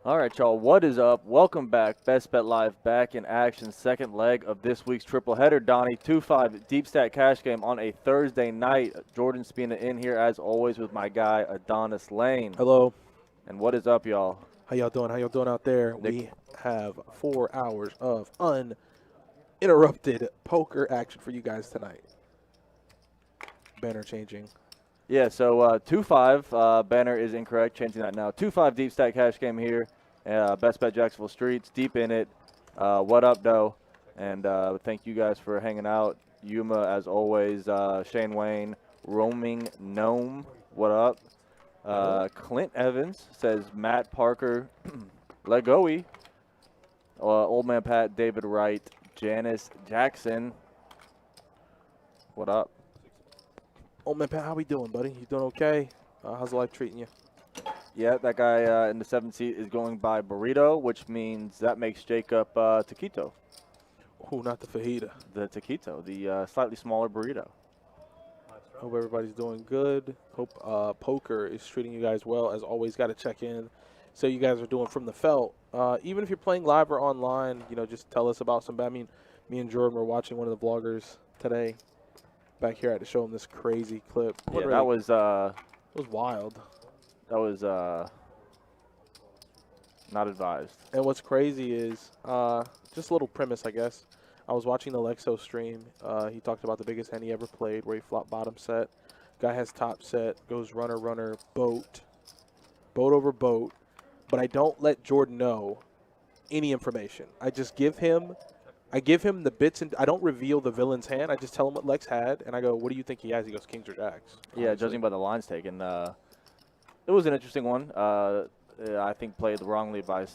All right, y'all, what is up? Welcome back. Best Bet Live back in action. Second leg of this week's triple header. Donnie, 2-5 deep stack cash game on a Thursday night. Jordan Spina in here, as always, with my guy, Adonis Lane. Hello. And what is up, y'all? How y'all doing? How y'all doing out there? Nick. We have 4 hours of uninterrupted poker action for you guys tonight. Banner changing. Yeah, so 2-5. Banner is incorrect. Changing that now. 2-5 deep stack cash game here. Best Bet Jacksonville Streets, deep in it. What up, though? And thank you guys for hanging out. Yuma, as always. Shane Wayne, Roaming Gnome, what up? Clint Evans says Matt Parker, Legoey. Old Man Pat, David Wright, Janice Jackson, what up? Old Man Pat, how we doing, buddy? You doing okay? How's life treating you? Yeah, that guy in the 7th seat is going by Burrito, which means that makes Jacob Taquito. Ooh, not the fajita. The Taquito, the slightly smaller burrito. Hope everybody's doing good. Hope poker is treating you guys well. As always, got to check in. So you guys are doing from the felt. Even if you're playing live or online, just tell us about some. I mean, me and Jordan were watching one of the vloggers today. Back here, I had to show him this crazy clip. Yeah, that was it was wild. That was not advised. And what's crazy is just a little premise, I guess. I was watching the Lexo stream. He talked about the biggest hand he ever played, where he flopped bottom set. Guy has top set, goes runner, runner, boat over boat. But I don't let Jordan know any information. I just give him the bits, and I don't reveal the villain's hand. I just tell him what Lex had, and I go, "What do you think he has?" He goes, "Kings or jacks." Yeah, judging by the lines taken, it was an interesting one. I think played wrongly by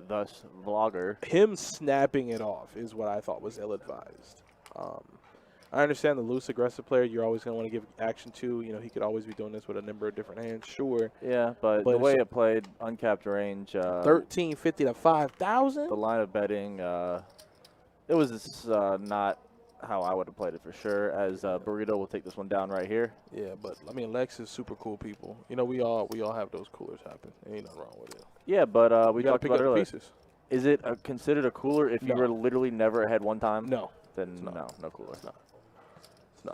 thus vlogger. Him snapping it off is what I thought was ill-advised. I understand the loose, aggressive player you're always going to want to give action to. He could always be doing this with a number of different hands, sure. Yeah, but the way it played, uncapped range. 1350 to 5,000? The line of betting, it was not how I would have played it for sure, as Burrito will take this one down right here. Yeah, but, I mean, Lex is super cool people. We all have those coolers happen. Ain't nothing wrong with it. Yeah, but we talked about it earlier. Pieces. Is it considered a cooler if you were literally never ahead one time? No. Then no cooler. It's not.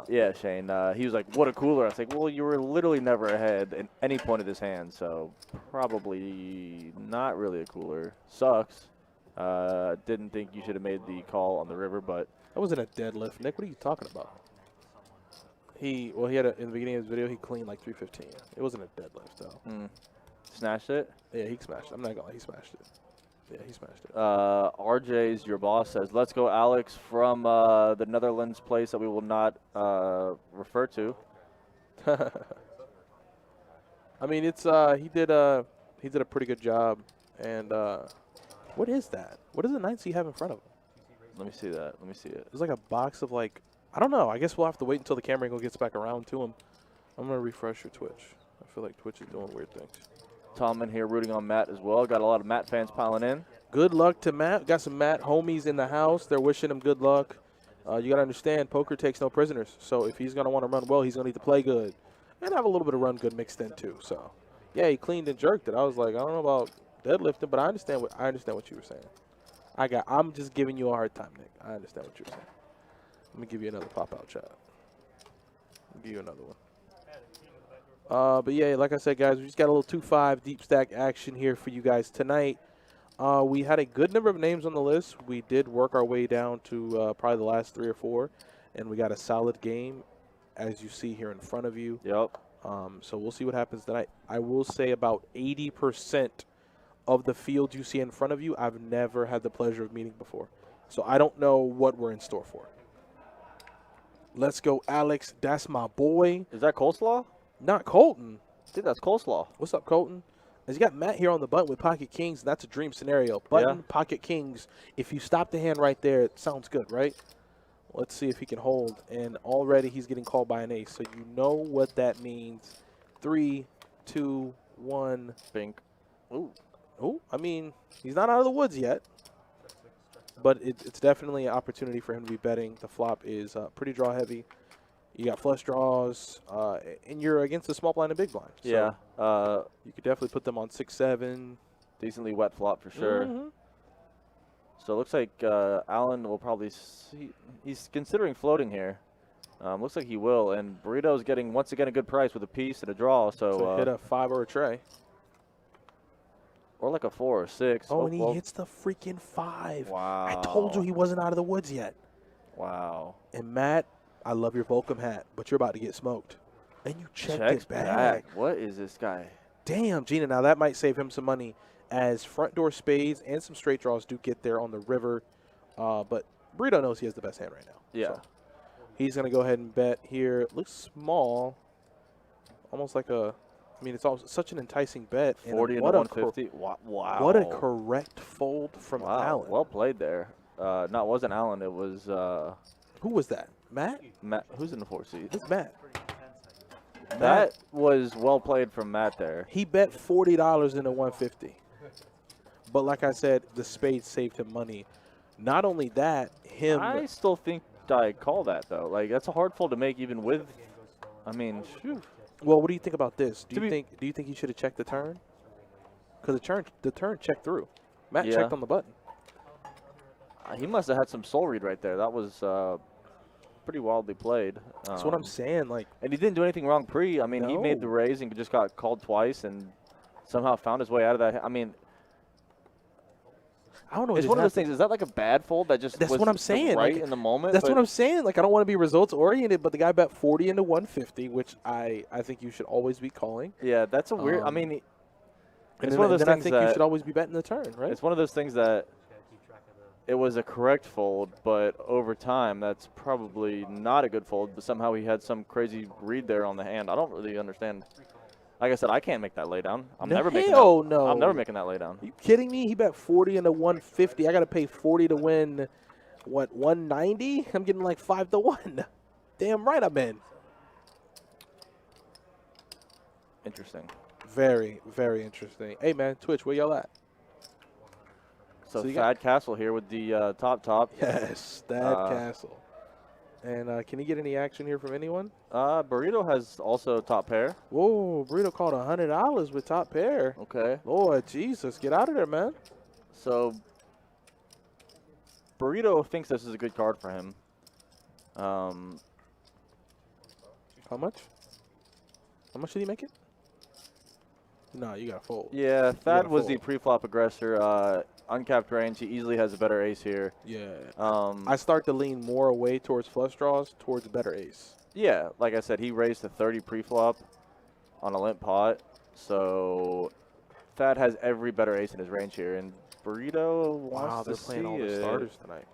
Yeah, Shane. He was like, "What a cooler!" I was like, "Well, you were literally never ahead at any point of this hand, so probably not really a cooler. Sucks. Didn't think you should have made the call on the river, but that wasn't a deadlift, Nick. What are you talking about? He had in the beginning of his video, he cleaned like 315. It wasn't a deadlift though. Snatched it. Yeah, he smashed it. I'm not gonna lie, he smashed it. Yeah, he smashed it. RJ's your boss says, "Let's go, Alex," from the Netherlands place that we will not refer to. I mean, it's he did a pretty good job. And what is that? What does the 9C have in front of him? Let me see that. Let me see it. It's like a box of I don't know. I guess we'll have to wait until the camera angle gets back around to him. I'm gonna refresh your Twitch. I feel like Twitch is doing weird things. Tom in here rooting on Matt as well. Got a lot of Matt fans piling in. Good luck to Matt. Got some Matt homies in the house. They're wishing him good luck. You got to understand, poker takes no prisoners. So if he's going to want to run well, he's going to need to play good. And have a little bit of run good mixed in too. So, yeah, he cleaned and jerked it. I was like, I don't know about deadlifting, but I understand what you were saying. I'm just giving you a hard time, Nick. I understand what you're saying. Let me give you another pop-out chat. I'll give you another one. But yeah, like I said, guys, we just got a little 2-5 deep stack action here for you guys tonight. We had a good number of names on the list. We did work our way down to probably the last 3 or 4, and we got a solid game, as you see here in front of you. Yep. So we'll see what happens tonight. I will say about 80% of the field you see in front of you, I've never had the pleasure of meeting before. So I don't know what we're in store for. Let's go, Alex. That's my boy. Is that coleslaw? Not Colton. I think that's coleslaw. What's up, Colton? As you got Matt here on the button with Pocket Kings, and that's a dream scenario. Button, Pocket Kings. If you stop the hand right there, it sounds good, right? Let's see if he can hold. And already he's getting called by an ace. So you know what that means. 3, 2, 1. Bink. Ooh. Oh, I mean, he's not out of the woods yet. But it's definitely an opportunity for him to be betting. The flop is pretty draw heavy. You got flush draws, and you're against the small blind and big blind. So Yeah. you could definitely put them on 6-7. Decently wet flop for sure. Mhm. So it looks like Allen will probably he's considering floating here. Looks like he will, and Burrito's getting once again a good price with a piece and a draw. So hit a 5 or a tray. Or like a 4 or 6. Oh, and he hits the freaking 5. Wow! I told you he wasn't out of the woods yet. Wow! And Matt, I love your Volcom hat, but you're about to get smoked. And you checked it back. What is this guy? Damn, Gina. Now that might save him some money, as front door spades and some straight draws do get there on the river. But Burrito knows he has the best hand right now. Yeah. So he's going to go ahead and bet here. It looks small. Almost like a, I mean, it's such an enticing bet. 40 and 150. Wow. What a correct fold from Allen. Well played there. No, it wasn't Allen. It was. Who was that? Matt? Matt. Who's in the 4 seat? It's Matt. That was well played from Matt there. He bet $40 into 150. But like I said, the spade saved him money. Not only that, I still think I call that, though. Like, that's a hard fold to make even with, I mean, phew. Well, what do you think about this? Do you think he should have checked the turn? Because the turn checked through. Matt checked on the button. He must have had some soul read right there. That was pretty wildly played. That's what I'm saying. Like, and he didn't do anything wrong pre. I mean, he made the raise and just got called twice and somehow found his way out of that. I mean, I don't know. It's one of those things. Is that like a bad fold that just that's was what I'm saying. Right like, in the moment? That's what I'm saying. Like, I don't want to be results oriented, but the guy bet 40 into 150, which I think you should always be calling. Yeah, that's a weird. I mean, it's one of those things. I think you should always be betting the turn, right? It's one of those things that it was a correct fold, but over time, that's probably not a good fold. But somehow he had some crazy read there on the hand. I don't really understand. Like I said, I can't make that laydown. I'm never making that. No. I'm never making that laydown. Are you kidding me? He bet 40 into 150. I got to pay 40 to win, what, 190? I'm getting like 5 to 1. Damn right I'm in. Interesting. Very, very interesting. Hey, man, Twitch, where y'all at? So Thad Castle here with the top. Yes, Thad Castle. And can he get any action here from anyone? Burrito has also top pair. Whoa, Burrito called $100 with top pair. Okay. Lord Jesus, get out of there, man. So Burrito thinks this is a good card for him. How much? How much did he make it? No, you got to fold. Yeah, Thad was the pre-flop aggressor. Uncapped range, he easily has a better ace here. Yeah. I start to lean more away towards flush draws, towards better ace. Yeah, like I said, he raised to 30 pre-flop on a limp pot. So Thad has every better ace in his range here. And Burrito wants to see they're playing all the starters tonight.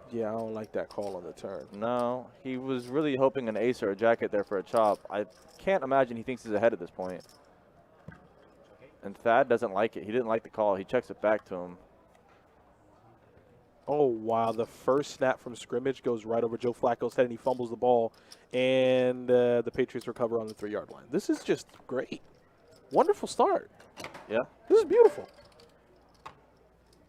Yeah, I don't like that call on the turn. No, he was really hoping an ace or a jacket there for a chop. I can't imagine he thinks he's ahead at this point. And Thad doesn't like it. He didn't like the call. He checks it back to him. Oh, wow. The first snap from scrimmage goes right over Joe Flacco's head, and he fumbles the ball. And the Patriots recover on the 3-yard line. This is just great. Wonderful start. Yeah. This is beautiful.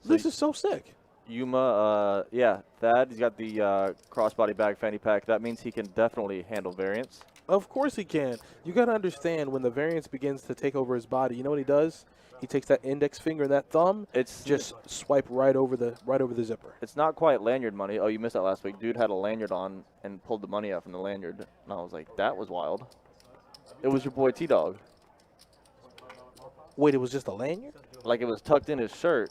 This is so sick. Yuma, yeah, Thad, he's got the crossbody bag fanny pack. That means he can definitely handle variance. Of course he can. You got to understand, when the variance begins to take over his body, you know what he does? He takes that index finger and that thumb, just swipe right over the zipper. It's not quite lanyard money. Oh, you missed that last week. Dude had a lanyard on and pulled the money out from the lanyard. And I was like, that was wild. It was your boy T-Dog. Wait, it was just a lanyard? Like it was tucked in his shirt,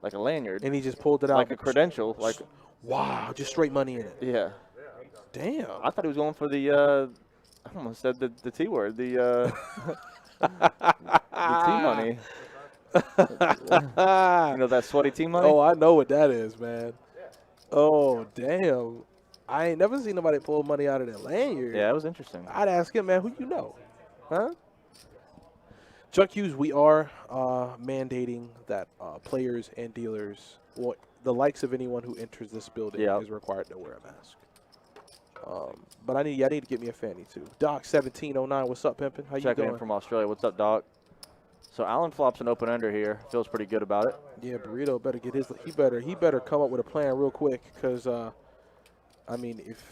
like a lanyard. And he just pulled it out. Like a credential. Like, wow, just straight money in it. Yeah. Damn. I thought he was going for the, I almost said the T word, the T money. You know that sweaty T money? Oh, I know what that is, man. Oh, damn. I ain't never seen nobody pull money out of their lanyard. Yeah, it was interesting. I'd ask him, man, who you know? Huh? Chuck Hughes, we are mandating that players and dealers, well, the likes of anyone who enters this building is required to wear a mask. But I need to get me a fanny too. Doc1709, what's up, pimpin'? How you doing? Checking in from Australia. What's up, Doc? So Allen flops an open ender here. Feels pretty good about it. Yeah, Burrito better get his. He better come up with a plan real quick, because I mean, if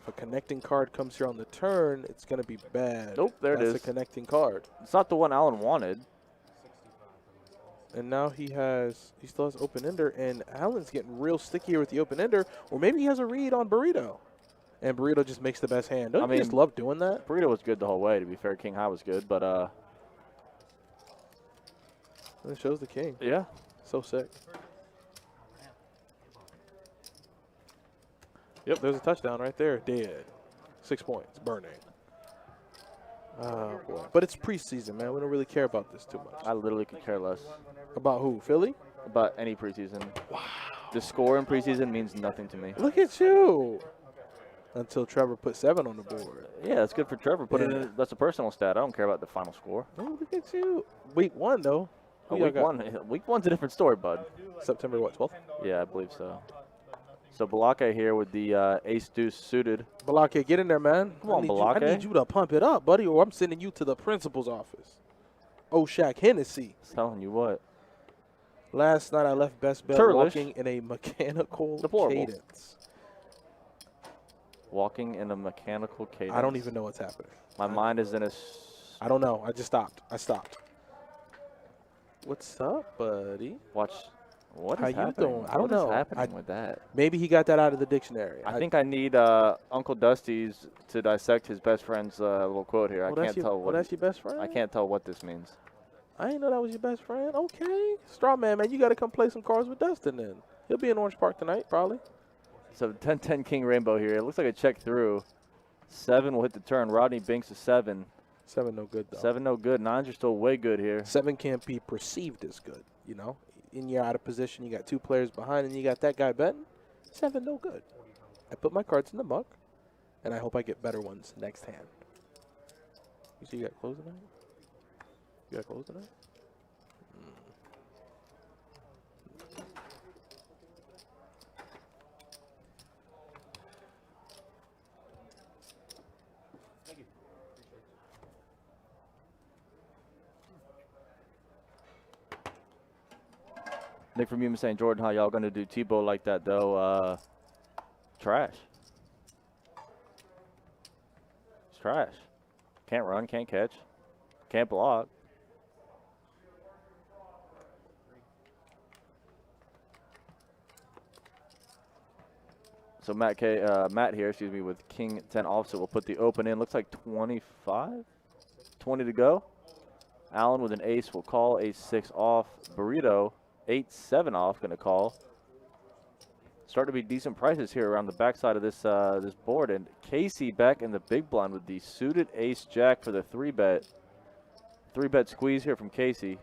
a connecting card comes here on the turn, it's gonna be bad. Nope, there it is. That's a connecting card. It's not the one Allen wanted. And now he still has open ender, and Allen's getting real sticky here with the open ender, or maybe he has a read on Burrito, and Burrito just makes the best hand. Don't you just love doing that? Burrito was good the whole way. To be fair, King High was good, but it shows the king. yeah, So sick. Yep, there's a touchdown right there. Dead. 6 points. Burning. Oh, boy. But it's preseason, man. We don't really care about this too much. I literally could care less About who? Philly? about any preseason. Wow. The score in preseason means nothing to me. Look at you. Until Trevor put 7 on the board. Yeah, that's good for Trevor. That's a personal stat. I don't care about the final score. Oh, look at you. Week 1, though. Week one's a different story, bud. September, what, 12th? Yeah, I believe so. So Balake here with the ace-deuce suited. Balake, get in there, man. Come on, Balake. I need you to pump it up, buddy, or I'm sending you to the principal's office. Oh, Shaq Hennessy. Telling you what. Last night I left Best Bet walking in a mechanical cadence. Walking in a mechanical cadence. I don't even know what's happening. My mind is in a... I don't know. I just stopped. I stopped. What's up, buddy? Watch. What is How you happening? doing? I don't know. What is happening with that? Maybe he got that out of the dictionary. I think I need Uncle Dusty's to dissect his best friend's little quote here. I can't tell what. That's your best friend? I can't tell what this means. I didn't know that was your best friend. Okay. Strawman, man, you got to come play some cards with Dustin then. He'll be in Orange Park tonight, probably. So 10-10 King Rainbow here. It looks like a check through. 7 will hit the turn. Rodney Binks is 7. 7 no good, though. 7 no good. 9s are still way good here. 7 can't be perceived as good, you know? In your out of position, you got 2 players behind, and you got that guy betting. 7 no good. I put my cards in the muck, and I hope I get better ones next hand. You see you got close tonight? You got close tonight? Nick from Yuma saying, Jordan, how y'all going to do Tebow like that, though? Trash. It's trash. Can't run, can't catch, can't block. So Matt here, excuse me, with King 10 offset will put the open in. Looks like 25, 20 to go. Allen with an ace will call. Ace 6 off. Burrito 8-7 off, going to call. Start to be decent prices here around the backside of this this board. And Casey back in the big blind with the suited ace jack for the 3-bet. 3-bet squeeze here from Casey.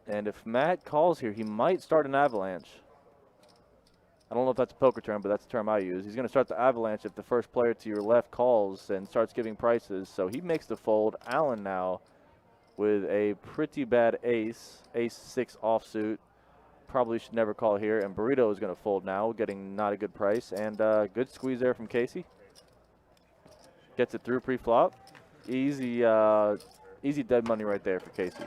And if Matt calls here, he might start an avalanche. I don't know if that's a poker term, but that's the term I use. He's going to start the avalanche if the first player to your left calls and starts giving prices. So he makes the fold. Allen now with a pretty bad ace. Ace 6 offsuit. Probably should never call here. And Burrito is going to fold now, getting not a good price. And good squeeze there from Casey. Gets it through pre-flop. Easy, easy dead money right there for Casey.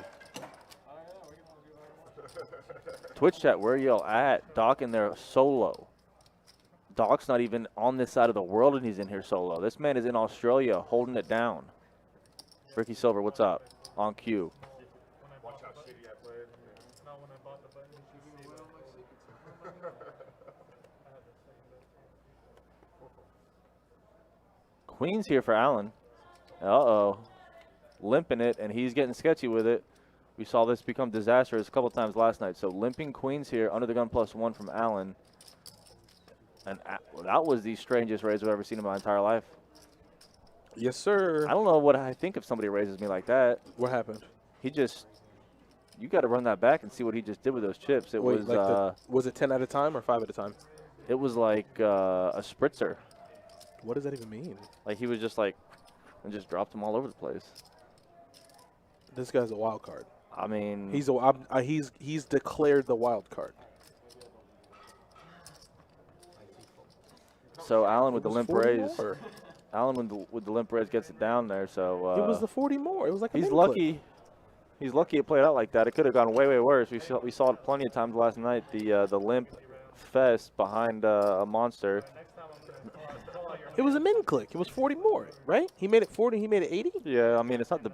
Twitch chat, where y'all at? Doc in there solo. Doc's not even on this side of the world and he's in here solo. This man is in Australia holding it down. Ricky Silver, what's up? On cue. Queen's here for Allen. Uh-oh. Limping it, and he's getting sketchy with it. We saw this become disastrous a couple times last night. So limping queens here, under the gun +1 from Allen. And that was the strangest raise I've ever seen in my entire life. Yes, sir. I don't know what I think if somebody raises me like that. What happened? He just, you got to run that back and see what he just did with those chips. It was, like was it 10 at a time or 5 at a time? It was like a spritzer. What does that even mean? Like he was just like, and just dropped them all over the place. This guy's a wild card. I mean, he's declared the wild card. So Allen with the limp raise. More. Allen with the limp raise gets it down there. So it was the 40 more. It was like he's lucky. Clip. He's lucky it played out like that. It could have gone way worse. We saw it plenty of times last night. The limp fest behind a monster. It was a min click. It was 40 more, right? He made it 40. He made it 80. Yeah, I mean it's not the.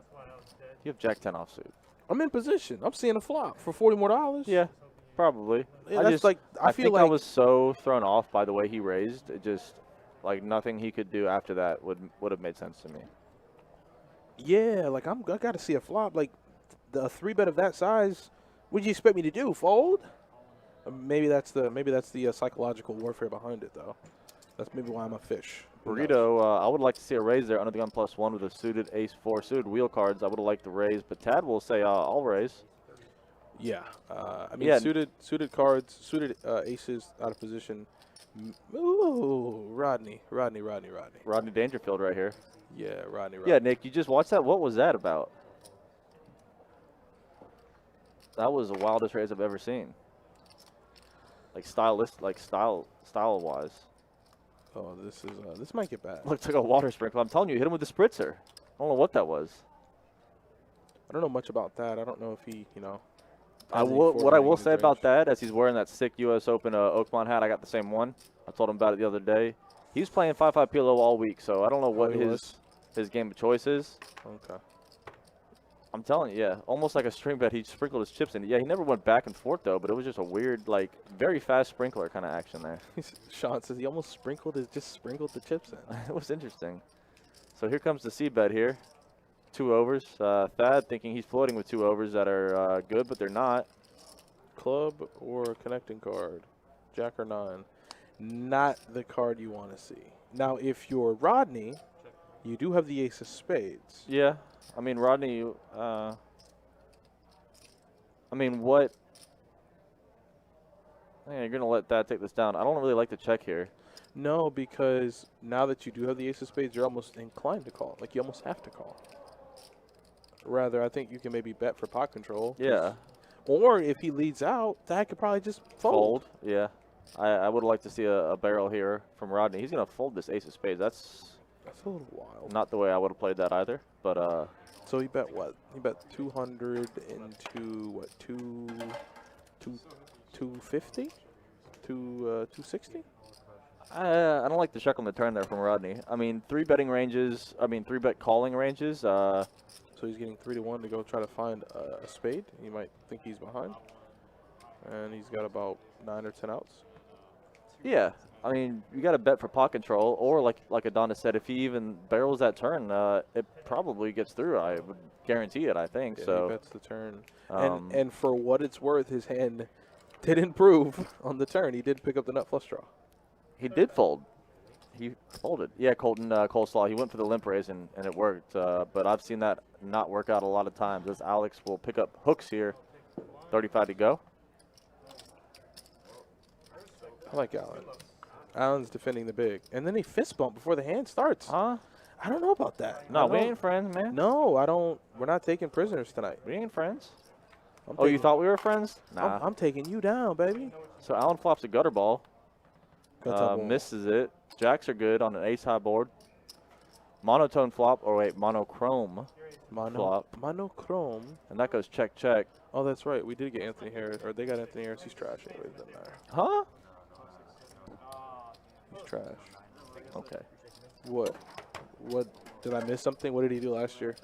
You have Jack 10 offsuit. I'm in position. I'm seeing a flop for $40 more. Yeah, probably. Yeah, that's like I feel think like I was so thrown off by the way he raised. It just like nothing he could do after that would have made sense to me. yeah, like I got to see a flop. Like the 3-bet of that size. What do you expect me to do? Fold? Maybe that's the psychological warfare behind it, though. That's maybe why I'm a fish. Burrito, I would like to see a raise there under the gun +1 with a suited ace-4 suited wheel cards. I would have liked to raise, but Tad will say I'll raise. Yeah, I mean Yeah. suited cards, suited aces out of position. Ooh, Rodney. Rodney Dangerfield right here. Yeah, Rodney. Yeah, Nick, you just watched that. What was that about? That was the wildest raise I've ever seen. Like style-wise. Oh, this might get bad. Looks like a water sprinkler. I'm telling you, hit him with the spritzer. I don't know what that was. I don't know much about that. I don't know if he, What I will say about that. that, as he's wearing that sick U.S. Open Oakmont hat, I got the same one. I told him about it the other day. He's playing 5-5 PLO all week, so I don't know what his game of choice is. Okay. I'm telling you, yeah, almost like a string bet. He sprinkled his chips in. Yeah, he never went back and forth though, but it was just a weird, like, very fast sprinkler kind of action there. Sean says he almost sprinkled the chips in. It was interesting. So here comes the C bet here. 2 overs. Thad thinking he's floating with 2 overs that are good, but they're not. Club or connecting card, Jack or 9. Not the card you want to see. Now, if you're Rodney, you do have the ace of spades. Yeah. I mean, Rodney, what? Man, you're going to let Thad take this down. I don't really like the check here. No, because now that you do have the ace of spades, you're almost inclined to call. Like, you almost have to call. Rather, I think you can maybe bet for pot control. Yeah. Or if he leads out, Thad could probably just fold. Yeah. I would like to see a barrel here from Rodney. He's going to fold this ace of spades. That's a little wild. Not the way I would have played that either, but so he bet what? He bet 200 into what? 250? 260? I don't like the check on the turn there from Rodney. I mean, 3-bet calling ranges. So he's getting 3-1 to go try to find a spade. He might think he's behind, and he's got about 9 or 10 outs. Yeah, I mean, you got to bet for pot control, or like Adonis said, if he even barrels that turn, it probably gets through. I would guarantee it. I think yeah, so. He bets the turn, and for what it's worth, his hand did improve on the turn. He did pick up the nut flush draw. He did fold. He folded. Yeah, Colton Coleslaw. He went for the limp raise and it worked. But I've seen that not work out a lot of times. As Alex will pick up hooks here. 35 to go. I like Allen. Allen's defending the big. And then he fist bump before the hand starts. Huh? I don't know about that. No, we ain't friends, man. No, I don't. We're not taking prisoners tonight. We ain't friends. Oh, you thought we were friends? Nah. I'm taking you down, baby. So Allen flops a gutter ball. Misses it. Jacks are good on an ace-high board. Monotone flop, or wait, monochrome flop. Monochrome. And that goes check, check. Oh, that's right. We did get Anthony Harris, or they got Anthony Harris. He's trash anyways. Doesn't matter. Huh? He's trash. Okay. What? Did I miss something? What did he do last year?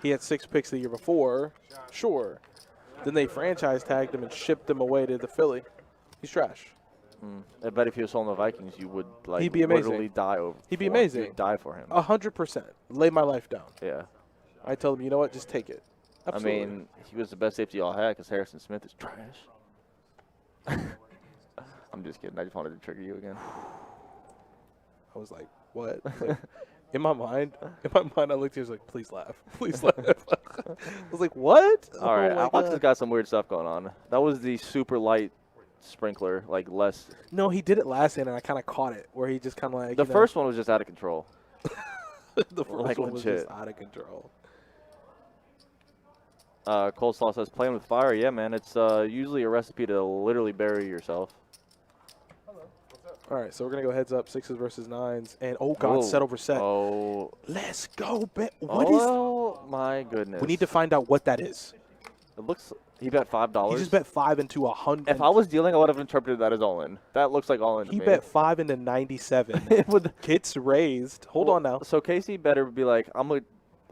He had 6 picks the year before. Sure. Then they franchise tagged him and shipped him away to the Philly. He's trash. I bet if he was on the Vikings, you would like He'd be amazing. literally die over. He'd be amazing. You'd die for him. 100%. Lay my life down. Yeah. I tell him, you know what? Just take it. Absolutely. I mean, he was the best safety y'all had because Harrison Smith is trash. I'm just kidding. I just wanted to trigger you again. I was like, what? Like, in my mind, I looked at him, I was like, please laugh. Please laugh. I was like, what? All right. my Alex has God. got some weird stuff going on. That was the super light sprinkler, like less. No, he did it last hand, and I kind of caught it, where he just kind of like. The first one was just out of control. The first like one was legit. just out of control. Coleslaw says, playing with fire. Yeah, man. It's usually a recipe to literally bury yourself. All right, so we're going to go heads up, 6s versus 9s. And, oh, God, Whoa. set over set. Oh. Let's go. Oh, my goodness. We need to find out what that is. It looks. He bet $5. He just bet 5 into 100. If I was dealing, I would have interpreted that as all in. That looks like all in to He me. bet 5 into 97. Kits raised. Hold on now. So Casey better be like, I'm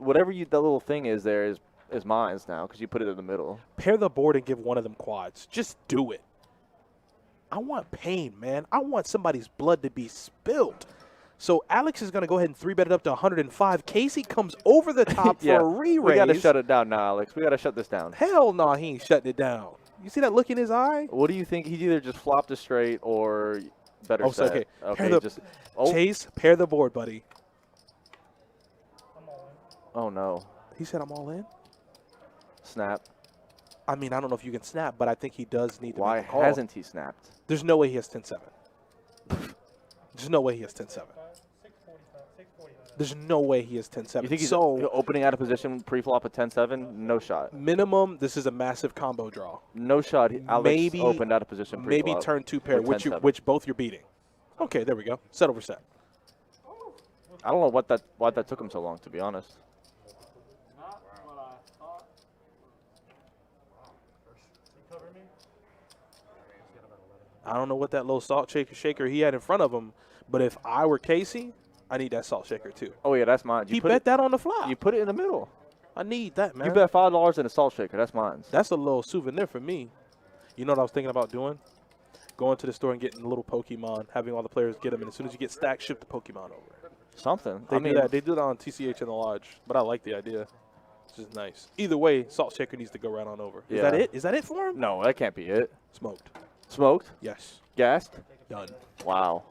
whatever the little thing is there is mine's now because you put it in the middle. Pair the board and give one of them quads. Just do it. I want pain, man. I want somebody's blood to be spilled. So Alex is going to go ahead and 3-bet it up to 105. Casey comes over the top Yeah, for a re-raise. We got to shut it down now, Alex. We got to shut this down. Hell no, he ain't shutting it down. You see that look in his eye? What do you think? He either just flopped a straight or better Oh, so, set. okay. Chase, pair the board, buddy. Oh, no. He said I'm all in? Snap. I mean, I don't know if you can snap, but I think he does need to Why make a call. hasn't he snapped? There's no way he has 10-7. There's no way he has 10-7. There's no way he has 10-7. You think he's so opening out of position pre-flop at 10-7? No shot. minimum, this is a massive combo draw. No shot. Alex Maybe- opened out of position pre-flop. Maybe turn 2 pair, with which 10-7. both you're beating. Okay, there we go. Set over set. I don't know why that took him so long, to be honest. I don't know what that little salt shaker he had in front of him, but if I were Casey, I need that salt shaker too. Oh, yeah, that's mine. He bet that on the flop. You put it in the middle. I need that, man. You bet $5 in a salt shaker. That's mine. That's a little souvenir for me. You know what I was thinking about doing? Going to the store and getting a little Pokemon, having all the players get them, and as soon as you get stacked, ship the Pokemon over. Something. They do that. They do that on TCH in the lodge, but I like the idea. It's just nice. Either way, salt shaker needs to go right on over. Is Yeah. that it? Is that it for him? No, that can't be it. Smoked. Smoked? Yes. Gassed? Done. Wow.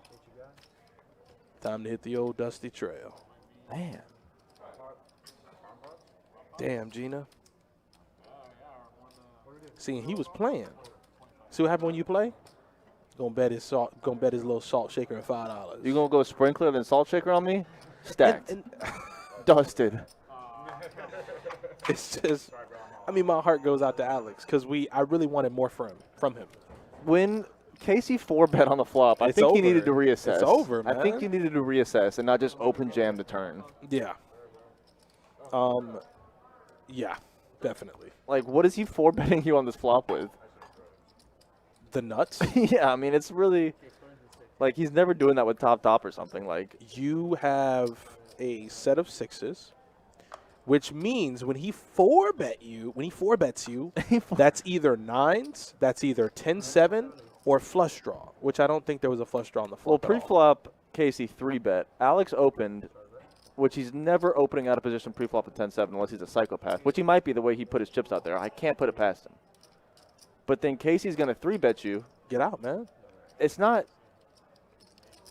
Time to hit the old dusty trail. Man. Damn, Gina. See, he was playing. See what happened when you play? Gonna bet his little salt shaker at $5. You gonna go sprinkler then salt shaker on me? Stacked. And Dusted. it's just, I mean, my heart goes out to Alex because I really wanted more from him. When Casey 4-bet on the flop, I It's think he over. needed to reassess. It's over, I think man. you needed to reassess and not just open jam the turn. Yeah. Yeah, definitely. Like, what is he 4-betting you on this flop with? The nuts. Yeah, I mean, it's really like he's never doing that with top or something. Like, You have a set of sixes, which means when he 4-bets you, that's either nines, that's either 10-7, or flush draw, which I don't think there was a flush draw on the well, flop. at all. pre-flop Casey 3-bet. Alex opened, which he's never opening out of position pre-flop at 10-7 unless he's a psychopath, which he might be the way he put his chips out there. I can't put it past him. But then Casey's going to 3-bet you. Get out, man. It's not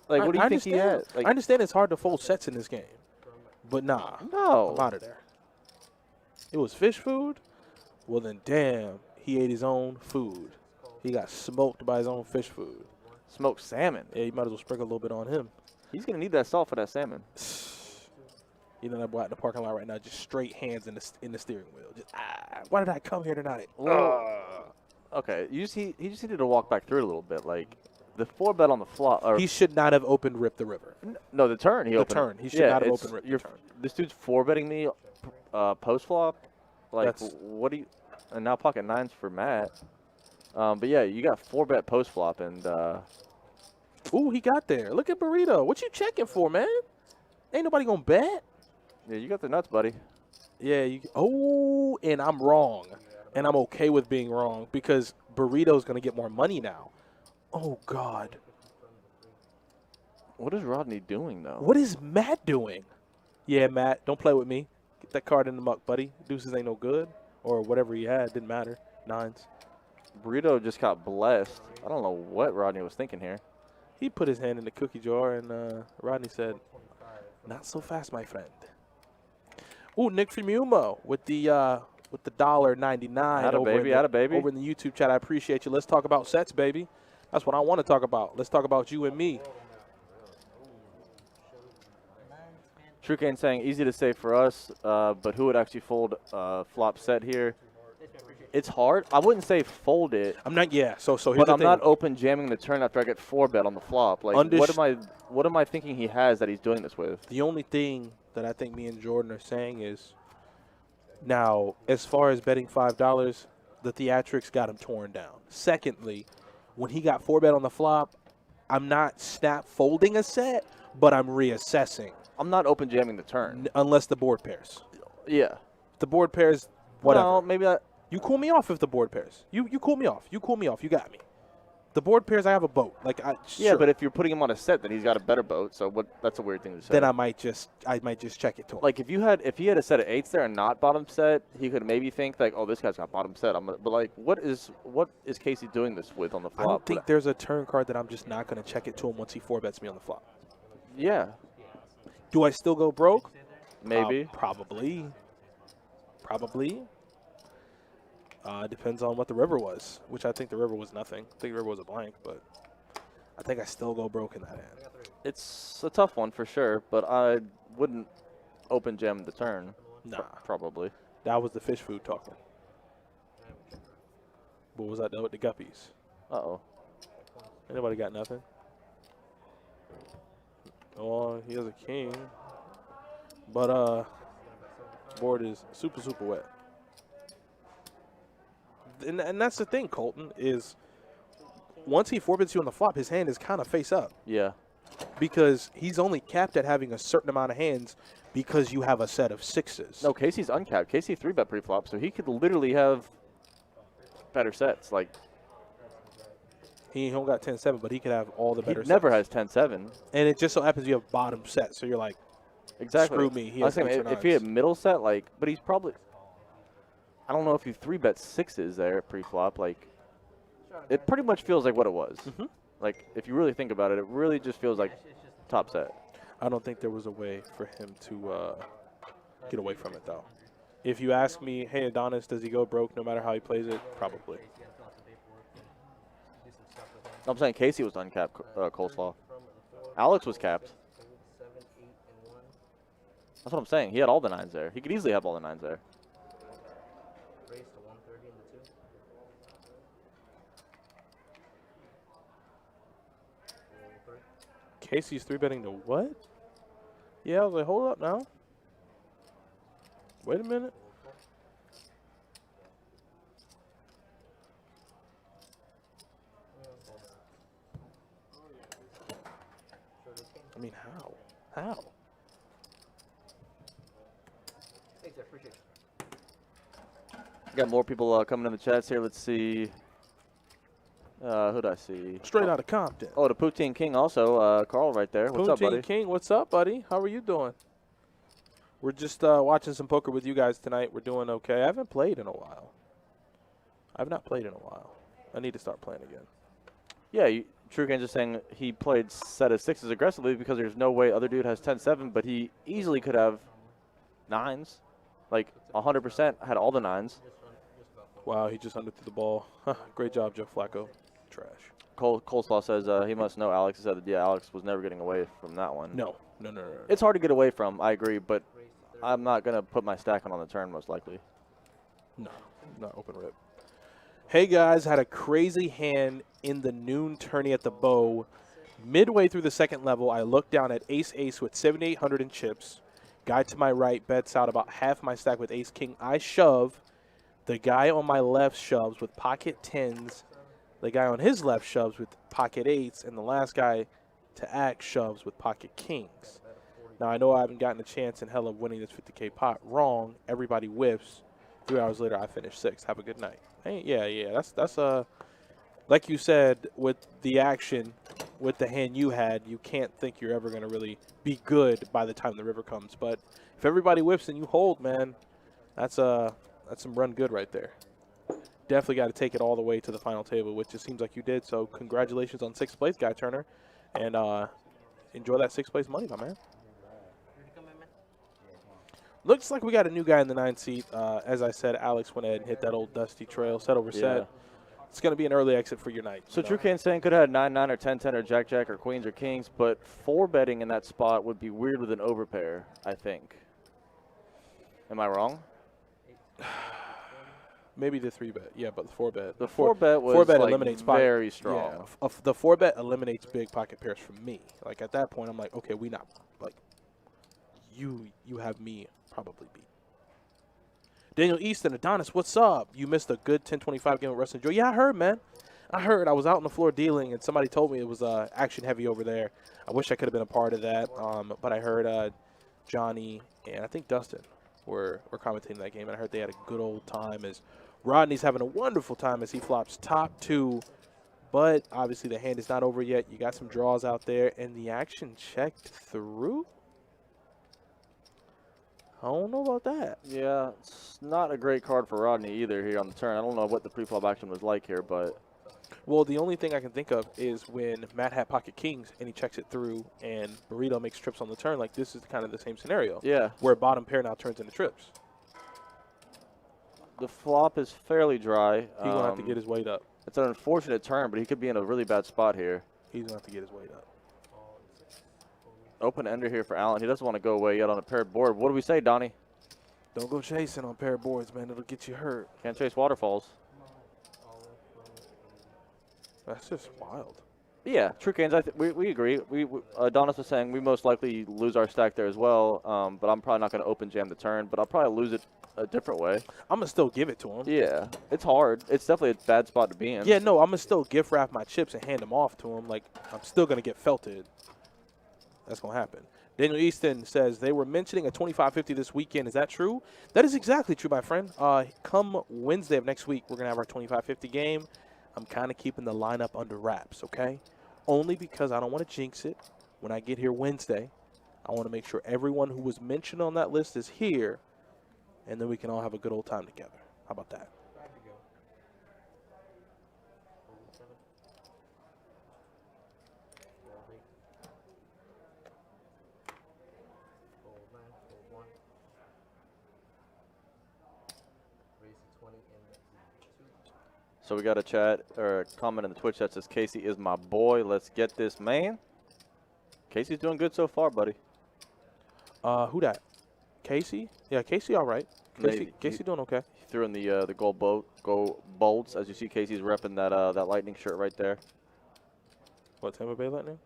like, what do you think he had? Like, I understand it's hard to fold sets in this game, but nah, no. I'm out of there. It was fish food? Well, then, damn, he ate his own food. He got smoked by his own fish food. Smoked salmon. Yeah, you might as well sprinkle a little bit on him. He's going to need that salt for that salmon. You know that boy out in the parking lot right now, just straight hands in the steering wheel. Just why did I come here tonight? Okay, he just needed to walk back through it a little bit. Like, the 4-bet on the flop. Or He should not have opened Rip the River. no, the turn he opened. The turn. He should not have opened Rip the turn. This dude's 4-betting me post flop. Like, That's- what do you? And now pocket nines for Matt. But yeah, you got 4-bet post flop, and Ooh, he got there. Look at Burrito. What you checking for, man? Ain't nobody gonna bet. yeah, you got the nuts, buddy. Yeah. And I'm wrong, and I'm okay with being wrong because Burrito's gonna get more money now. Oh God. What is Rodney doing though? What is Matt doing? Yeah, Matt, don't play with me. Get that card in the muck, buddy. Deuces ain't no good, or whatever he had didn't matter. Nines. Burrito just got blessed. I don't know what Rodney was thinking here. He put his hand in the cookie jar, and Rodney said, "Not so fast, my friend." Ooh, Nick Fimumo with the $1.99 Atta baby, atta baby. over in the YouTube chat. I appreciate you. Let's talk about sets, baby. That's what I want to talk about. Let's talk about you and me. True Kane saying easy to say for us, but who would actually fold flop set here? It's hard. I wouldn't say fold it, I'm not. Yeah. So here's but the I'm thing. not open jamming the turn after I get 4-bet on the flop. Like, what am I thinking he has that he's doing this with? The only thing that I think me and Jordan are saying is, now, as far as betting $5, the theatrics got him torn down. Secondly, when he got 4-bet on the flop, I'm not snap folding a set, but I'm reassessing I'm not open jamming the turn. unless the board pairs. Yeah. The board pairs, whatever. No, maybe that. You cool me off if the board pairs. You cool me off. You cool me off. You got me. The board pairs, I have a boat. Like Yeah, sure. but if you're putting him on a set, then he's got a better boat. So what? That's a weird thing to say. Then I might just check it to him. Like if he had a set of 8s there and not bottom set, he could maybe think like, oh, this guy's got bottom set. But like, what is Casey doing this with on the flop? I don't think there's a turn card that I'm just not going to check it to him once he 4-bets me on the flop. Yeah, Do I still go broke? maybe. Probably. Depends on what the river was, which I think the river was nothing. I think the river was a blank, but I think I still go broke in that hand. It's a tough one for sure, but I wouldn't open jam the turn. Nah. Probably. That was the fish food talking. What was that though with the guppies? Uh-oh. Anybody got nothing? Oh, he has a king. But board is super, super wet. And that's the thing, Colton, is once he 4-bets you on the flop, his hand is kind of face up. Yeah. Because he's only capped at having a certain amount of hands because you have a set of 6s. No, Casey's uncapped. Casey 3-bet pre-flop, so he could literally have better sets. Like He don't got 10-7, but he could have all the better he never sets. has 10-7. And it just so happens you have bottom set, so you're like, Exactly. screw me. He I was has saying eights or if he had nines. middle set, like, but he's probably. I don't know if you 3-bet 6s there at pre-flop. Like, it pretty much feels like what it was. Mhm. Like, if you really think about it, it really just feels like top set. I don't think there was a way for him to get away from it, though. If you ask me, hey, Adonis, does he go broke no matter how he plays it? Probably. I'm saying Casey was uncapped coleslaw. Alex was capped. That's what I'm saying. He had all the 9s there. He could easily have all the 9s there. Casey's 3-betting to what? Yeah, I was like, hold up now. Wait a minute. I mean, how? How? Thanks, I appreciate it. Got more people coming in the chats here. Let's see. Who'd I see? Straight out of Compton. Oh, the Poutine King also. Carl right there. What's up, Poutine buddy? King, what's up, buddy? How are you doing? We're just watching some poker with you guys tonight. We're doing okay. I haven't played in a while. I've not played in a while. I need to start playing again. Yeah, True Gains is saying he played set of 6s aggressively because there's no way other dude has 10-7, but he easily could have 9s. Like 100% had all the 9s. Wow, he just underthrew the ball. Great job, Joe Flacco. Trash. Coleslaw says he must know Alex. He said that, yeah, Alex was never getting away from that one. No. It's hard to get away from, I agree, but I'm not going to put my stack on the turn most likely. No, not open rip. Hey, guys, had a crazy hand in the noon tourney at the Bow. Midway through the second level, I looked down at ace-ace with 7,800 in chips. Guy to my right bets out about half my stack with ace-king. I shove. The guy on my left shoves with pocket 10s. The guy on his left shoves with pocket 8s. And the last guy to act shoves with pocket kings. Now, I know I haven't gotten a chance in hell of winning this 50K pot. Wrong. Everybody whiffs. 3 hours later, I finished 6th. Have a good night. Hey, yeah. That's like you said, with the action, with the hand you had, you can't think you're ever going to really be good by the time the river comes. But if everybody whiffs and you hold, man, that's some run good right there. Definitely got to take it all the way to the final table, which it seems like you did. So congratulations on 6th place, Guy Turner. And enjoy that 6th place money, my man. Looks like we got a new guy in the 9th seat. As I said, Alex went ahead and hit that old dusty trail, set over set. It's going to be an early exit for your night. So True Cane's saying could have had 9-9 or 10-10 or Jack-Jack or Queens or Kings, but 4-betting in that spot would be weird with an overpair, I think. Am I wrong? Maybe the 3-bet, yeah, but the 4-bet. The 4-bet was 4-bet like eliminates very strong. Yeah, the 4-bet eliminates big pocket pairs for me. Like at that point, I'm like, okay, we not like you have me probably beat. Daniel Easton, Adonis, what's up? You missed a good 10-25 game with Wrestling Joe. Yeah, I heard, man. I heard. I was out on the floor dealing, and somebody told me it was action heavy over there. I wish I could have been a part of that, but I heard Johnny and I think Dustin were commentating that game, and I heard they had a good old time as Rodney's having a wonderful time as he flops top 2. But obviously the hand is not over yet. You got some draws out there, and the action checked through. I don't know about that. Yeah, it's not a great card for Rodney either here on the turn. I don't know what the pre-flop action was like here, but Well, the only thing I can think of is when Matt had pocket kings and he checks it through and Burrito makes trips on the turn. Like, this is kind of the same scenario. yeah, Where bottom pair now turns into trips. the flop is fairly dry. He's going to have to get his weight up. It's an unfortunate turn, but he could be in a really bad spot here. He's going to have to get his weight up. Open ender here for Allen. He doesn't want to go away yet on a paired board. What do we say, Donnie? Don't go chasing on pair boards, man. It'll get you hurt. Can't chase waterfalls. That's just wild. Yeah, true Canes. We agree. Adonis was saying we most likely lose our stack there as well, but I'm probably not going to open jam the turn, but I'll probably lose it a different way. I'm going to still give it to him. Yeah, it's hard. It's definitely a bad spot to be in. Yeah, no, I'm going to still gift wrap my chips and hand them off to him. Like, I'm still going to get felted. That's going to happen. Daniel Easton says they were mentioning a 25-50 this weekend. Is that true? That is exactly true, my friend. Come Wednesday of next week, we're going to have our 25-50 game. I'm kind of keeping the lineup under wraps, okay? Only because I don't want to jinx it. When I get here Wednesday, I want to make sure everyone who was mentioned on that list is here, and then we can all have a good old time together. How about that? So we got a chat or a comment in the Twitch that says Casey is my boy. Let's get this man. Casey's doing good so far, buddy. Who that? Casey? Yeah, Casey all right. Casey doing okay. He threw in the gold bolts. As you see, Casey's repping that Lightning shirt right there. What, Tampa Bay Lightning?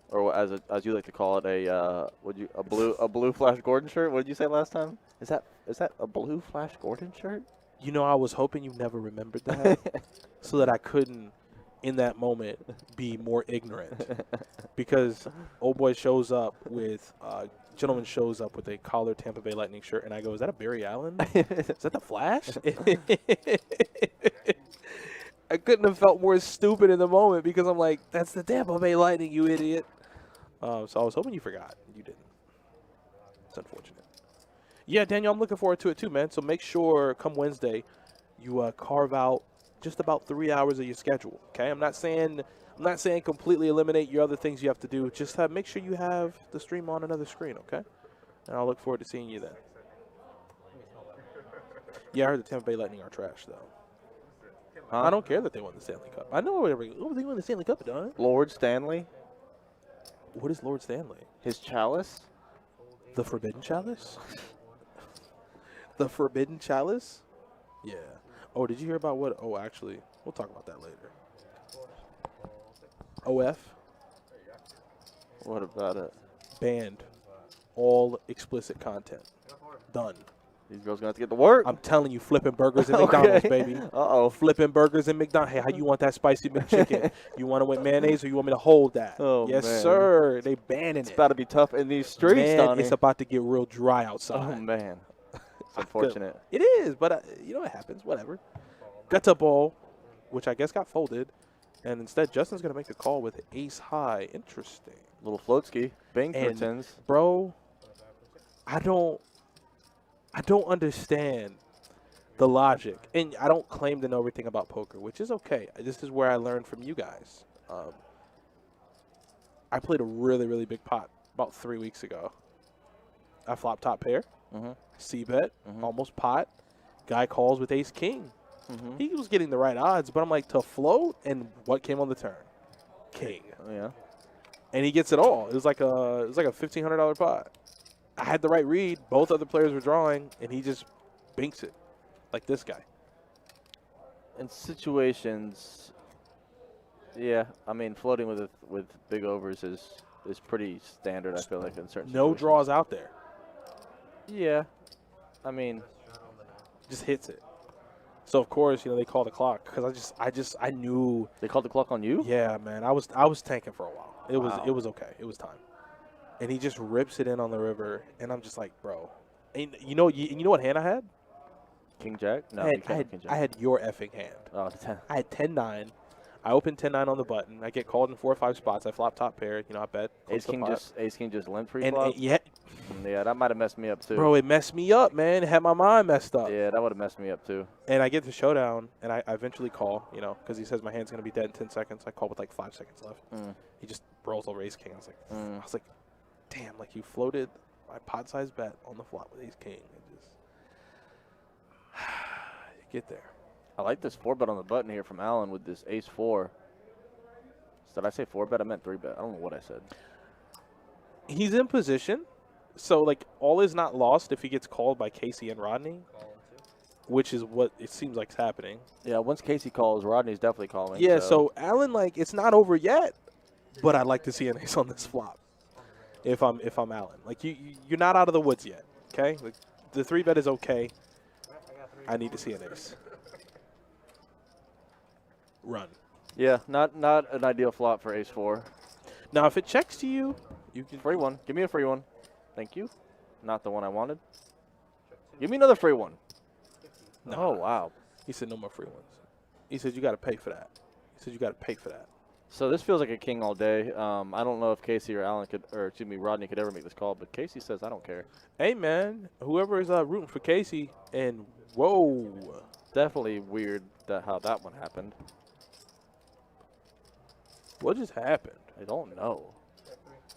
Or as you like to call it, a blue Flash Gordon shirt. What did you say last time? Is that a blue Flash Gordon shirt? You know, I was hoping you never remembered that so that I couldn't, in that moment, be more ignorant. Because old boy shows up with, gentleman shows up with a collared Tampa Bay Lightning shirt, and I go, is that a Barry Allen? Is that the Flash? I couldn't have felt more stupid in the moment because I'm like, that's the Tampa Bay Lightning, you idiot. So I was hoping you forgot. You didn't. It's unfortunate. Yeah, Daniel, I'm looking forward to it too, man. So make sure come Wednesday you carve out just about 3 hours of your schedule. Okay, I'm not saying completely eliminate your other things you have to do. Just make sure you have the stream on another screen. Okay, and I'll look forward to seeing you then. Yeah, I heard the Tampa Bay Lightning are trash though. Huh? I don't care that they won the Stanley Cup. I know they won the Stanley Cup, Don. Lord Stanley. What is Lord Stanley? His chalice. The Forbidden Chalice. The Forbidden Chalice? Yeah. Oh, did you hear about what? Oh, actually, we'll talk about that later. OF What about it? banned all explicit content. Done. These girls gonna have to get to work. I'm telling you, flipping burgers and McDonald's, baby. Uh-oh. Flipping burgers and McDonald's. Hey, how you want that spicy McChicken? You want it with mayonnaise, or you want me to hold that? Oh, yes, man. sir. They banning It's it. about to be tough in these streets, Man, Donnie. it's about to get real dry outside. Oh man, it's unfortunate. It is, but you know it happens. Whatever. Guts up ball, which I guess got folded, and instead Justin's gonna make the call with ace high. Interesting, Little float ski, And- Binghamtons. bro. I don't understand the logic, and I don't claim to know everything about poker, which is okay. This is where I learned from you guys. I played a really, really big pot about 3 weeks ago. I flopped top pair, c-bet, almost pot. Guy calls with ace king. He was getting the right odds, but I'm like, to float, and what came on the turn? King. Yeah. And he gets it all. It was like a $1,500 pot. I had the right read. Both other players were drawing, and he just binks it, like this guy. In situations, yeah, I mean, floating with big overs is pretty standard. I feel like in certain No situations. draws out there. Yeah, I mean, Just hits it. So of course, they call the clock because I knew. they called the clock on you. Yeah, man, I was tanking for a while. It was Wow. it was okay. It was time. And he just rips it in on the river, and I'm just like, bro, And you know what hand I had? King Jack? No, I you had, can't I, have had, King Jack. I had your effing hand. Oh, 10. I had 10-9. I opened 10-9 on the button. I get called in 4 or 5 spots. I flop top pair. I bet. Ace King just limp pre-flop. Yeah, Yeah, that might have messed me up too. bro, it messed me up, man. It had my mind messed up. Yeah, that would have messed me up too. And I get to showdown, and I eventually call, because he says my hand's going to be dead in 10 seconds. I call with like 5 seconds left. He just rolls over Ace King. I was like, damn, like you floated my pot-sized bet on the flop with Ace King. It just you get there. I like this 4-bet on the button here from Allen with this Ace 4. Did I say 4-bet? I meant 3-bet. I don't know what I said. He's in position, so like all is not lost if he gets called by Casey and Rodney, which is what it seems like is happening. Yeah, once Casey calls, Rodney's definitely calling. Yeah, so Allen, like, it's not over yet, but I'd like to see an ace on this flop. If I'm Allen, like you're not out of the woods yet. Okay, like, the 3-bet is okay. I need to see an ace. Run. Yeah, not an ideal flop for Ace 4. Now, if it checks to you, you can Free one. Give me a free one. Thank you. Not the one I wanted. Give me another free one. No. Oh, wow. He said no more free ones. He said you got to pay for that. He said you got to pay for that. So this feels like a king all day. I don't know if Casey or Rodney could ever make this call, but Casey says I don't care. Hey, man, whoever is rooting for Casey, and whoa. Definitely weird how that one happened. What just happened? I don't know.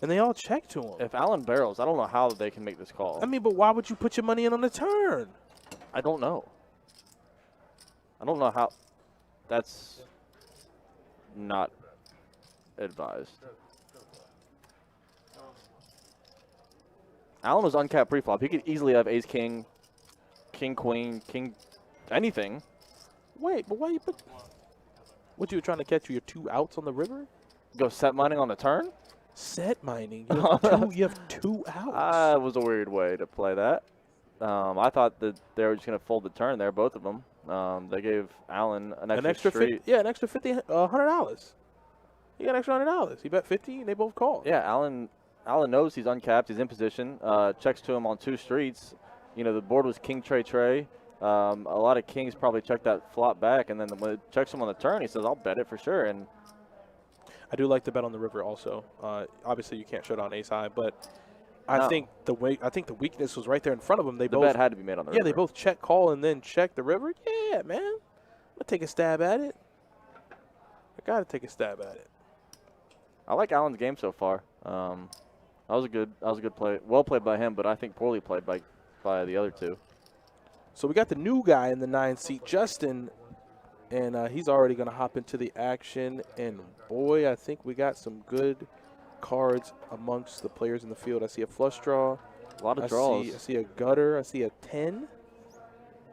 And they all check to him. If Allen barrels, I don't know how they can make this call. I mean, but why would you put your money in on the turn? I don't know. I don't know how. That's not advised. Allen was uncapped pre-flop. He could easily have ace king, king queen, king anything. Wait, but why you put? What, you were trying to catch your 2 outs on the river? Go set mining on the turn? Set mining. You have two outs. That was a weird way to play that. I thought that they were just going to fold the turn there, both of them. They gave Allen an extra street. an extra $100. He got an extra $100. He bet 50, and they both called. Yeah, Allen knows he's uncapped. He's in position. Checks to him on 2 streets. You know, the board was king, trey. A lot of kings probably checked that flop back, and then when it checks him on the turn, he says, I'll bet it for sure. And I do like to bet on the river also. Obviously, you can't shut on ace high, but I think the weakness was right there in front of them. The bet had to be made on the river. Yeah, they both check call and then check the river. Yeah, man. I'm gonna take a stab at it. I gotta take a stab at it. I like Allen's game so far. That was a good play. Well played by him, but I think poorly played by the other 2. So we got the new guy in the 9 seat, Justin, and he's already going to hop into the action. And, boy, I think we got some good cards amongst the players in the field. I see a flush draw. A lot of draws. I see a gutter. I see a 10.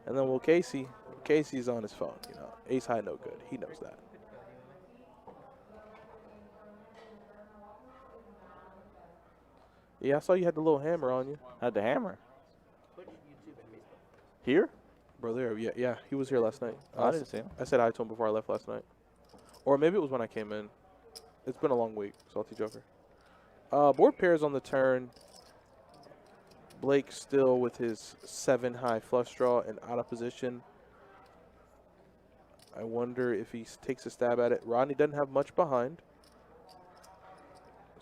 And then, Casey's on his phone. Ace high, no good. He knows that. Yeah, I saw you had the little hammer on you. Had the hammer. Here? Bro, there. Yeah, he was here last night. I didn't see him. I said hi to him before I left last night. Or maybe it was when I came in. It's been a long week, Salty Joker. Board pairs on the turn. Blake still with his 7 high flush draw and out of position. I wonder if he takes a stab at it. Rodney doesn't have much behind.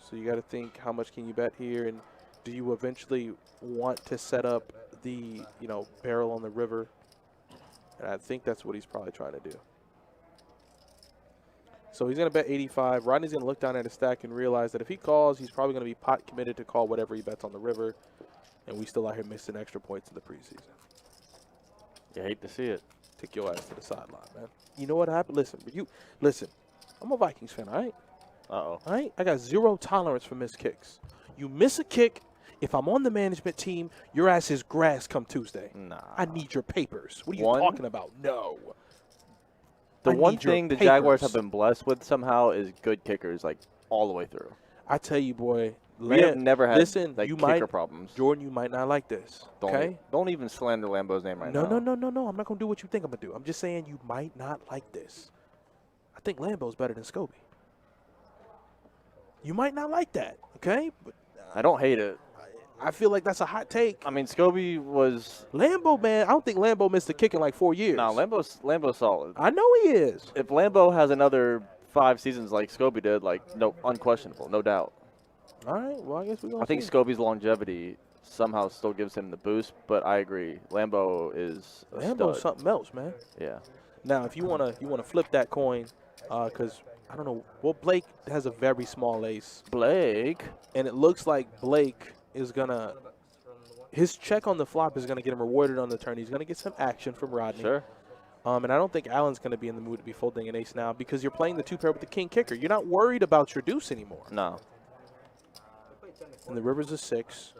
So you got to think, how much can you bet here? And do you eventually want to set up the, barrel on the river? And I think that's what he's probably trying to do. So he's going to bet 85. Rodney's going to look down at his stack and realize that if he calls, he's probably going to be pot committed to call whatever he bets on the river. And we still out here missing extra points in the preseason. You hate to see it. Take your ass to the sideline, man. You know what happened? Listen. I'm a Vikings fan, all right? Uh-oh. All right? I got 0 tolerance for missed kicks. You miss a kick, if I'm on the management team, your ass is grass come Tuesday. Nah. I need your papers. What are you talking about? No. The one thing the Jaguars have been blessed with somehow is good kickers, like, all the way through. I tell you, boy. We have never had kicker problems. Jordan, you might not like this. Don't even slander Lambeau's name right now. No. I'm not going to do what you think I'm going to do. I'm just saying you might not like this. I think Lambeau's better than Scobie. You might not like that, okay? But I don't hate it. I feel like that's a hot take. I mean, Scobie was Lambo, man, I don't think Lambo missed a kick in like 4 years. no Lambo's solid. I know he is. If Lambo has another 5 seasons like Scobie did, like no unquestionable, no doubt. All right, well, I guess we're going I think Scobie's longevity somehow still gives him the boost, but I agree. Lambo is a Lambo's stud. something else, man. Yeah. Now, if you wanna flip that coin, because I don't know. Well, Blake has a very small ace, Blake. and it looks like Blake is gonna. His check on the flop is gonna get him rewarded on the turn. He's gonna get some action from Rodney. Sure. And I don't think Allen's gonna be in the mood to be folding an ace now because you're playing the 2-pair with the king kicker. You're not worried about your deuce anymore. No. And the river's a 6.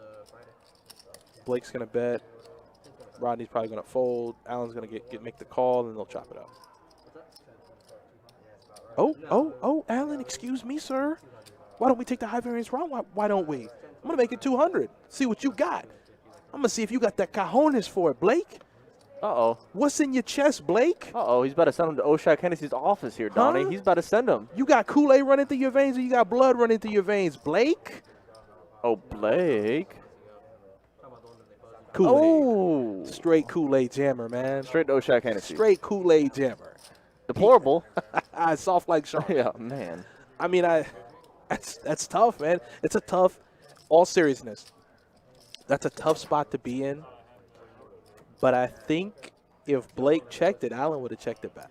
Blake's gonna bet. Rodney's probably gonna fold. Allen's gonna make the call, and they'll chop it up. Oh, Allen, excuse me, sir. Why don't we take the high variance round? Why don't we? I'm gonna make it 200. See what you got. I'm gonna see if you got that cojones for it, Blake. Uh-oh. What's in your chest, Blake? Uh-oh, he's about to send him to Oshak Hennessy's office here, Donnie. Huh? He's about to send him. You got Kool-Aid running through your veins, or you got blood running through your veins, Blake? Oh, Blake. Kool-Aid. Oh. Straight Kool-Aid jammer, man. Straight to Oshak Hennessy. Straight Kool-Aid jammer. Deplorable. Soft like shark. Yeah, man. I mean, that's tough, man. It's a tough, all seriousness, that's a tough spot to be in. But I think if Blake checked it, Allen would have checked it back.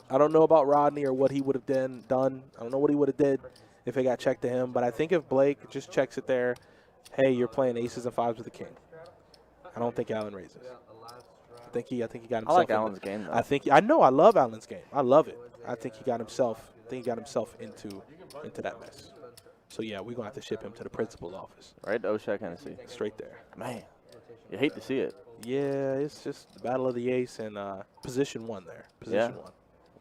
I don't know about Rodney or what he would have done. I don't know what he would have did if it got checked to him. But I think if Blake just checks it there, hey, you're playing aces and 5s with the king. I don't think Allen raises. I think he got himself. I like Allen's game, though. I know. I love Allen's game. I love it. I think he got himself. Into that mess. So yeah, we're gonna have to ship him to the principal's office. Right to Oshak Hennessy. Straight there. Man, you hate to see it. Yeah, it's just the battle of the ace and position 1 there. Position 1.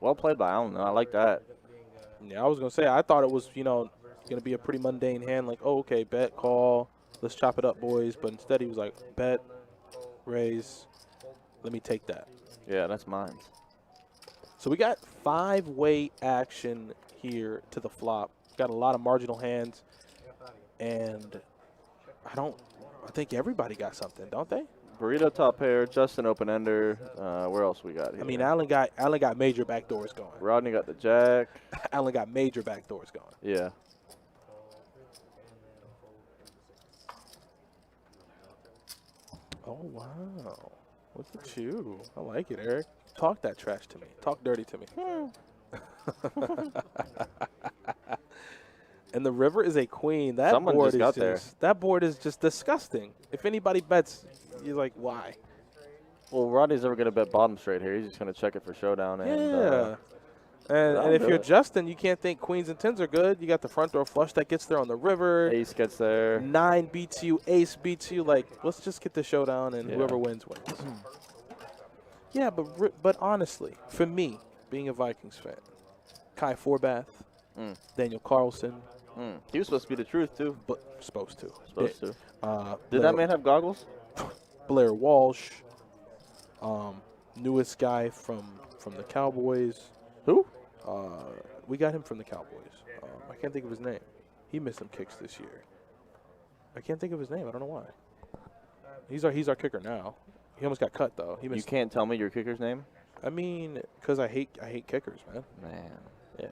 Well played by Allen, though. I like that. Yeah, I was gonna say I thought it was gonna be a pretty mundane hand, like okay, bet, call, let's chop it up, boys. But instead he was like bet, raise, let me take that. Yeah, that's mine. So we got 5-way action here to the flop. Got a lot of marginal hands, and I think everybody got something, don't they? Burrito top pair, Justin open ender. Where else we got here? I mean, Allen got major backdoors going. Rodney got the jack. Allen got major backdoors going. Yeah. Oh wow, look at you! I like it, Eric. Talk that trash to me. Talk dirty to me. And the river is a queen. That Someone board just got is there. that board is just disgusting. If anybody bets, you're like, why? Well, Rodney's never going to bet bottom straight here. He's just going to check it for showdown. And, Yeah. And if you're Justin, you can't think queens and 10s are good. You got the front door flush that gets there on the river. Ace gets there. 9 beats you. Ace beats you. Like, let's just get the showdown, and Yeah. whoever wins, wins. Yeah, but honestly, for me, being a Vikings fan, Kai Forbath, Daniel Carlson. He was supposed to be the truth, too. But supposed to. Supposed to. Blair, Did that man have goggles? Blair Walsh, newest guy from the Cowboys. Who? We got him from the Cowboys. I can't think of his name. He missed some kicks this year. I can't think of his name. I don't know why. He's our kicker now. He almost got cut though. You can't tell me your kicker's name? I mean, because I hate kickers, man. Man. Yeah,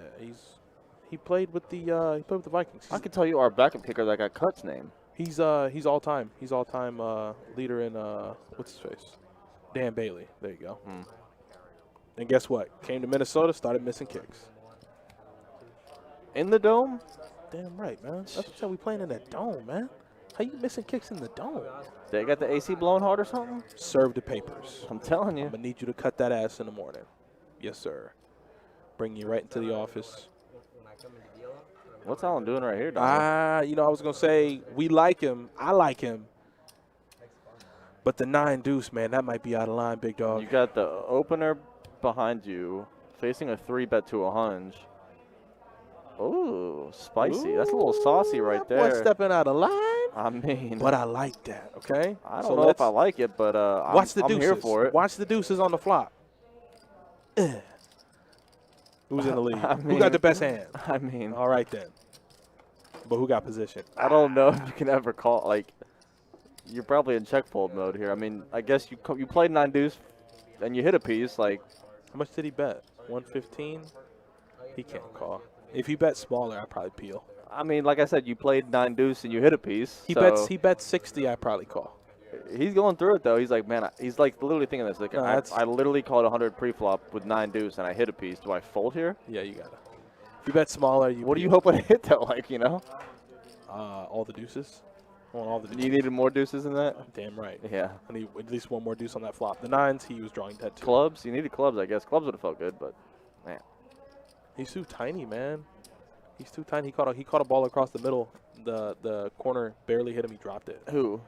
he played with the Vikings. I can tell you our backup kicker that got cut's name. He's all time. He's all time leader in what's his face? Dan Bailey. There you go. And guess what? Came to Minnesota, started missing kicks. In the dome? Damn right, man. That's what I said. We playing in that dome, man. How you missing kicks in the dome? They got the AC blowing hard or something? Serve the papers. I'm telling you. I'm gonna need you to cut that ass in the morning. Yes, sir. Bring you right into the office. What's Allen doing right here, Don? I was gonna say we like him. I like him. But the 9 deuce, man, that might be out of line, big dog. You got the opener behind you, facing a 3-bet to a hunch. Ooh, spicy. That's a little saucy right that boy there. stepping out of line. I mean, But I like that, okay? I don't know if I like it, but watch the I'm deuces. here for it. Watch the deuces on the flop. Who's in the lead? I Who got the best hand? I mean, All right, then. But who got position? I don't know if you can ever call, like, you're probably in check fold mode here. I mean, I guess you played 9 deuce, and you hit a piece. Like, How much did he bet? 115. He can't call. If he bet smaller, I'd probably peel. I mean, like I said, you played 9 deuce and you hit a piece. He so bets 60. I'd probably call. He's going through it though. He's like, man, he's like literally thinking this. Like, No, I literally called 100 pre-flop with 9 deuce and I hit a piece. Do I fold here? Yeah, you gotta. If you bet smaller, you. What do you hope I hit though? Like, you know? All the deuces. I want all the deuces. You needed more deuces than that? Damn right. Yeah. I need at least one more deuce on that flop. The 9s, he was drawing dead to. Clubs? You needed clubs, I guess. Clubs would have felt good, but man. He's too tiny, man. He's too tiny. He caught a ball across the middle. The corner barely hit him. He dropped it. Who?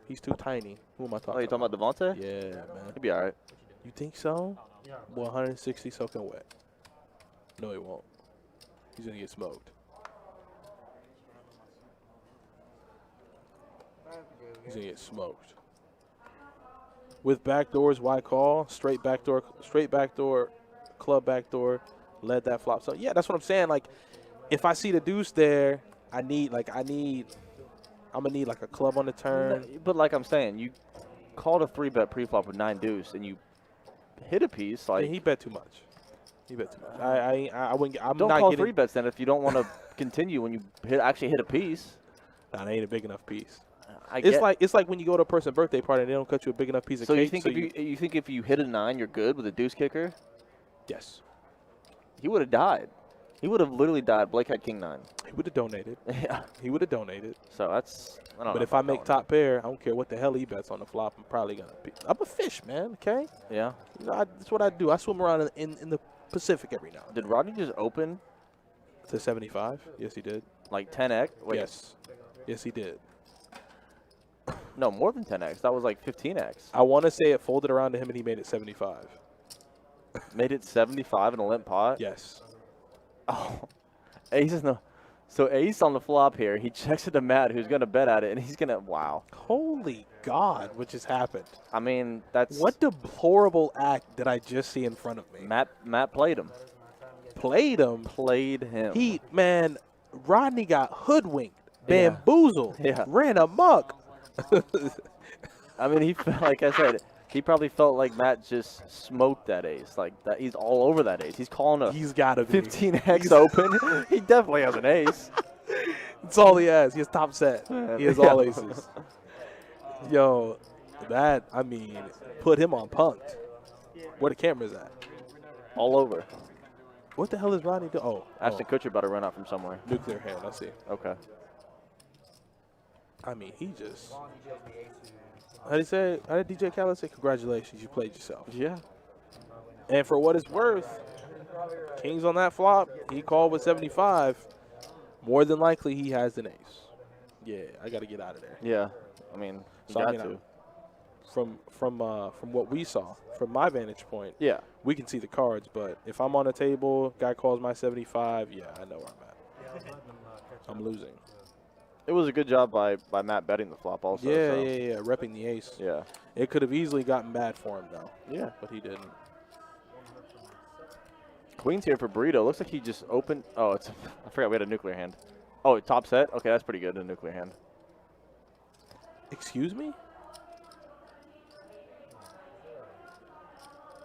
He's too tiny. Who am I talking Oh, you talking about Devontae? Yeah, man. He'd be all right. You think so? 160 soaking wet. No, he won't. He's going to get smoked. He's going to get smoked. With backdoors, why call? Straight backdoor, club backdoor, led that flop. So, yeah, that's what I'm saying. Like, if I see the deuce there, I'm going to need like a club on the turn. But like I'm saying, you called a 3-bet pre-flop with 9 deuce and you hit a piece. Like, He bet too much. He bet too much. I wouldn't. I'm don't not call getting. 3-bets then if you don't want to continue when you actually hit a piece. That ain't a big enough piece. It's It's like when you go to a person's birthday party and they don't cut you a big enough piece of so cake. you think you think if you hit a 9, you're good with a deuce kicker? Yes. He would have died. He would have literally died. Blake had king 9. He would have donated. Yeah. He would have donated. So that's I don't know. But if I make top pair, I don't care what the hell he bets on the flop. I'm probably gonna. I'm a fish, man. Okay. Yeah. You know, that's what I do. I swim around in the Pacific every now and then. Did Rodney just open To 75? Yes, he did. like 10x? Wait, Yes. Yes, he did. No, more than 10x. That was like 15x. I want to say it folded around to him and he made it 75. Made it 75 in a limp pot. Yes. Oh, ace is no. So ace on the flop here. He checks it to Matt, who's gonna bet at it, and he's gonna. Wow. Holy God, what just happened? I mean, that's What deplorable act did I just see in front of me? Matt played him. Played him. Played him. Man, Rodney got hoodwinked, Yeah. bamboozled, Yeah. ran amok. I mean, he like I said, he probably felt like Matt just smoked that ace. Like that, he's all over that ace. He's calling a He's got to be. 15x open. He definitely has an ace. That's all he has. He has top set. He has all Yeah. aces. Yo, that, I mean, put him on punked. Where the camera's at? All over. What the hell is Rodney doing? Ashton Kutcher about to run out from somewhere. Nuclear hand, I see. Okay. I mean, he just. How did DJ Khaled say? Congratulations, you played yourself. Yeah. And for what it's worth, Kings on that flop, he called with 75. More than likely, he has an ace. Yeah, I got to get out of there. Yeah. I mean, you So, I got mean, to. From what we saw, from my vantage point, Yeah. we can see the cards. But if I'm on a table, guy calls my 75, yeah, I know where I'm at. I'm losing. It was a good job by Matt betting the flop also. Yeah, so. yeah, repping the ace. Yeah. It could have easily gotten bad for him, though. Yeah. But he didn't. Queen's here for Burrito. Looks like he just opened. Oh, it's. I forgot we had a nuclear hand. Oh, top set? Okay, that's pretty good, a nuclear hand. Excuse me?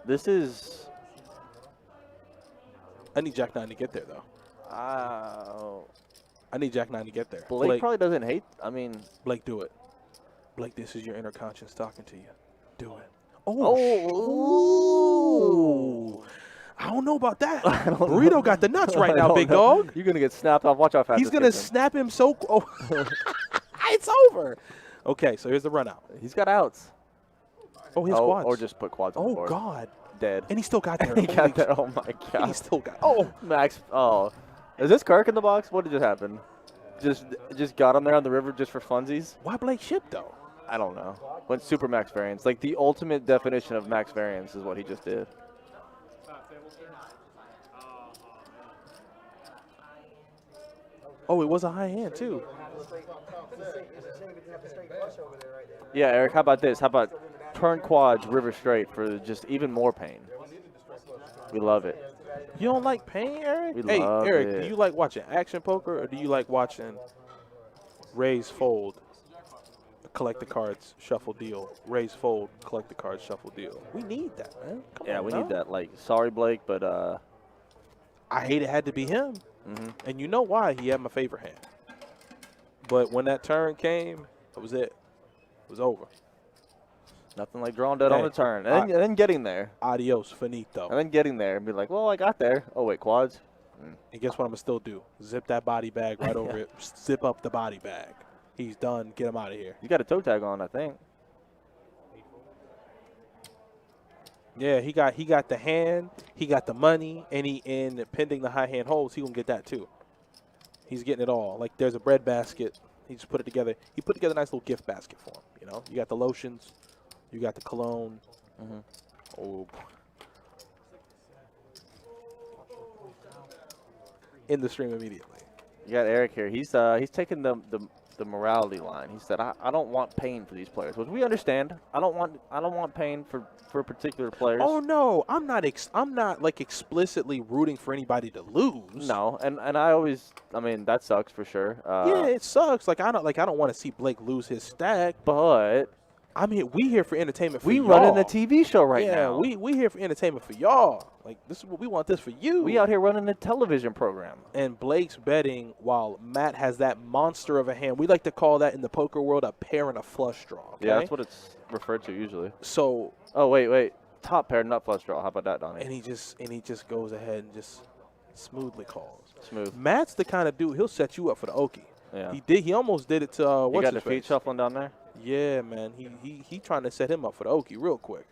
This is. I need Jack 9 to get there, though. I need Jack 9 to get there. Blake probably doesn't hate. I mean. Blake, do it. Blake, this is your inner conscience talking to you. Do it. Oh. I don't know about that. I don't Burrito know. got the nuts I right now, don't big know. dog. You're going to get snapped off. Watch out fast. He's this going to gets him. snap him so. It's over. Okay, so here's the run out. He's got outs. Oh, his quads. Or just put quads on the Oh, board. God. Dead. And he still got there. He got that. Oh, my He God. still got. Oh. Max. Oh. Is this Kirk in the box? What just happened? Just got him there on the river just for funsies? Why Blake ship, though? I don't know. Went super max variance. Like the ultimate definition of max variance is what he just did. Oh, it was a high hand, too. Yeah, Eric, how about this? How about turn quads, river straight for just even more pain? We love it. You don't like pain, Eric? We Hey, love Eric, it. do you like watching action poker or do you like watching Rays fold collect the cards, shuffle, deal. Raise, fold, collect the cards, shuffle, deal. We need that, man. Come Yeah, on, we now. need that. Like, sorry, Blake, but I hate it had to be him. mhm. And you know why? He had my favorite hand. But when that turn came, that was it. It was over. Nothing like drawing dead on Hey, the turn, and then getting there, Adios, finito. and then getting there, and be like, well, I got there. Oh wait, quads. And guess what I'm going to still do? Zip that body bag right over Yeah. it. Zip up the body bag. He's done. Get him out of here. You got a toe tag on, I think. Yeah, he got the hand, he got the money, and pending the high hand holds, he gonna get that too. He's getting it all. Like there's a bread basket. He just put it together. He put together a nice little gift basket for him. You know, you got the lotions, you got the cologne. Mhm. Oh, in the stream immediately. You got Eric here. He's taking the morality line. He said, I don't want pain for these players, which we understand. I don't want pain for particular players. Oh no, I'm not like explicitly rooting for anybody to lose. No, and I mean that sucks for sure. Yeah, it sucks. I don't want to see Blake lose his stack. But I mean, we here for entertainment for we y'all. running a TV show right yeah, now. we here for entertainment for y'all. Like this is what we want this for you. We out here running a television program. And Blake's betting while Matt has that monster of a hand. We like to call that in the poker world a pair and a flush draw. Okay? Yeah, that's what it's referred to usually. So Oh wait, top pair, nut flush draw. How about that, Donnie? and he just goes ahead and just smoothly calls. Smooth. Matt's the kind of dude he'll set you up for the okie. Yeah. He almost did it to You what's got his the feet face? shuffling down there. Yeah, man. He trying to set him up for the okie real quick.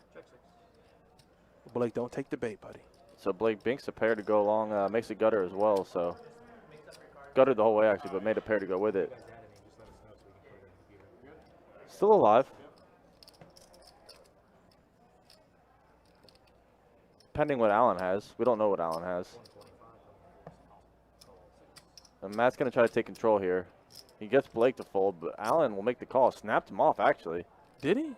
Blake, don't take the bait, buddy. So Blake binks a pair to go along, makes a gutter as well. So guttered the whole way actually, but made a pair to go with it. Still alive. Depending what Allen has. We don't know what Allen has. And Matt's going to try to take control here. He gets Blake to fold, but Allen will make the call. Snapped him off, actually. Did he?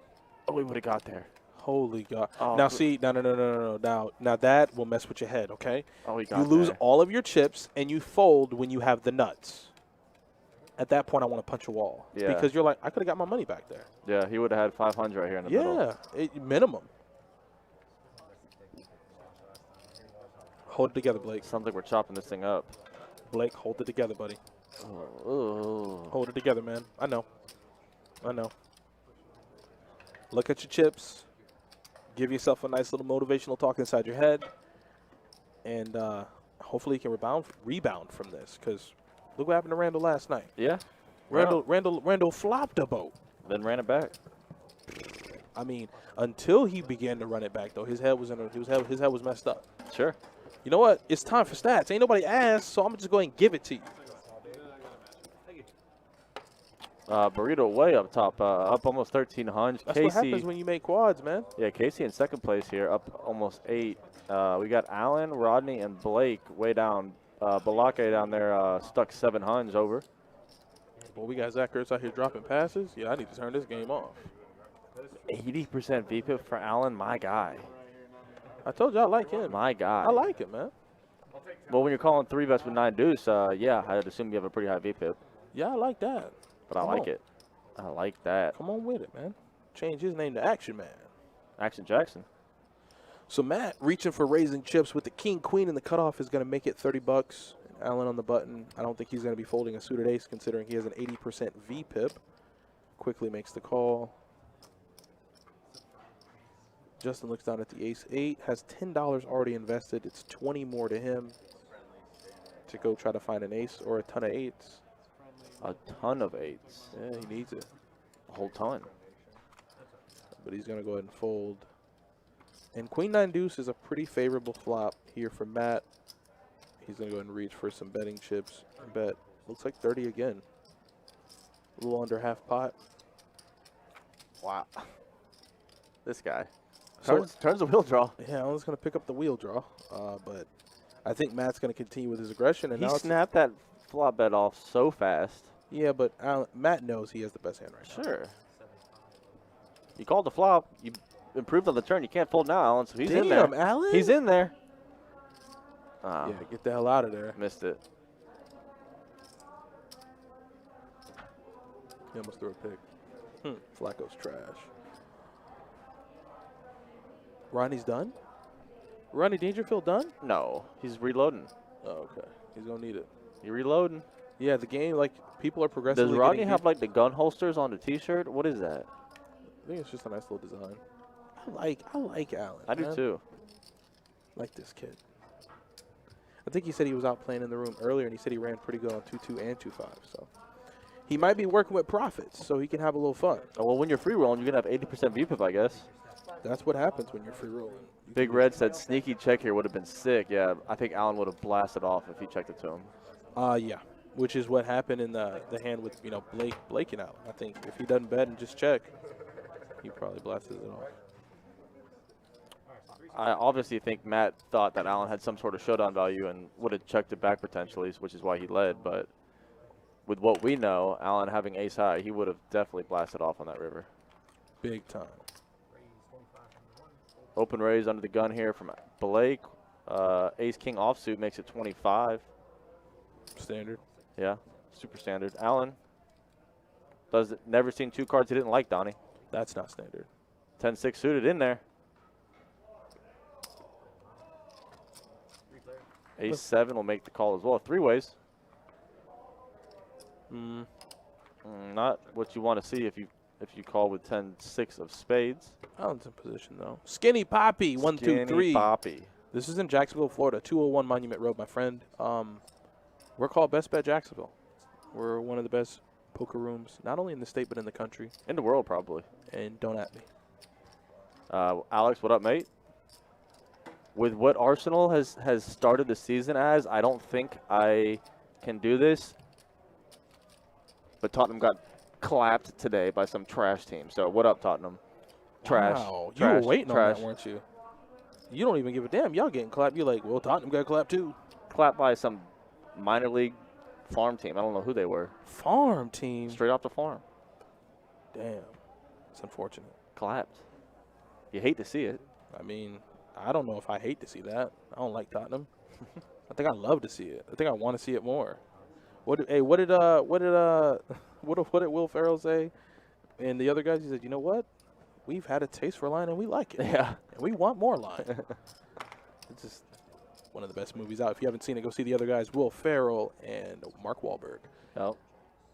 Oh, he would have got there. Holy God. Oh, Now, see, no. Now that will mess with your head, okay? Oh, he got You lose there. all of your chips, and you fold when you have the nuts. At that point, I want to punch a wall. Yeah. Because you're like, I could have got my money back there. Yeah, he would have had 500 right here in the middle. Yeah, minimum. Hold it together, Blake. Sounds like we're chopping this thing up. Blake, hold it together, buddy. Oh. Hold it together, man. I know. Look at your chips. Give yourself a nice little motivational talk inside your head. And hopefully you can rebound from this. Because look what happened to Randall last night. Yeah. Randall flopped a boat. Then ran it back. I mean, until he began to run it back, though, his head was his head was messed up. Sure. You know what? It's time for stats. Ain't nobody asked, so I'm just going to give it to you. Burrito way up top, up almost 1,300. That's what happens when you make quads, man. Yeah, Casey in second place here, up almost 8. We got Allen, Rodney, and Blake way down. Balake down there stuck 700 over. Well, we got Zach Ertz out here dropping passes. Yeah, I need to turn this game off. 80% VPIP for Allen, my guy. I told you I like him. My guy. I like it, man. Well, when you're calling 3 bets with 9 deuce, yeah, I'd assume you have a pretty high VPIP. Yeah, I like that. But I like it. I like that. Come on with it, man. Change his name to Action Man. Action Jackson. So Matt reaching for raising chips with the king, queen, and the cutoff is going to make it $30. Allen on the button. I don't think he's going to be folding a suited ace considering he has an 80% VPIP. Quickly makes the call. Justin looks down at the ace-8, has $10 already invested. It's 20 more to him to go try to find an ace or a ton of 8s. A ton of 8s. Yeah, he needs it. A whole ton. But he's going to go ahead and fold. And queen 9 deuce is a pretty favorable flop here for Matt. He's going to go ahead and reach for some betting chips. Bet. Looks like 30 again. A little under half pot. Wow. This guy. So- Turns the wheel draw. Yeah, I was going to pick up the wheel draw. But I think Matt's going to continue with his aggression. And He now it's, snapped that flop bet off so fast. yeah, but Matt knows he has the best hand right now. Sure. You called the flop. You improved on the turn. You can't fold now, Allen, so he's in there. Damn, Allen. He's in there. Ah, Yeah, get the hell out of there. missed it. He almost threw a pick. Flacco's trash. Rodney's done? Rodney Dangerfield done? No, he's reloading. Oh, okay. He's going to need it. He reloading. Yeah, the game, like, people are progressively Does Rodney getting have, like, the gun holsters on the T-shirt? What is that? I think it's just a nice little design. I like Allen. I do, man. too. Like this kid. I think he said he was out playing in the room earlier, and he said he ran pretty good on 2.2 and 2.5. So he might be working with profits, so he can have a little fun. Oh, well, when you're free rolling, you're going to have 80% VPIP, I guess. That's what happens when you're free rolling. Big Red said sneaky check here would have been sick. Yeah, I think Allen would have blasted off if he checked it to him. Yeah, which is what happened in the hand with Blake and Allen. I think if he doesn't bet and just check, he probably blasted it off. I obviously think Matt thought that Allen had some sort of showdown value and would have checked it back potentially, which is why he led. But with what we know, Allen having ace high, he would have definitely blasted off on that river. Big time. Open raise under the gun here from Blake. Ace king offsuit makes it 25. Standard. Yeah, super standard. Allen does it. Never seen two cards he didn't like, Donnie. That's not standard. 10-6 suited in there. Ace 7 will make the call as well. Three ways. Not what you want to see if you call with 10-6 of spades. Allen's in position though. Skinny Poppy, 1, 2, 3. Skinny Poppy. This is in Jacksonville, Florida, 201 Monument Road, my friend. We're called Best Bet Jacksonville. We're one of the best poker rooms, not only in the state but in the country. In the world, probably. And don't at me. Alex, what up, mate? With what Arsenal has started the season as, I don't think I can do this. But Tottenham got clapped today by some trash team. So what up, Tottenham? Trash. Wow, you trash, were waiting trash. on that, weren't you? You don't even give a damn. Y'all getting clapped. You're like, well, Tottenham got clapped too. Clapped by some minor league farm team. I don't know who they were. Farm team. Straight off the farm. Damn. It's unfortunate. Clapped. You hate to see it. I mean, I don't know if I hate to see that. I don't like Tottenham. I think I love to see it. I think I want to see it more. What did Will Ferrell say? And the other guys, he said, you know what? We've had a taste for line and we like it. Yeah. And we want more line. It's just one of the best movies out. If you haven't seen it, go see the other guys, Will Ferrell and Mark Wahlberg. Yep.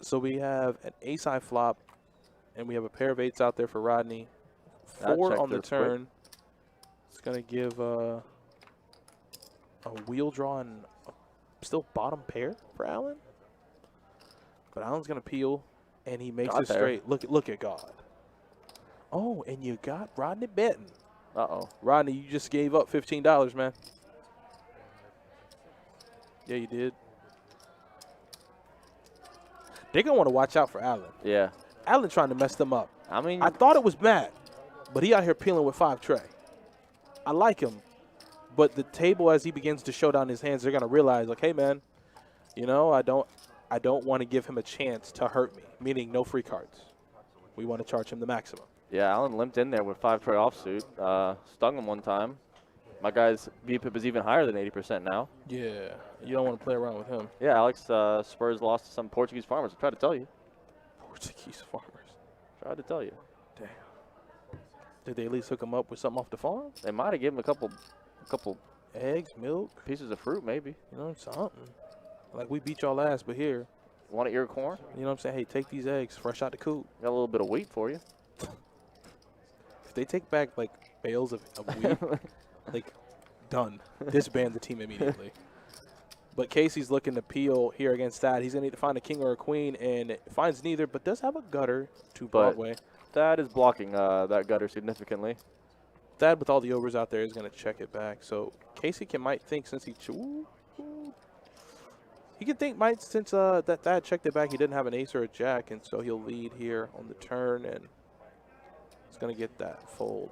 So we have an ace-high flop, and we have a pair of eights out there for Rodney. 4 on the turn. It's going to give a wheel draw and still bottom pair for Allen. But Allen's going to peel, and he makes it straight. Look at God. Oh, and you got Rodney betting. Uh-oh. Rodney, you just gave up $15, man. Yeah, you did. They're going to want to watch out for Allen. Yeah. Allen trying to mess them up. I mean, I thought it was Matt, but he out here peeling with 5 tray. I like him. But the table, as he begins to show down his hands, they're going to realize, like, hey, man, you know, I don't want to give him a chance to hurt me, meaning no free cards. We want to charge him the maximum. yeah, Allen limped in there with 5 tray offsuit. Stung him one time. My guy's VPIP is even higher than 80% now. Yeah, you don't want to play around with him. Yeah, Alex, Spurs lost to some Portuguese farmers. I tried to tell you. Portuguese farmers. Tried to tell you. Damn. Did they at least hook him up with something off the farm? They might have given him a couple Eggs, milk, pieces of fruit, maybe. you know, something. Like, we beat y'all ass, but here, Want to ear corn? you know what I'm saying? Hey, take these eggs fresh out the coop. Got a little bit of wheat for you. If they take back, like, bales of wheat, like, done. Disband the team immediately. But Casey's looking to peel here against that. He's going to need to find a king or a queen, and finds neither, but does have a gutter to Broadway. That is blocking that gutter significantly. Thad, with all the overs out there, is going to check it back. So Casey might think since he can think since that Thad checked it back, he didn't have an ace or a jack, and so he'll lead here on the turn, and he's going to get that fold.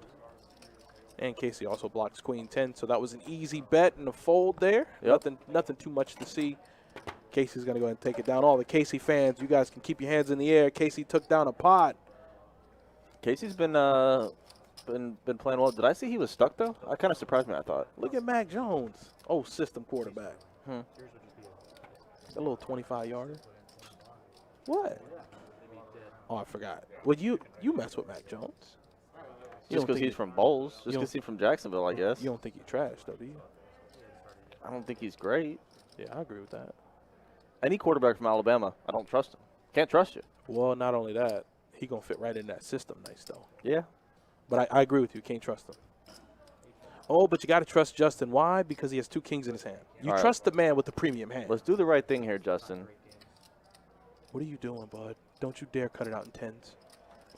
And Casey also blocks queen 10, so that was an easy bet and a fold there. Yep. Nothing too much to see. Casey's going to go ahead and take it down. All the Casey fans, you guys can keep your hands in the air. Casey took down a pot. Casey's been playing well. Did I see he was stuck though? That kind of surprised me. I thought. Look at Mac Jones. Oh, system quarterback. Hmm. A little 25-yarder. What? Oh, I forgot. Well, you mess with Mac Jones. You Just don't because think he's from Bowles. Just you because he's from Jacksonville, I guess. You don't think he trash, though, do you? I don't think he's great. Yeah, I agree with that. Any quarterback from Alabama, I don't trust him. Can't trust you. Well, not only that, he going to fit right in that system nice, though. Yeah. But I agree with you. Can't trust him. Oh, but you got to trust Justin. Why? Because he has 2 kings in his hand. You All right. trust the man with the premium hand. Let's do the right thing here, Justin. What are you doing, bud? Don't you dare cut it out in 10s.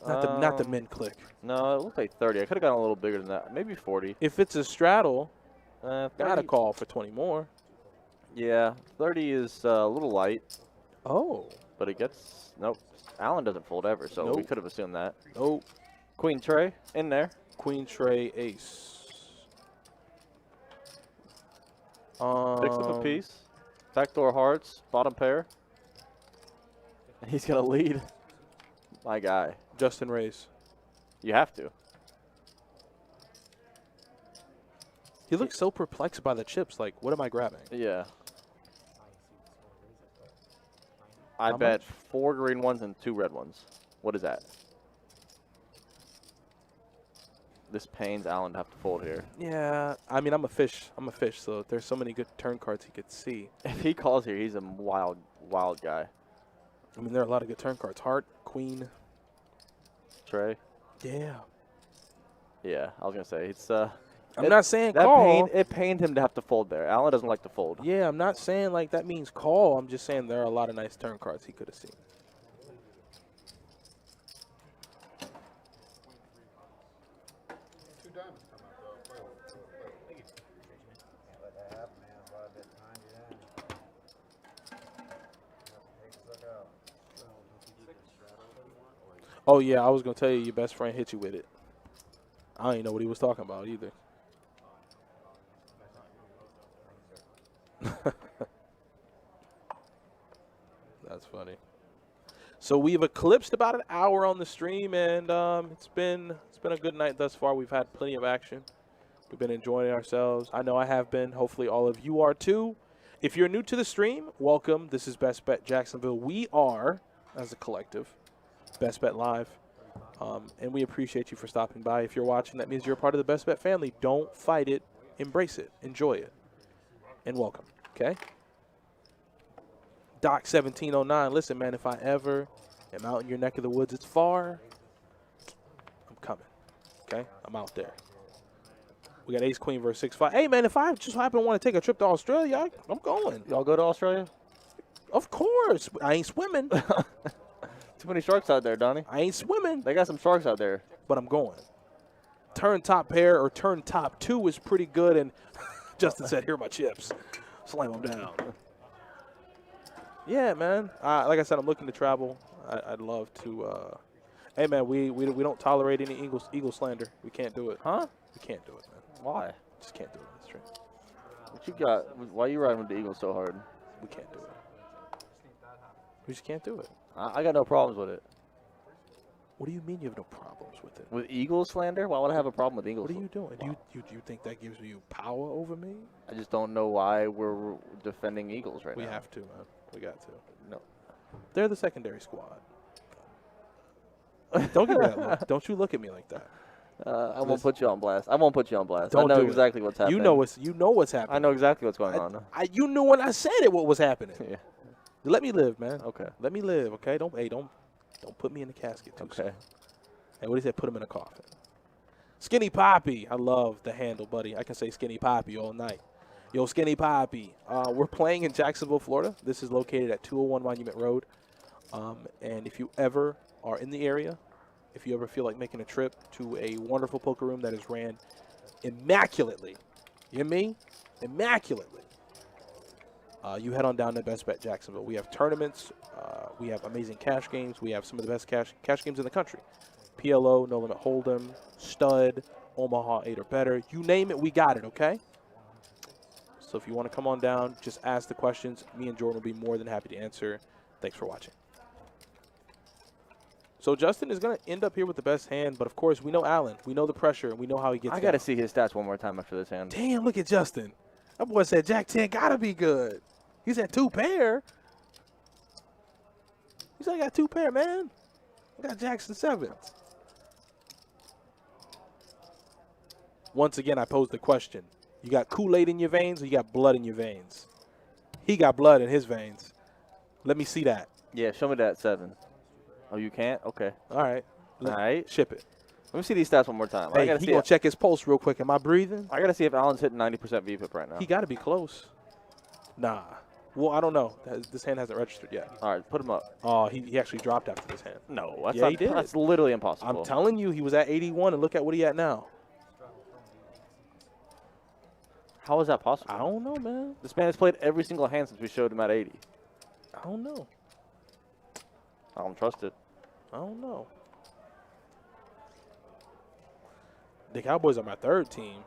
Not the min click. No, it looked like 30. I could have gotten a little bigger than that. Maybe 40. If it's a straddle, 30, gotta call for 20 more. Yeah, 30 is a little light, Oh. but it gets... Nope. Allen doesn't fold ever, so we Nope. could have assumed that. Nope. Queen Trey in there. Queen, Trey, ace. Picks up a piece. Backdoor hearts, bottom pair. He's going to lead. My guy. Justin Reyes. You have to. He looks so perplexed by the chips. Like, what am I grabbing? Yeah. I How bet much? 4 green ones and 2 red ones. What is that? This pains Allen to have to fold here. Yeah. I mean, I'm a fish. So there's so many good turn cards he could see. If he calls here, he's a wild, wild guy. I mean, there are a lot of good turn cards. Heart, Queen. Trey. Yeah. Yeah, I was gonna say it's. I'm not saying that call. it pained him to have to fold there. Allen doesn't like to fold. Yeah, I'm not saying like that means call. I'm just saying there are a lot of nice turn cards he could have seen. Oh, yeah, I was going to tell you your best friend hit you with it. I don't even know what he was talking about either. That's funny. So we've eclipsed about an hour on the stream, and it's been a good night thus far. We've had plenty of action. We've been enjoying ourselves. I know I have been. Hopefully all of you are too. If you're new to the stream, welcome. This is Best Bet Jacksonville. We are, as a collective, Best Bet Live, and we appreciate you for stopping by. If you're watching, that means you're a part of the Best Bet family. Don't fight it. Embrace it. Enjoy it. And welcome, okay? Doc 1709, listen, man, if I ever am out in your neck of the woods, it's far, I'm coming, okay? I'm out there. We got ace queen versus 6-5. Hey, man, if I just happen to want to take a trip to Australia, I'm going. Y'all go to Australia? Of course. I ain't swimming. Too many sharks out there, Donnie. I ain't swimming, They got some sharks out there. but I'm going. Turn top pair or turn top 2 is pretty good, and Justin said, here are my chips. Slam them down. Yeah, man. Like I said, I'm looking to travel. I'd love to. Hey, man, we don't tolerate any Eagle slander. We can't do it. Huh? We can't do it, man. Why? Just can't do it on the stream. What you got? Why you riding with the Eagles so hard? We can't do it. We just can't do it. I got no problems with it. What do you mean you have no problems with it? With Eagles slander? Why would I have a problem with Eagles? What are you doing? Do you think that gives you power over me? I just don't know why we're defending Eagles right We now. have to, man. We got to. No. They're the secondary squad. Don't give me that look. Don't you look at me like that. I won't put you on blast. I won't put you on blast. Don't I know do it. exactly what's happening. You know what's happening. I know exactly what's going on. You knew when I said it what was happening. Yeah. Let me live, man. Okay. Let me live, okay? Don't put me in the casket too soon. Okay. Hey, what he said? Put him in a coffin. Skinny Poppy. I love the handle, buddy. I can say Skinny Poppy all night. Yo, Skinny Poppy. We're playing in Jacksonville, Florida. This is located at 201 Monument Road. And if you ever are in the area, if you ever feel like making a trip to a wonderful poker room that is ran immaculately, you hear me? Immaculately. You head on down to Best Bet Jacksonville. We have tournaments. We have amazing cash games. We have some of the best cash games in the country. PLO, No Limit Hold'em, Stud, Omaha 8 or better. You name it, we got it, okay? So if you want to come on down, just ask the questions. Me and Jordan will be more than happy to answer. Thanks for watching. So Justin is going to end up here with the best hand, but of course we know Allen. We know the pressure, and we know how he gets I got to down. see his stats one more time after this hand. Damn, look at Justin. That boy said Jack 10 got to be good. He said 2 pair. He said I got 2 pair, man. I got Jackson sevens. Once again, I posed the question. You got Kool-Aid in your veins or you got blood in your veins? He got blood in his veins. Let me see that. Yeah, show me that 7. Oh, you can't? Okay. All right. All right. Ship it. Let me see these stats one more time. Hey, he gonna check his pulse real quick. Am I breathing? I got to see if Allen's hitting 90% VPIP right now. He got to be close. Nah. Well, I don't know. This hand hasn't registered yet. All right, put him up. Oh, he actually dropped after this hand. No, that's Yeah, not, he did. That's literally impossible. I'm telling you, he was at 81, and look at what he at now. How is that possible? I don't know, man. This man has played every single hand since we showed him at 80. I don't know. I don't trust it. I don't know. The Cowboys are my third team.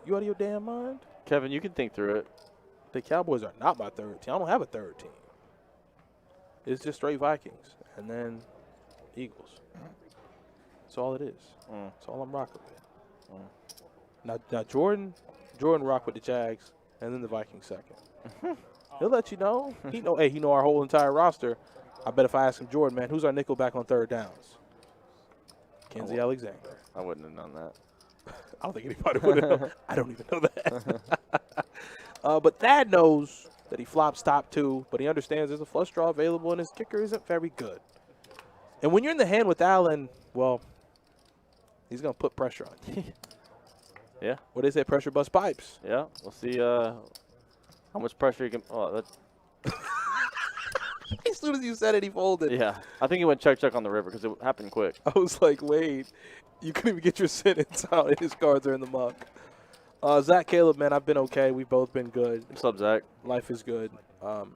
You out of your damn mind? Kevin, you can think through it. The Cowboys are not my third team. I don't have a third team. It's just straight Vikings and then Eagles. That's all it is. That's all I'm rocking with. Now Jordan rock with the Jags and then the Vikings second. He'll let you know. He know our whole entire roster. I bet if I ask him, Jordan, man, who's our nickel back on third downs? Kenzie Alexander. I wouldn't have known that. I don't think anybody would have known. I don't even know that. But Thad knows that he flops top 2, but he understands there's a flush draw available and his kicker isn't very good. And when you're in the hand with Allen, well, he's going to put pressure on you. Yeah. What they say, pressure bust pipes. Yeah. We'll see how much pressure you can. Oh, that's. As soon as you said it, he folded. Yeah. I think he went check on the river because it happened quick. I was like, Wade, you couldn't even get your sentence out and his cards are in the muck. Zach, Caleb, man, I've been okay. We've both been good. What's up, Zach? Life is good. I'm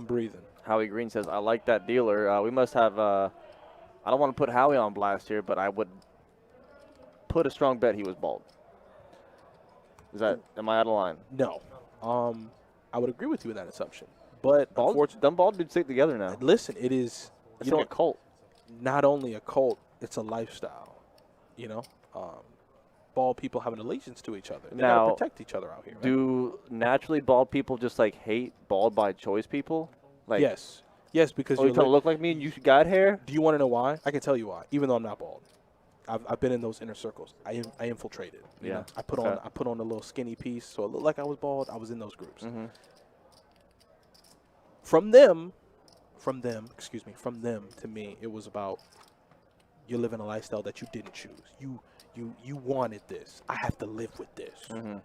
breathing. Howie Green says, I like that dealer. We must have, I don't want to put Howie on blast here, but I would put a strong bet he was bald. Am I out of line? No. I would agree with you in that assumption. But Dumb bald dudes stick together now. Listen, it is It's like a cult. Not only a cult, it's a lifestyle. You know? Bald people have an allegiance to each other. They Now, gotta protect each other out here. Man. Do naturally bald people just like hate bald by choice people? Like, Yes, because you trying to look like me and you got hair? Do you want to know why? I can tell you why. Even though I'm not bald, I've been in those inner circles. I infiltrated. You know? I put on a little skinny piece, so it looked like I was bald. I was in those groups. Mm-hmm. From them to me, it was about you're living a lifestyle that you didn't choose. You wanted this. I have to live with this. Mm-hmm.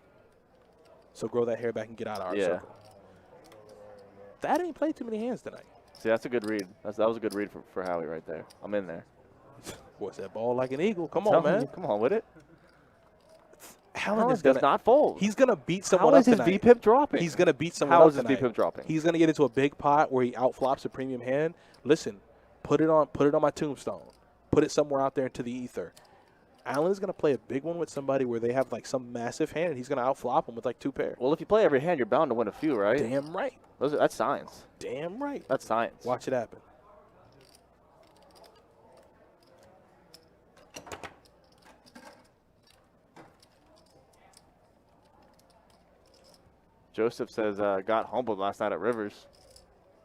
So grow that hair back and get out of our circle. That ain't played too many hands tonight. See, that's a good read. That was a good read for Howie right there. I'm in there. What's that ball like an eagle? Come on, man. Come on with it. Allen does not fold. He's gonna beat someone How up is his tonight. VPIP dropping? He's gonna beat someone How up is his tonight. VPIP dropping? He's gonna get into a big pot where he outflops a premium hand. Listen, put it on my tombstone. Put it somewhere out there into the ether. Allen is gonna play a big one with somebody where they have like some massive hand, and he's gonna outflop him with like 2 pair. Well, if you play every hand, you're bound to win a few, right? Damn right. That's science. Damn right. That's science. Watch it happen. Joseph says, got humbled last night at Rivers.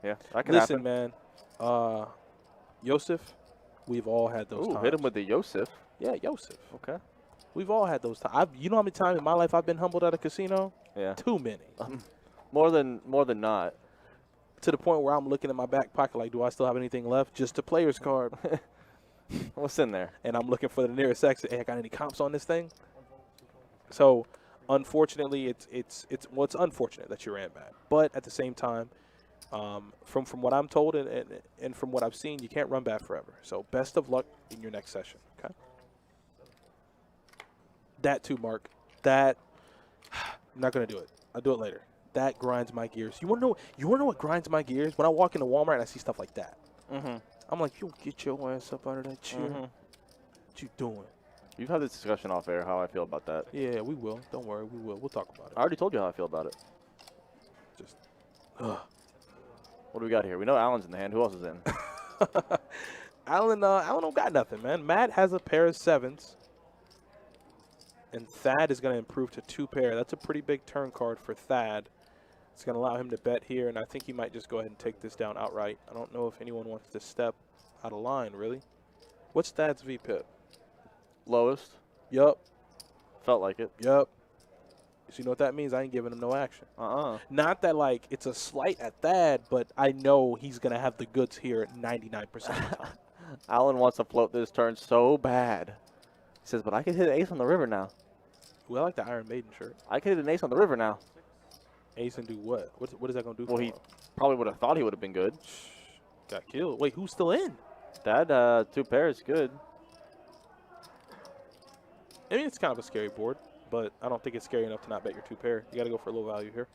Yeah, that can Listen, happen. man. Yosef, we've all had those times. Hit him with the Yosef. Yeah, Yosef. Okay. We've all had those times. You know how many times in my life I've been humbled at a casino? Yeah. Too many. More than not. To the point where I'm looking in my back pocket like, do I still have anything left? Just a player's card. What's in there? And I'm looking for the nearest exit. Hey, I got any comps on this thing? So, unfortunately, it's unfortunate that you ran bad. But at the same time, from what I'm told and from what I've seen, you can't run bad forever. So, best of luck in your next session. Okay. That too, Mark. That I'm not gonna do it. I'll do it later. That grinds my gears. You wanna know what grinds my gears? When I walk into Walmart and I see stuff like that. Mm-hmm. I'm like, you get your ass up out of that chair. Mm-hmm. What you doing? You've had this discussion off air, how I feel about that. Yeah, we will. Don't worry, we will. We'll talk about it. I already told you how I feel about it. Just, What do we got here? We know Allen's in the hand. Who else is in? Allen don't got nothing, man. Matt has a pair of 7s. And Thad is going to improve to 2 pair. That's a pretty big turn card for Thad. It's going to allow him to bet here, and I think he might just go ahead and take this down outright. I don't know if anyone wants to step. Out of line, really. What's Dad's VPIP? Lowest. Yup. Felt like it. Yup. So you know what that means? I ain't giving him no action. Not that, like, it's a slight at that, but I know he's going to have the goods here 99% of the time. Alan wants to float this turn so bad. He says, but I could hit an ace on the river now. Well, I like the Iron Maiden shirt. I could hit an ace on the river now. Ace and do what? What is that going to do Well, for he him? probably would have thought he would have been good. Got killed. Wait, who's still in? Dad, 2 pairs, good. I mean, it's kind of a scary board, but I don't think it's scary enough to not bet your 2 pair. You got to go for a low value here.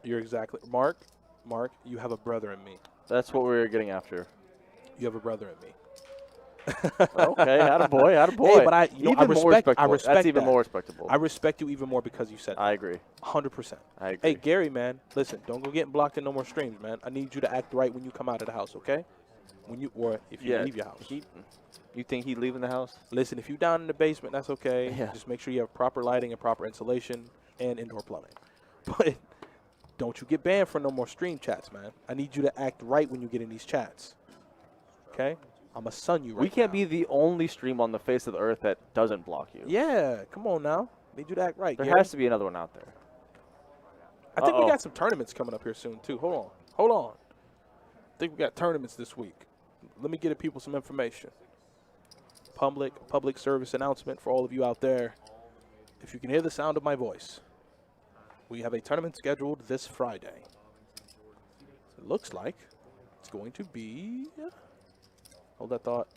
You're exactly Mark, you have a brother in me. That's what we were getting after. You have a brother in me. Okay, attaboy. Hey, but I respect That's even that. more respectable. I respect you even more because you said that. I agree. 100%. I agree. Hey, Gary, man, listen, don't go getting blocked in no more streams, man. I need you to act right when you come out of the house, okay? Or if you leave your house. You think he'd leave in the house? Listen, if you're down in the basement, that's okay. Yeah. Just make sure you have proper lighting and proper insulation and indoor plumbing. But don't you get banned for no more stream chats, man. I need you to act right when you get in these chats. Okay? I'm a son you right We can't now. be the only stream on the face of the earth that doesn't block you. Yeah, come on now. Need you to act right, There Gary. has to be another one out there. I think we got some tournaments coming up here soon, too. Hold on. I think we got tournaments this week. Let me get people some information. Public service announcement for all of you out there. If you can hear the sound of my voice, we have a tournament scheduled this Friday. It looks like it's going to be... Hold that thought.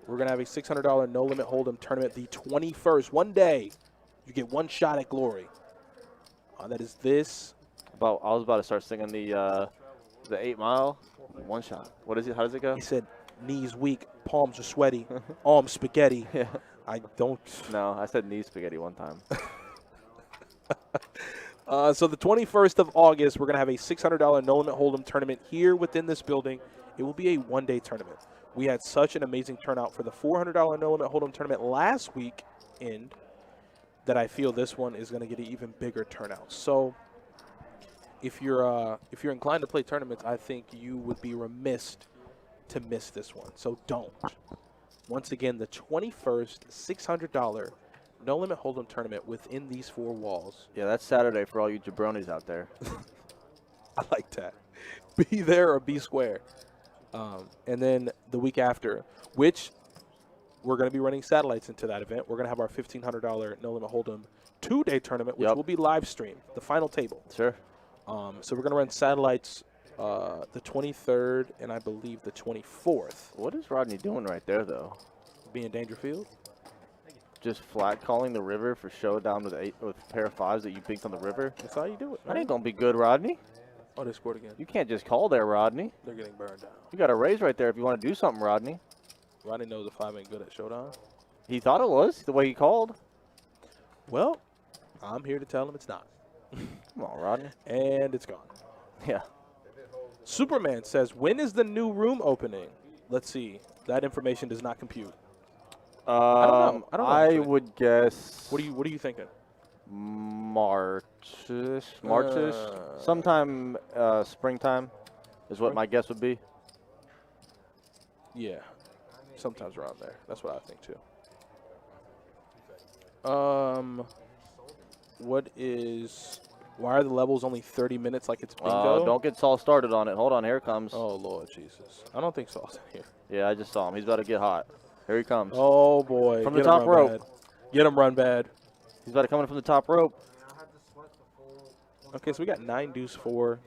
We're going to have a $600 no-limit hold'em tournament the 21st. One day, you get one shot at glory. That is this. I was about to start singing the 8 Mile. One shot. What is it? How does it go? He said, knees weak, palms are sweaty, arms spaghetti. Yeah. I don't. No, I said knee spaghetti one time. So the 21st of August, we're going to have a $600 no-limit hold'em tournament here within this building. It will be a one-day tournament. We had such an amazing turnout for the $400 no-limit hold'em tournament last weekend that I feel this one is going to get an even bigger turnout. So if you're inclined to play tournaments, I think you would be remiss to miss this one. So don't. Once again, the 21st $600 no-limit hold'em tournament within these 4 walls. Yeah, that's Saturday for all you jabronis out there. I like that. Be there or be square. And then the week after, which we're going to be running satellites into that event. We're going to have our $1,500 no-limit hold'em 2-day tournament, which will be live streamed, the final table. Sure. So we're going to run satellites the 23rd and I believe the 24th. What is Rodney doing right there, though? Be in Dangerfield. Just flat calling the river for showdown with a pair of 5s that you pinked on the river? That's how you do it, That man. ain't going to be good, Rodney. Oh, they scored again. You can't just call there, Rodney. They're getting burned down. You got a raise right there if you want to do something, Rodney. Rodney knows the 5 ain't good at showdown. He thought it was, the way he called. Well, I'm here to tell him it's not. Come on, Rodney. And it's gone. Yeah. Superman says, when is the new room opening? Let's see. That information does not compute. I don't know, I actually. would guess What are you thinking? March-ish. Sometime springtime is what my guess would be. Yeah. Sometimes around there. That's what I think too. Why are the levels only 30 minutes like it's bingo? Don't get Saul started on it. Hold on, here it comes. Oh, Lord Jesus. I don't think Saul's in here. Yeah, I just saw him. He's about to get hot. Here he comes. Oh, boy. From Get the him top run rope. bad. Get him run bad. He's about to come in from the top rope. Okay, so we got 9 deuce 4.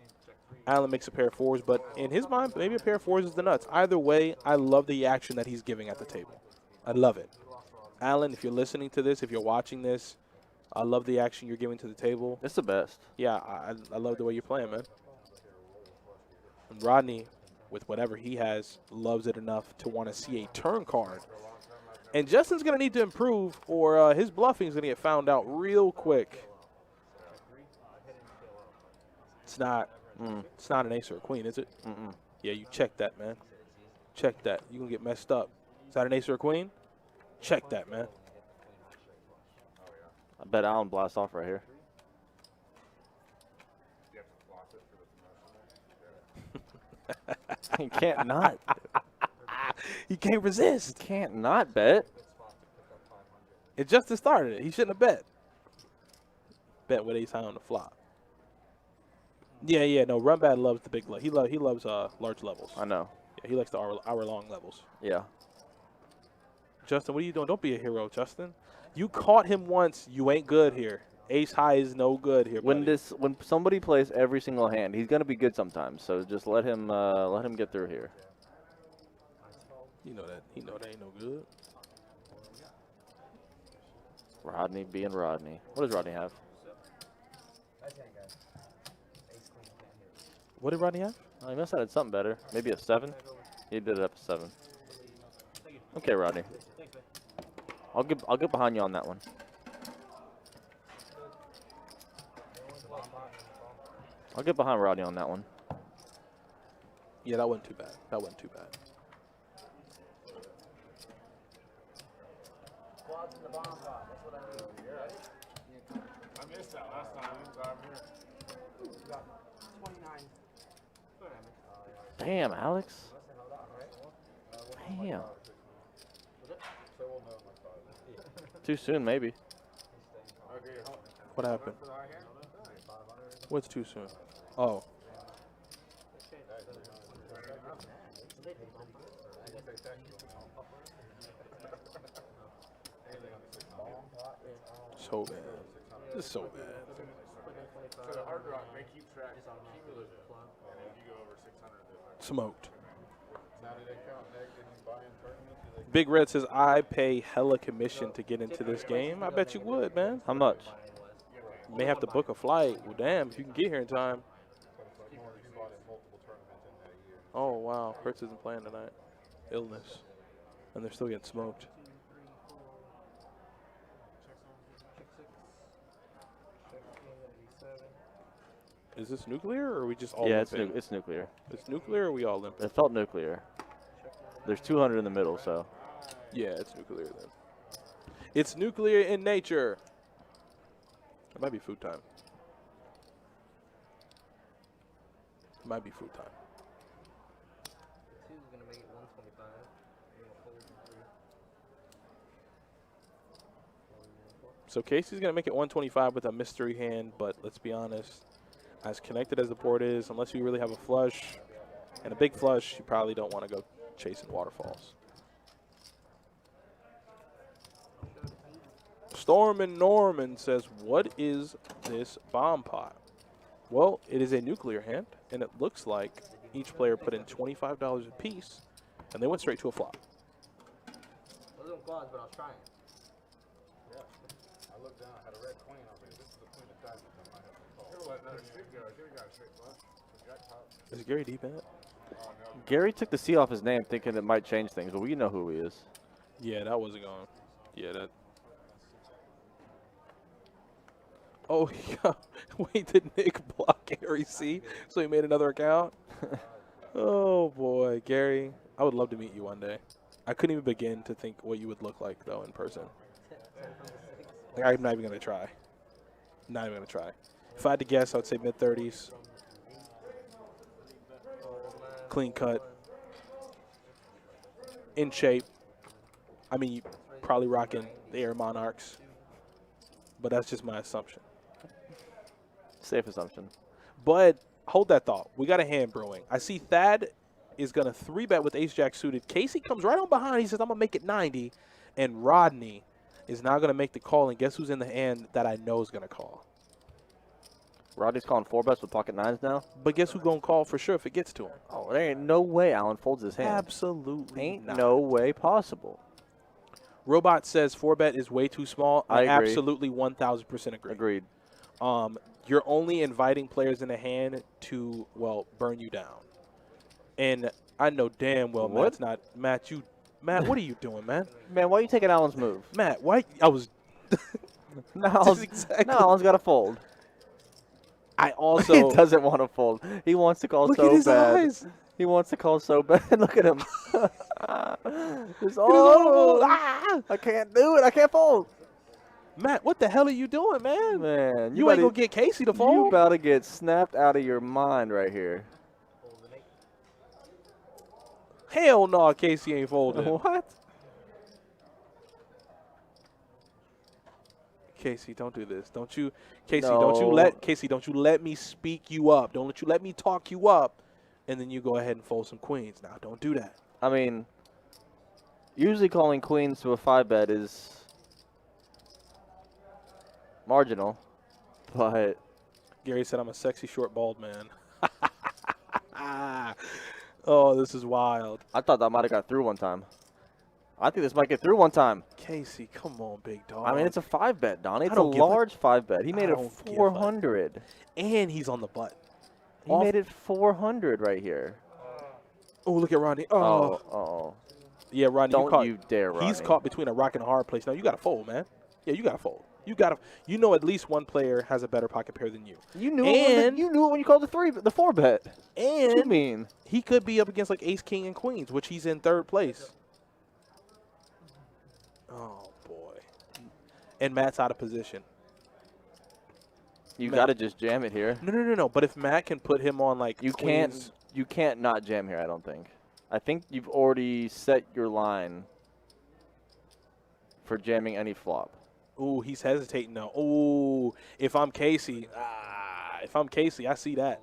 Allen makes a pair of 4s, but in his mind, maybe a pair of 4s is the nuts. Either way, I love the action that he's giving at the table. I love it. Allen, if you're listening to this, if you're watching this, I love the action you're giving to the table. It's the best. Yeah, I love the way you're playing, man. And Rodney, with whatever he has, loves it enough to want to see a turn card. And Justin's going to need to improve, or his bluffing is going to get found out real quick. It's not an ace or a queen, is it? Mm-mm. Yeah, you check that, man. Check that. You're going to get messed up. Is that an ace or a queen? Check that, man. I bet Allen blasts off right here. You can't not. He can't resist. Can't not bet. It just started it. He shouldn't have bet. Bet with ace high on the flop. Yeah. No, Run Bad loves the big. He loves large levels. I know. Yeah, he likes the hour-long levels. Yeah. Justin, what are you doing? Don't be a hero, Justin. You caught him once. You ain't good here. Ace high is no good here, When buddy. when somebody plays every single hand, he's gonna be good sometimes. So just let him get through here. You know that. He know that ain't no good. Rodney being Rodney. What does Rodney have? What did Rodney have? Oh, he must have had something better. Maybe a 7. He did it up to 7. Okay, Rodney. I'll get behind you on that one. I'll get behind Rodney on that one. Yeah, that wasn't too bad. That wasn't too bad. I missed that last time. He was over here. 29. Damn, Alex. Damn. Too soon, maybe. What happened? What's too soon? Oh. So bad. This is so bad. So the hard rock, they keep track cumulative, and if you go over 600, they're Smoked. now do they count negative and buy in tournaments? Do they Big Red says, I pay hella commission to get into this game. I bet you would, man. How much? You may have to book a flight. Well, damn, if you can get here in time. more if you bought in multiple tournaments in that year? Oh, wow. Hertz isn't playing tonight. Illness. And they're still getting smoked. Is this nuclear, or are we just all Yeah, it's limping? it's nuclear. It's nuclear, or are we all limping? It felt nuclear. There's 200 in the middle, so. Yeah, it's nuclear then. It's nuclear in nature. It might be food time. It might be food time. 2 is going to make it 125. You're gonna fold in 3. So Casey's going to make it 125 with a mystery hand, but let's be honest, as connected as the board is, unless you really have a flush and a big flush, you probably don't want to go chasing waterfalls. Storm and Norman says, what is this bomb pot? Well, it is a nuclear hand, and it looks like each player put in $25 apiece, and they went straight to a flop. I was doing quads, but I was trying. I looked down, I had a red queen. I was like, this is the queen of diamonds. I might have to call. Should have let another stick go. Should have got a straight flush. Jackpot. Is Gary deep in it? Oh, no. Gary took the C off his name thinking it might change things, but we know who he is. Yeah, that wasn't going. Yeah, that. Oh, yeah. Wait, did Nick block Gary C? So he made another account? Oh, boy. Gary, I would love to meet you one day. I couldn't even begin to think what you would look like, though, in person. 10 from the 6. Like, I'm not even going to try. Not even going to try. If I had to guess, I would say mid-30s. Clean cut. In shape. I mean, you probably rocking the Air Monarchs. But that's just my assumption. Safe assumption. But hold that thought. We got a hand brewing. I see Thad is going to 3-bet with ace-jack suited. Casey comes right on behind. He says, I'm going to make it 90. And Rodney is now going to make the call. And guess who's in the hand that I know is going to call? Rodney's calling 4-bets with pocket 9s now. But guess who's going to call for sure if it gets to him? Oh, there ain't no way Allen folds his hand. Absolutely Ain't not. no way possible. Robot says 4-bet is way too small. I agree. Absolutely 1,000% agree. Agreed. You're only inviting players in the hand to, well, burn you down. And I know damn well What? Matt's not. Matt, what are you doing, man? Man, why are you taking Allen's move? Matt, why? I was. Now exactly. Allen's got to fold. I He also. doesn't want to fold. He wants to call Look so at his bad. eyes. He wants to call so bad. Look at him. I can't do it. I can't fold. Matt, what the hell are you doing, man? Man, You ain't better- gonna get Casey to You fold. about to get snapped out of your mind right here. Hell no, Casey ain't folding. What? Casey, don't do this. Don't you, Casey? No. Don't you let me speak you up. Don't let me talk you up, and then you go ahead and fold some queens. Now, don't do that. I mean, usually calling queens to a 5-bet is marginal, but Gary said I'm a sexy short bald man. Oh, this is wild. I thought that might have got through one time. I think this might get through one time. Casey, come on, big dog. I mean, it's a 5-bet, Donnie. It's a don't give a- large 5-bet. He made it don't give a- 400. and he's on the button. He made it 400 right here. Oh, look at Rodney. Oh, Oh. yeah, Rodney. Don't you dare, Rodney. He's caught between a rock and a hard place. No, you got to fold, man. Yeah, you got to fold. You know, at least one player has a better pocket pair than you. You knew it when you called the 4-bet. What do you And mean? he could be up against like ace, king, and queens, which he's in third place. Oh boy. And Matt's out of position. You Matt. got to just jam it here. No. But if Matt can put him on like You queens, can't not jam here, I don't think. I think you've already set your line for jamming any flop. Ooh, he's hesitating now. Ooh, if I'm Casey, I see that.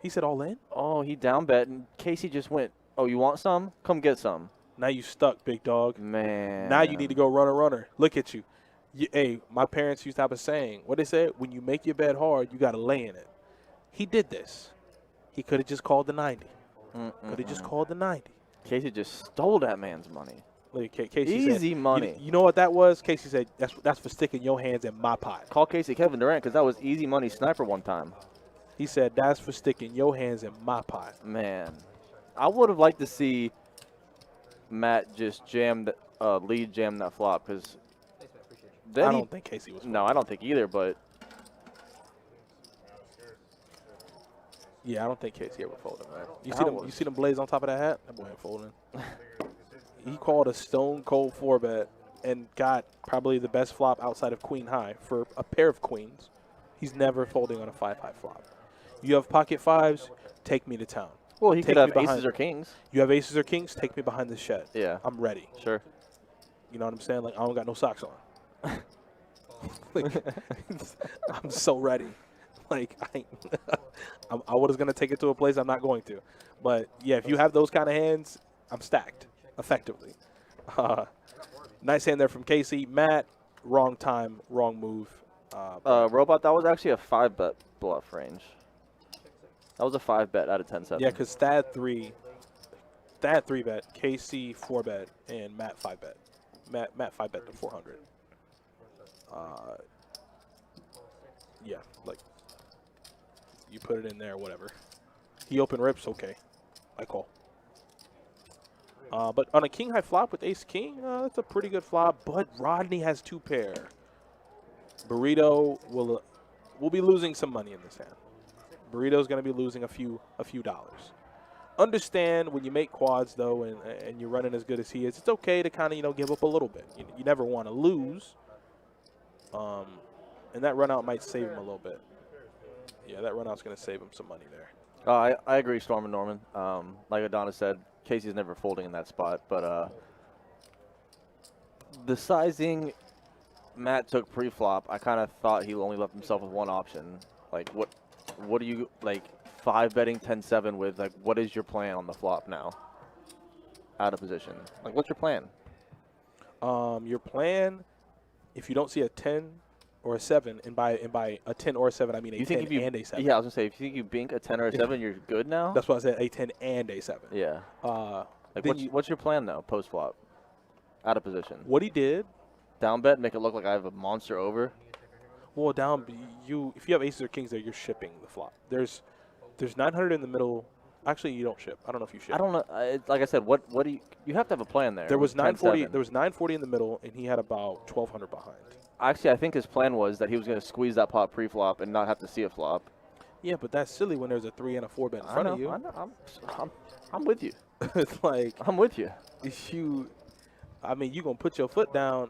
He said all in. Oh, he down bet, and Casey just went, oh, you want some? Come get some. Now you stuck, big dog. Man. Now you need to go runner. Look at you. Hey, my parents used to have a saying. What they said, when you make your bed hard, you got to lay in it. He did this. He could have just called the 90. Could have just called the 90. Casey just stole that man's money. Look, Casey Easy said, money. You know what that was? Casey said, that's for sticking your hands in my pot. Call Casey Kevin Durant because that was easy money sniper one time. He said, that's for sticking your hands in my pot. Man, I would have liked to see Matt just lead jam that flop because I don't think Casey was. No, I don't think either, but Yeah, I don't think Casey ever folded, man. You see them blades on top of that hat? That boy ain't folding. He called a stone cold 4-bet and got probably the best flop outside of queen high for a pair of queens. He's never folding on a 5-high flop. You have pocket fives, take me to town. well, he could Take me have behind. aces or kings. You have aces or kings, take me behind the shed. Yeah, I'm ready. sure. You know what I'm saying? Like, I don't got no socks on. Like, I'm so ready. Like, I was going to take it to a place I'm not going to. But, yeah, if you have those kind of hands, I'm stacked, effectively. Nice hand there from Casey. Matt, wrong time, wrong move. Robot, that was actually a 5-bet bluff range. That was a 5-bet out of 10-7. Yeah, because Thad 3-bet, Casey 4-bet, and Matt 5-bet. Matt 5-bet to 400. Yeah, like, you put it in there, whatever. He open rips, okay. I call. But on a king high flop with ace king, that's a pretty good flop. But Rodney has 2 pair. Burrito will be losing some money in this hand. Burrito's going to be losing a few dollars. Understand when you make quads though, and you're running as good as he is, it's okay to kind of give up a little bit. You never want to lose. And that run out might save him a little bit. Yeah, that run out's going to save him some money there. I agree, Storm and Norman. Like Adonis said, Casey's never folding in that spot. But the sizing Matt took pre-flop, I kind of thought he only left himself with one option. Like, what do you, like, 5-betting 10-7 with, like, what is your plan on the flop now? Out of position. Like, what's your plan? Your plan, if you don't see a 10 or a 7, and by a 10 or a 7, I mean a 10 and a 7. Yeah, I was going to say, if you think you bink a 10 or a 7, you're good now? That's why I said a 10 and a 7. Yeah. Like, Then what's your plan, though, post-flop? Out of position. What he did, Down bet, make it look like I have a monster over. well, if you have aces or kings there, you're shipping the flop. There's 900 in the middle. Actually, you don't ship. I don't know if you ship. I don't know. Like I said, what do you have to have a plan there. There was with 940. 10-7. There was 940 in the middle, and he had about 1,200 behind. Actually, I think his plan was that he was going to squeeze that pot pre-flop and not have to see a flop. Yeah, but that's silly when there's a 3 and a 4 bet in front of you. I know. I'm with you. It's like I'm with you. if you, I mean, you're gonna put your foot down,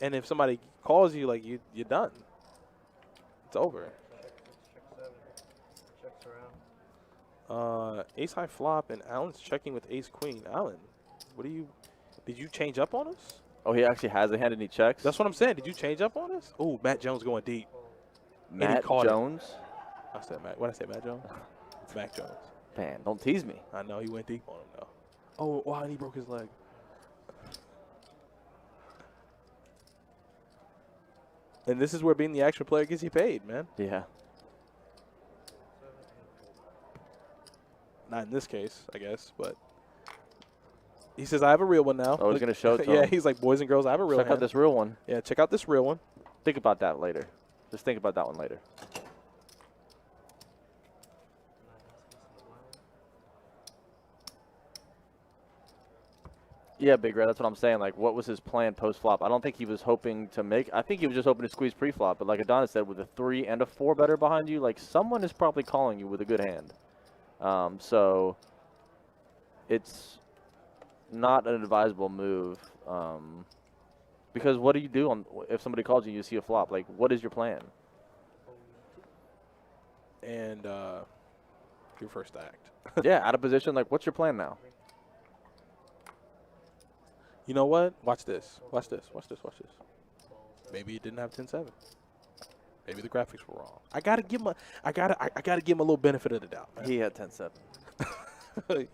and if somebody calls you, like you're done. It's over. Checks 7. Checks Ace high flop, and Allen's checking with ace queen. Allen, what do you? Did you change up on us? Oh, he actually has a hand and he checks. That's what I'm saying. Did you change up on us? Oh, Matt Jones going deep. And he Matt caught it. Jones. I said Matt. What did I say, Matt Jones? It's Mac Jones. Man, don't tease me. I know he went deep on him though. Oh, wow, and he broke his leg. And this is where being the action player gets you paid, man. Yeah. Not in this case, I guess, but he says, I have a real one now. Oh, he's going to show it to Yeah, him. he's like, boys and girls, I have a real Check one. out this real one. Yeah, check out this real one. Think about that later. Just think about that one later. Yeah, Big Red, that's what I'm saying. Like, what was his plan post-flop? I don't think he was hoping to make – I think he was just hoping to squeeze pre-flop. But like Adonis said, with a 3 and a 4 better behind you, like, someone is probably calling you with a good hand. So it's not an advisable move because what do you do if somebody calls you and you see a flop? Like, what is your plan? And your first act. Yeah, out of position. Like, what's your plan now? You know what? Watch this. Watch this. Watch this. Watch this. Maybe it didn't have 10-7. Maybe the graphics were wrong. I gotta give him a. I gotta give him a little benefit of the doubt. Man. He had 10-7.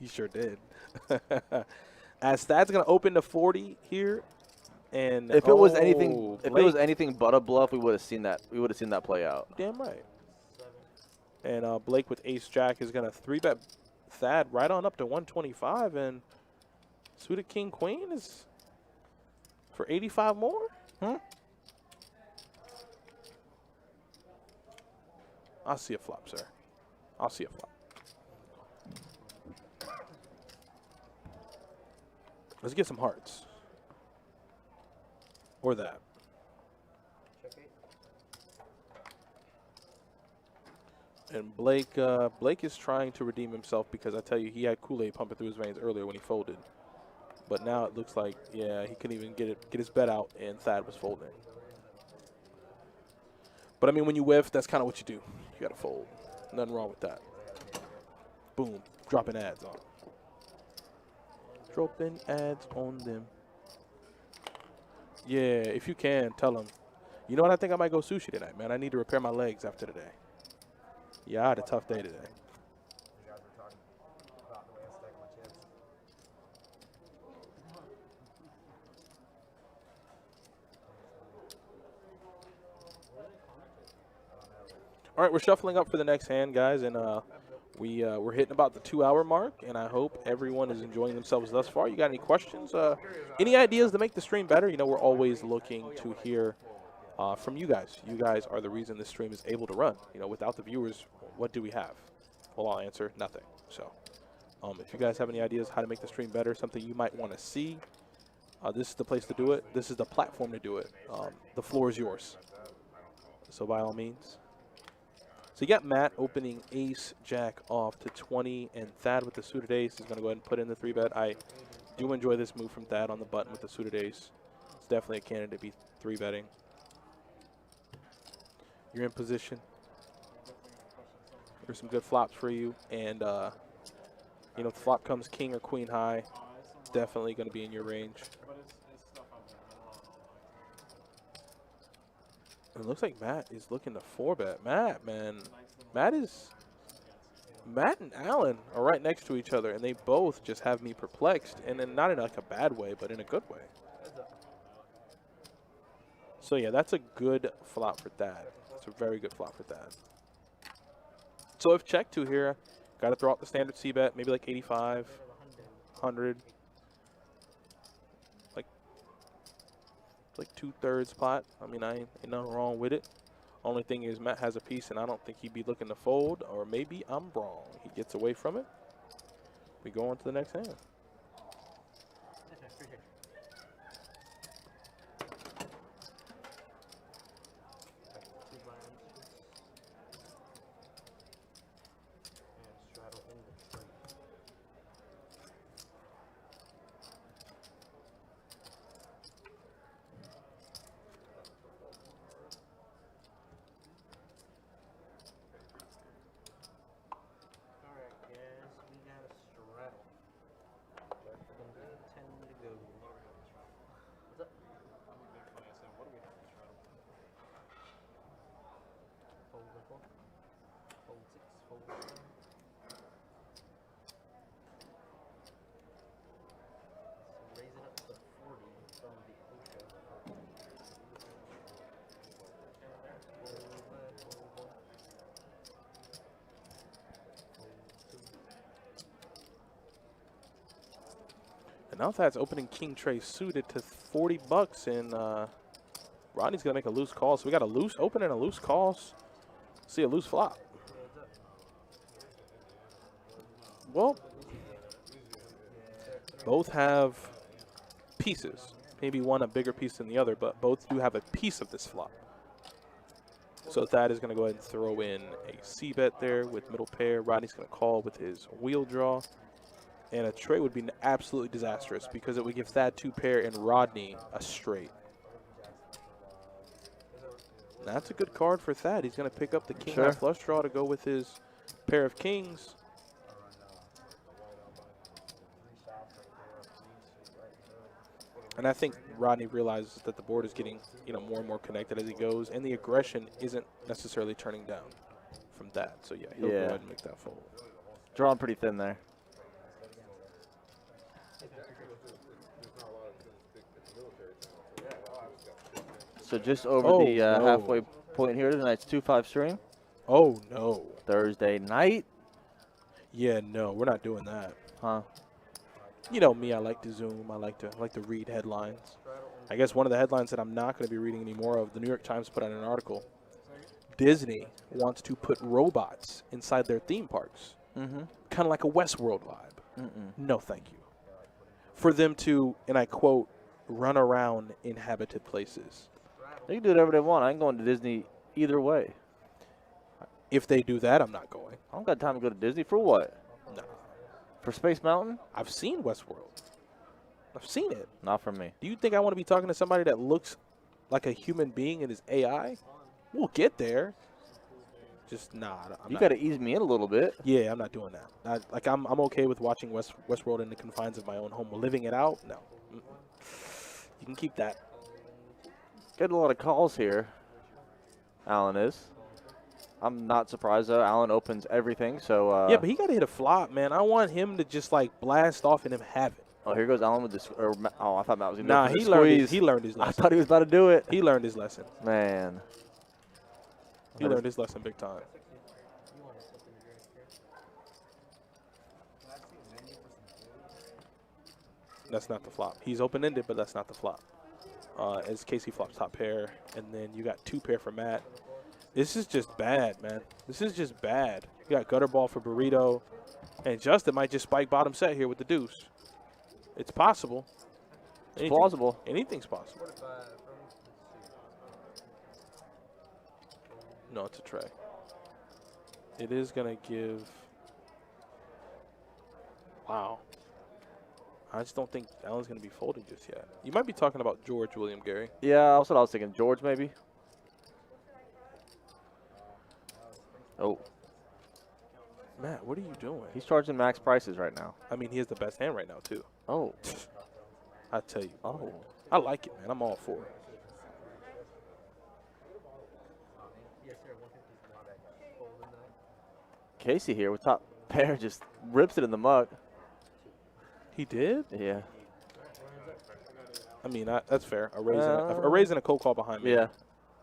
He sure did. As Thad's gonna open to 40 here, and If it was anything but a bluff, we would have seen that. We would have seen that play out. Damn right. And Blake with Ace Jack is gonna 3-bet Thad right on up to 125, and suited King Queen is for 85 more. I'll see a flop, sir. I'll see a flop. Let's get some hearts. Or that. And Blake is trying to redeem himself because I tell you, he had Kool-Aid pumping through his veins earlier when he folded. But now it looks like, yeah, he couldn't even get his bet out, and Thad was folding. But, I mean, when you whiff, that's kind of what you do. You got to fold. Nothing wrong with that. Boom. Dropping ads on. Dropping ads on them. Yeah, if you can, tell them. You know what? I think I might go sushi tonight, man. I need to repair my legs after today. Yeah, I had a tough day today. You guys were talking about the way I stack my chips. All right, we're shuffling up for the next hand, guys, and we're hitting about the 2-hour mark, and I hope everyone is enjoying themselves thus far. You got any questions? Any ideas to make the stream better? You know, we're always looking to hear from you guys. You guys are the reason this stream is able to run. You know, without the viewers, what do we have? Well, I'll answer nothing. So, if you guys have any ideas how to make the stream better, something you might want to see, this is the place to do it. This is the platform to do it. The floor is yours. So, by all means. So you got Matt opening ace jack off to 20, and Thad with the suited ace is going to go ahead and put in the 3-bet. I do enjoy this move from Thad on the button with the suited ace. It's definitely a candidate to be 3-betting. You're in position. There's some good flops for you, and you know, if the flop comes king or queen high, definitely going to be in your range. It looks like Matt is looking to 4-bet. Matt and Allen are right next to each other, and they both just have me perplexed, and then not in like a bad way, but in a good way. So yeah, that's a good flop for Thad. That's a very good flop for Thad. So if check 2 here, got to throw out the standard C-bet, maybe like 85, 100. Like 2/3 pot. I mean, ain't nothing wrong with it. Only thing is Matt has a piece, and I don't think he'd be looking to fold, or maybe I'm wrong. He gets away from it. We go on to the next hand. And now Thad's opening king tray suited to 40 bucks, and Rodney's going to make a loose call. So we got a loose open and a loose call. See a loose flop. Well, both have pieces. Maybe one a bigger piece than the other, but both do have a piece of this flop. So Thad is going to go ahead and throw in a C-bet there with middle pair. Rodney's going to call with his wheel draw. And a trade would be absolutely disastrous because it would give Thad 2 pair and Rodney a straight. That's a good card for Thad. He's going to pick up the king high flush draw to go with his pair of kings. And I think Rodney realizes that the board is getting, more and more connected as he goes, and the aggression isn't necessarily turning down from that. So yeah, he'll go ahead and make that fold. Drawn pretty thin there. So just over the halfway point here tonight's 2-5 stream. Oh no! Thursday night. Yeah, no, we're not doing that. Huh? You know me, I like to zoom. I like to read headlines. I guess one of the headlines that I'm not going to be reading any more of, the New York Times put out an article. Disney wants to put robots inside their theme parks. Mm-hmm. Kind of like a Westworld vibe. Mm-mm. No, thank you. For them to, and I quote, run around inhabited places. They can do whatever they want. I ain't going to Disney either way. If they do that, I'm not going. I don't got time to go to Disney for what? No. For Space Mountain? I've seen Westworld. I've seen it. Not for me. Do you think I want to be talking to somebody that looks like a human being and is AI? We'll get there. Just You got to ease me in a little bit. Yeah, I'm not doing that. I'm okay with watching Westworld in the confines of my own home. Living it out, no. You can keep that. Getting a lot of calls here. Alan is. I'm not surprised though. Alan opens everything, so. Yeah, but he got to hit a flop, man. I want him to just blast off and him have it. Oh, here goes Alan with this. I thought Matt was going to Nah, he learned his lesson. I thought he was about to do it. He learned his lesson. Man. He learned his lesson big time. That's not the flop. He's open-ended, but that's not the flop. As Casey flops top pair, and then you got 2 pair for Matt. This is just bad, man. This is just bad. You got gutter ball for Burrito, and Justin might just spike bottom set here with the deuce. It's possible. It's plausible. Anything's possible. No, it's a tray. It is going to give... Wow. I just don't think Alan's going to be folding just yet. You might be talking about George William Gary. Yeah, that's what I was thinking. George, maybe. Oh. Matt, what are you doing? He's charging max prices right now. I mean, he has the best hand right now, too. Oh. I tell you. Oh. I like it, man. I'm all for it. Casey here with top pair just rips it in the mug. He did? Yeah. I mean, that's fair. A raise and a cold call behind me. Yeah.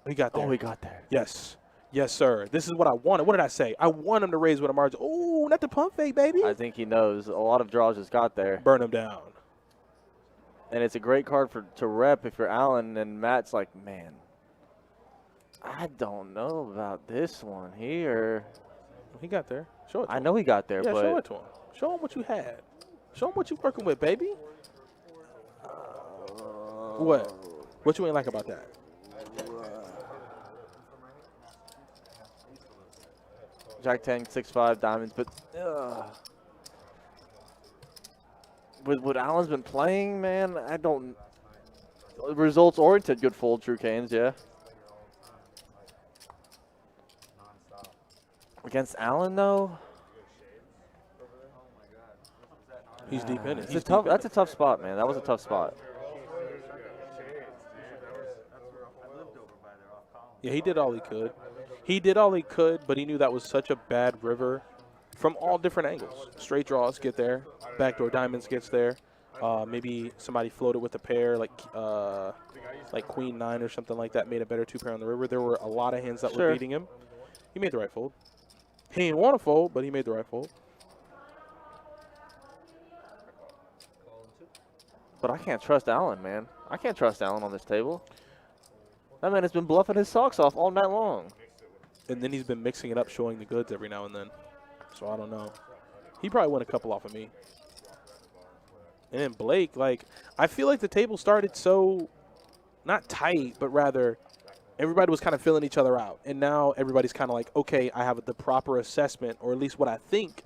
He got there. Oh, he got there. Yes. Yes, sir. This is what I wanted. What did I say? I want him to raise with a margin. Oh, not the pump fake, baby. I think he knows. A lot of draws just got there. Burn him down. And it's a great card to rep if you're Alan. And Matt's like, man, I don't know about this one here. He got there. Show it to him. I know he got there, yeah, but. Show it to him. Show him what you had. Show him what you working with, baby. What? What you ain't like about that? Jack 10, 6-5, diamonds, but with what Alan's been playing, man, I don't. Results oriented, good fold, true canes, yeah. Against Alan, though, he's deep in it. That's a tough spot, man. That was a tough spot. Yeah, he did all he could. He did all he could, but he knew that was such a bad river from all different angles. Straight draws get there. Backdoor diamonds gets there. Maybe somebody floated with a pair like Queen 9 or something like that, made a better 2-pair on the river. There were a lot of hands that were beating him. He made the right fold. He didn't want to fold, but he made the right fold. But I can't trust Allen, man. I can't trust Allen on this table. That man has been bluffing his socks off all night long. And then he's been mixing it up, showing the goods every now and then. So I don't know. He probably won a couple off of me. And then Blake, like, I feel like the table started so, not tight, but rather everybody was kind of filling each other out. And now everybody's kind of like, okay, I have the proper assessment, or at least what I think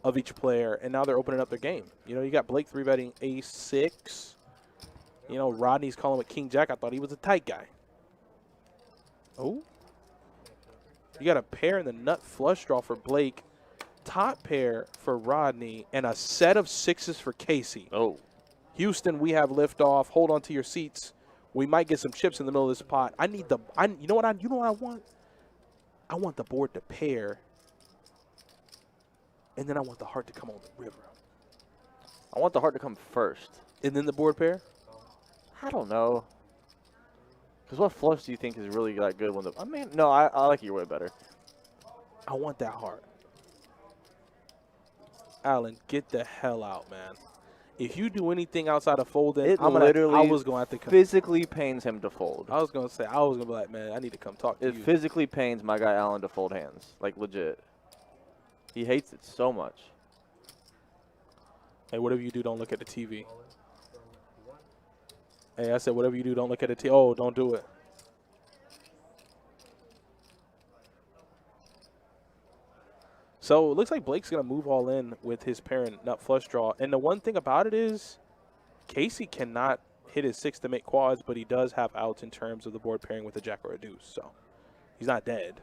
of each player. And now they're opening up their game. You know, you got Blake 3-betting ace-6. You know, Rodney's calling with king-jack. I thought he was a tight guy. Oh. You got a pair in the nut flush draw for Blake, top pair for Rodney, and a set of 6s for Casey. Oh. Houston, we have liftoff. Hold on to your seats. We might get some chips in the middle of this pot. I need you know what I want? I want the board to pair, and then I want the heart to come on the river. I want the heart to come first. And then the board pair? I don't know. Because what flush do you think is really like good when the? I mean, no, I like your way better. I want that heart. Allen, get the hell out, man. If you do anything outside of folding, I was going to have to come. Physically pains him to fold. I was going to be like, man, I need to come talk to you. It physically pains my guy Allen to fold hands, like legit. He hates it so much. Hey, whatever you do, don't look at the TV. Hey, I said, whatever you do, don't look at the TV. Oh, don't do it. So it looks like Blake's going to move all in with his parent nut flush draw. And the one thing about it is Casey cannot hit his 6 to make quads, but he does have outs in terms of the board pairing with a jack or a deuce. So he's not dead.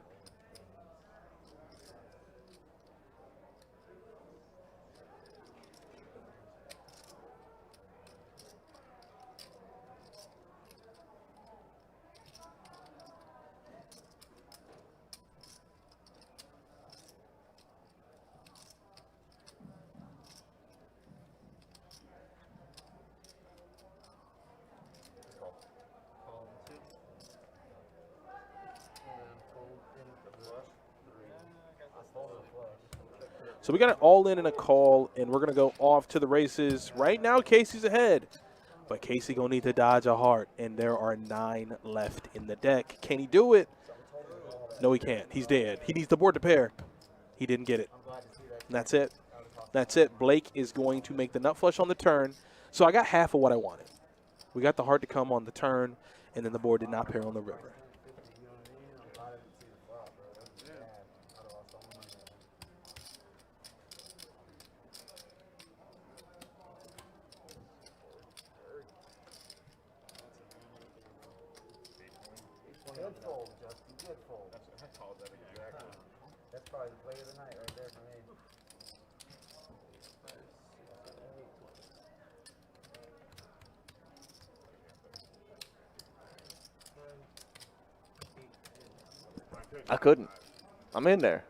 So we got it all in a call, and we're going to go off to the races. Right now, Casey's ahead. But Casey going to need to dodge a heart, and there are 9 left in the deck. Can he do it? No, he can't. He's dead. He needs the board to pair. He didn't get it. And that's it. That's it. Blake is going to make the nut flush on the turn. So I got half of what I wanted. We got the heart to come on the turn, and then the board did not pair on the river. Good fold, Justin. Good fold. That's probably the play of the night right there for me. I couldn't. I'm in there.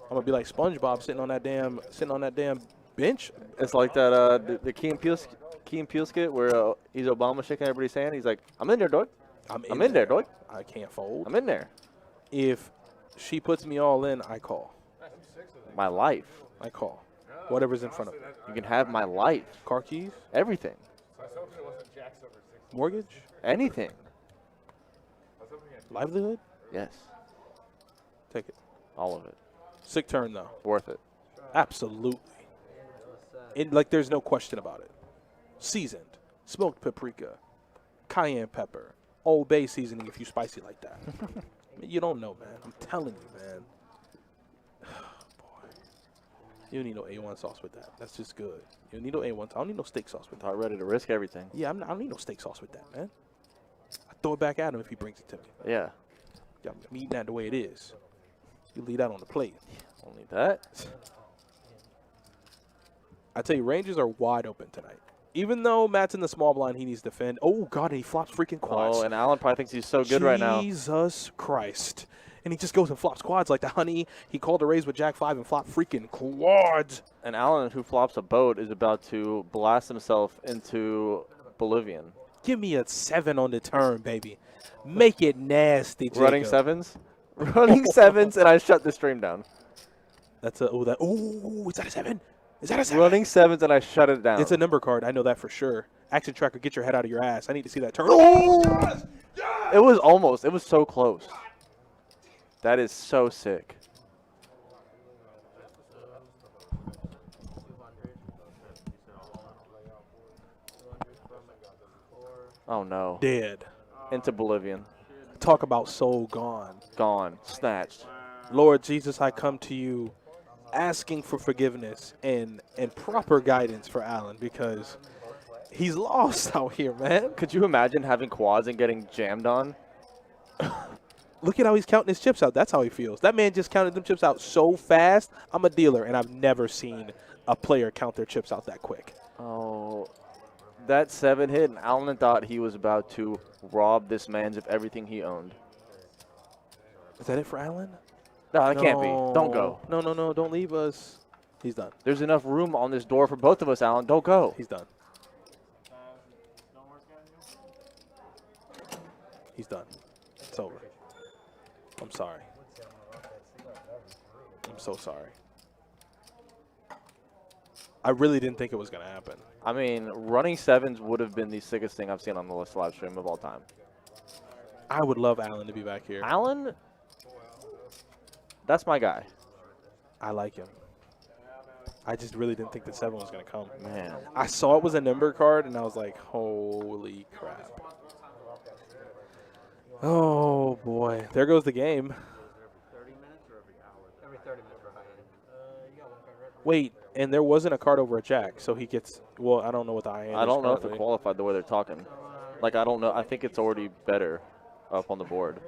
I'm gonna be like SpongeBob sitting on that damn bench. It's like that the Key and Peele skit where he's Obama shaking everybody's hand. He's like, I'm in there, dog. I'm in there, dog. I can't fold. I'm in there. If she puts me all in, I call. My life. I call. Whatever's in front of me. You can have my life. Car keys? Everything. Mortgage? Anything. Livelihood? Yes. Take it. All of it. Sick turn, though. Worth it. Absolutely. Like, there's no question about it. Seasoned. Smoked paprika. Cayenne pepper. Old Bay seasoning if you spicy like that. I mean, you don't know, man. I'm telling you, man. Boy. You don't need no A1 sauce with that. That's just good. You don't need no A1. I don't need no steak sauce with that. I'm ready to risk everything. Yeah, I don't need no steak sauce with that, man. I throw it back at him if he brings it to me. Yeah. I'm eating that the way it is. You leave that on the plate. Only that. I tell you, Rangers are wide open tonight. Even though Matt's in the small blind, he needs to defend. Oh, God, and he flops freaking quads. Oh, and Allen probably thinks he's so good right now. Jesus Christ. And he just goes and flops quads like the honey. He called a raise with Jack 5 and flopped freaking quads. And Allen, who flops a boat, is about to blast himself into Bolivian. Give me a 7 on the turn, baby. Make it nasty, Jacob. Running 7s? Running 7s, and I shut the stream down. That's a, is that a 7? Is that a 7? Running 7s, and I shut it down. It's a number card. I know that for sure. Action Tracker, get your head out of your ass. I need to see that turn. Oh! It was almost. It was so close. That is so sick. Oh, no. Dead. Into Bolivian. Talk about soul gone. Gone. Snatched. Lord Jesus, I come to you asking for forgiveness and proper guidance for Allen because he's lost out here, man. Could you imagine having quads and getting jammed on? Look at how he's counting his chips out. That's how he feels. That man just counted them chips out so fast. I'm a dealer, and I've never seen a player count their chips out that quick. Oh, that 7 hit, and Allen thought he was about to rob this man's of everything he owned. Is that it for Allen? No, that can't be. Don't go. No, no, no. Don't leave us. He's done. There's enough room on this door for both of us, Allen. Don't go. He's done. He's done. It's over. I'm sorry. I'm so sorry. I really didn't think it was going to happen. I mean, running 7s would have been the sickest thing I've seen on the live stream of all time. I would love Allen to be back here. Allen, that's my guy. I like him. I just really didn't think the 7 was going to come. Man. I saw it was a number card, and I was like, holy crap. Oh, boy. There goes the game. 30 minutes or every hour? Every 30 minutes for high end. You got one card right? Wait, and there wasn't a card over a jack, so he gets, well, I don't know what the high end is. I don't know if it currently. qualified the way they're talking. Like, I don't know. I think it's already better up on the board.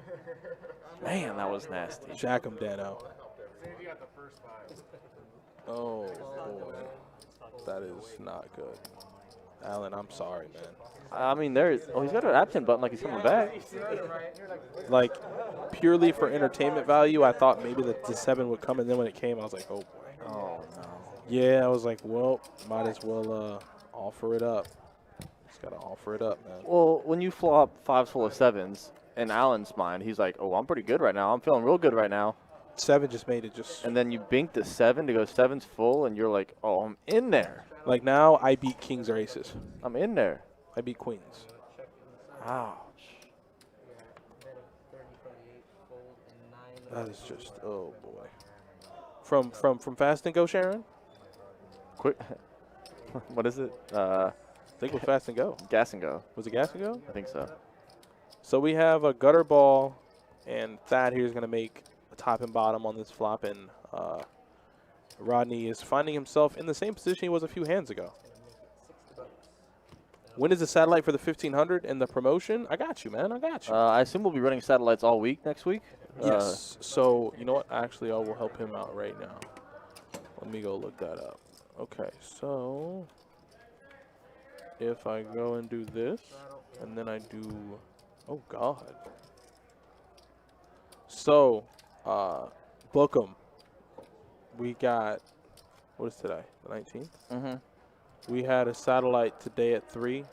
Man, that was nasty. Jack him, Dano. See if you got the first 5. Oh, boy. That is not good. Allen, I'm sorry, man. I mean, there's. Oh, he's got an absent button like he's coming back. Like, purely for entertainment value, I thought maybe the 7 would come, and then when it came, I was like, oh, boy. Oh, no. Yeah, I was like, well, might as well offer it up. Just got to offer it up, man. Well, when you flop 5s full of 7s, in Allen's mind, he's like, oh, I'm pretty good right now. I'm feeling real good right now. 7 just made it just. And then you bink the 7 to go 7's full, and you're like, oh, I'm in there. Like, now I beat kings or aces. I'm in there. I beat queens. Ouch. That is just, oh, boy. From Fast and Go, Sharon? Quick. What is it? I think it was Fast and Go. Gas and go. Was it Gas and Go? I think so. So we have a gutter ball, and Thad here is going to make a top and bottom on this flop, and Rodney is finding himself in the same position he was a few hands ago. When is the satellite for the 1500 and the promotion? I got you, man. I got you. I assume we'll be running satellites all week next week. Yes. So, you know what? Actually, I will help him out right now. Let me go look that up. Okay, so if I go and do this, and then I do, oh, God. So, book 'em. We got, what is today? The 19th? Mm-hmm. We had a satellite today at 3.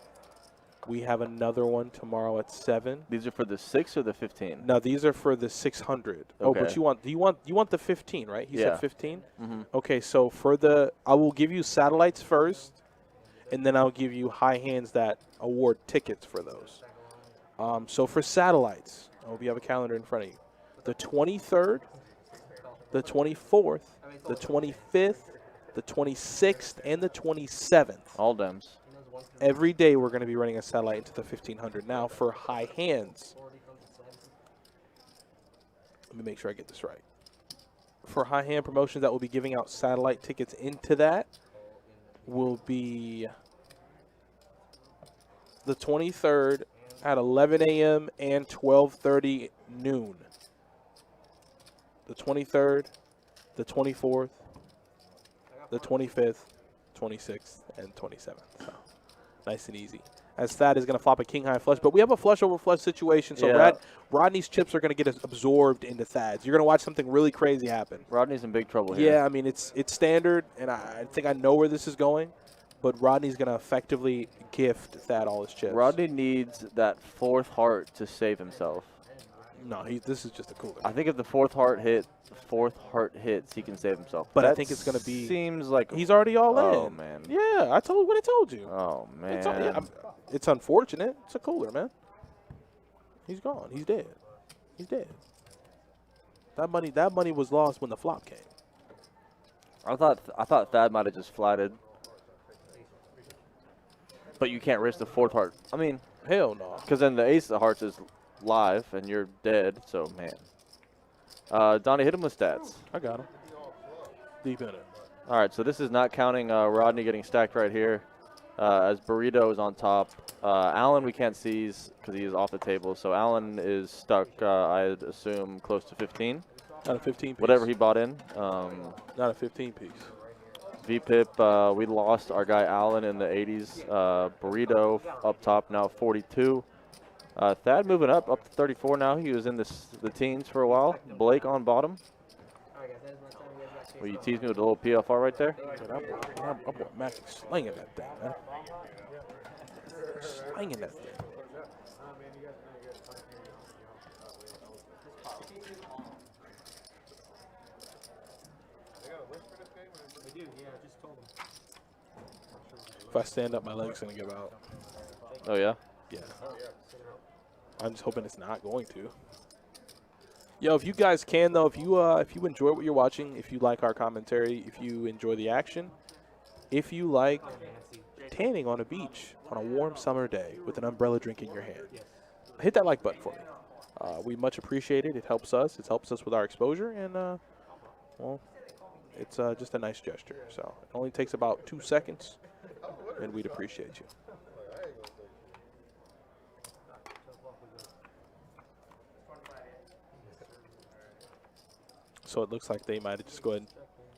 We have another one tomorrow at 7. These are for the 6 or the 15? Now these are for the 600. Oh, Okay. but you want the 15, right? He Yeah. said 15. Mm-hmm. Okay, so for the I will give you satellites first, and then I'll give you high hands that award tickets for those. So for satellites, I hope you have a calendar in front of you. The 23rd, the 24th, the 25th, the 26th, and the 27th. All dems. Every day we're going to be running a satellite into the 1500. Now for high hands, let me make sure I get this right. For high hand promotions that will be giving out satellite tickets into that will be the 23rd at 11 a.m. and 12:30 noon. The 23rd, the 24th, the 25th, 26th, and 27th. So nice and easy. As Thad is going to flop a king high flush, but we have a flush over flush situation, so Yeah. Rodney's chips are going to get absorbed into Thad's. You're going to watch something really crazy happen. Rodney's in big trouble here. Yeah, I mean, it's standard, and I think I know where this is going, but Rodney's going to effectively gift Thad all his chips. Rodney needs that 4th heart to save himself. No, this is just a cooler. I think if the fourth heart hits, he can save himself. But I That think it's gonna be- seems like He's already all in. Oh man. Yeah, I told what I told you. Oh man. It's unfortunate. It's a cooler, man. He's gone. He's dead. He's dead. That money was lost when the flop came. I thought Thad might have just flatted. But you can't risk the fourth heart. I mean, Hell no. because then the ace of hearts is live and you're dead. So man. Donnie, hit him with stats. I got him. Deep in it. All right, so this is not counting Rodney getting stacked right here, as Burrito is on top. Allen we can't seize because he is off the table, so Allen is stuck, I'd assume, close to 15. Not a 15 piece. Whatever he bought in. Not a 15 piece. VPIP, we lost our guy Allen in the 80s. Burrito up top now 42. Thad moving up to 34 now. He was in the teens for a while. Blake on bottom. Well, you teased me with a little PFR right there. I bought Mac slinging that thing, man. Slinging that thing. If I stand up, my leg's gonna give out. Oh yeah. Yeah. I'm just hoping it's not going to. Yo, if you guys can though, if you enjoy what you're watching, if you like our commentary, if you enjoy the action, if you like tanning on a beach on a warm summer day with an umbrella drink in your hand, hit that like button for me. We much appreciate it. It helps us. It helps us with our exposure, and well, it's just a nice gesture. So it only takes about 2 seconds, and we'd appreciate you. So it looks like they might just go ahead and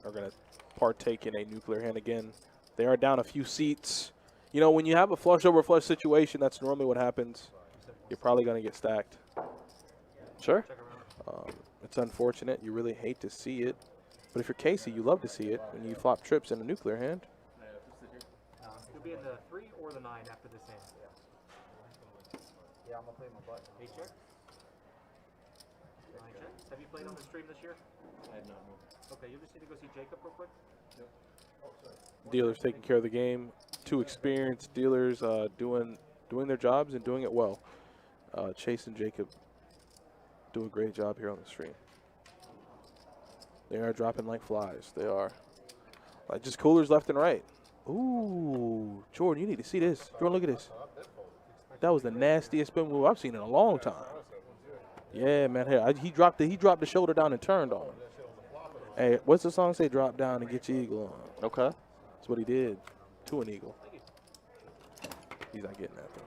are going to partake in a nuclear hand again. They are down a few seats. You know, when you have a flush over flush situation, that's normally what happens. You're probably going to get stacked. Sure. It's unfortunate. You really hate to see it. But if you're Casey, you love to see it when you flop trips in a nuclear hand. You'll be in the 3 or the 9 after this hand. Yeah, I'm gonna play my button. 8 check. 9 checks. Have you played on the stream this year? I have not. Okay, you just need to go see Jacob real quick. Dealers taking care of the game. 2 experienced dealers doing their jobs and doing it well. Chase and Jacob do a great job here on the stream. They are dropping like flies. They are. Like just coolers left and right. Ooh, Jordan, you need to see this. Jordan, look at this. That was the nastiest spin move I've seen in a long time. Yeah, man. Hey, he dropped the shoulder down and turned on him. Hey, what's the song say? Drop down and get your eagle on. Okay. That's what he did to an eagle. He's not getting that though.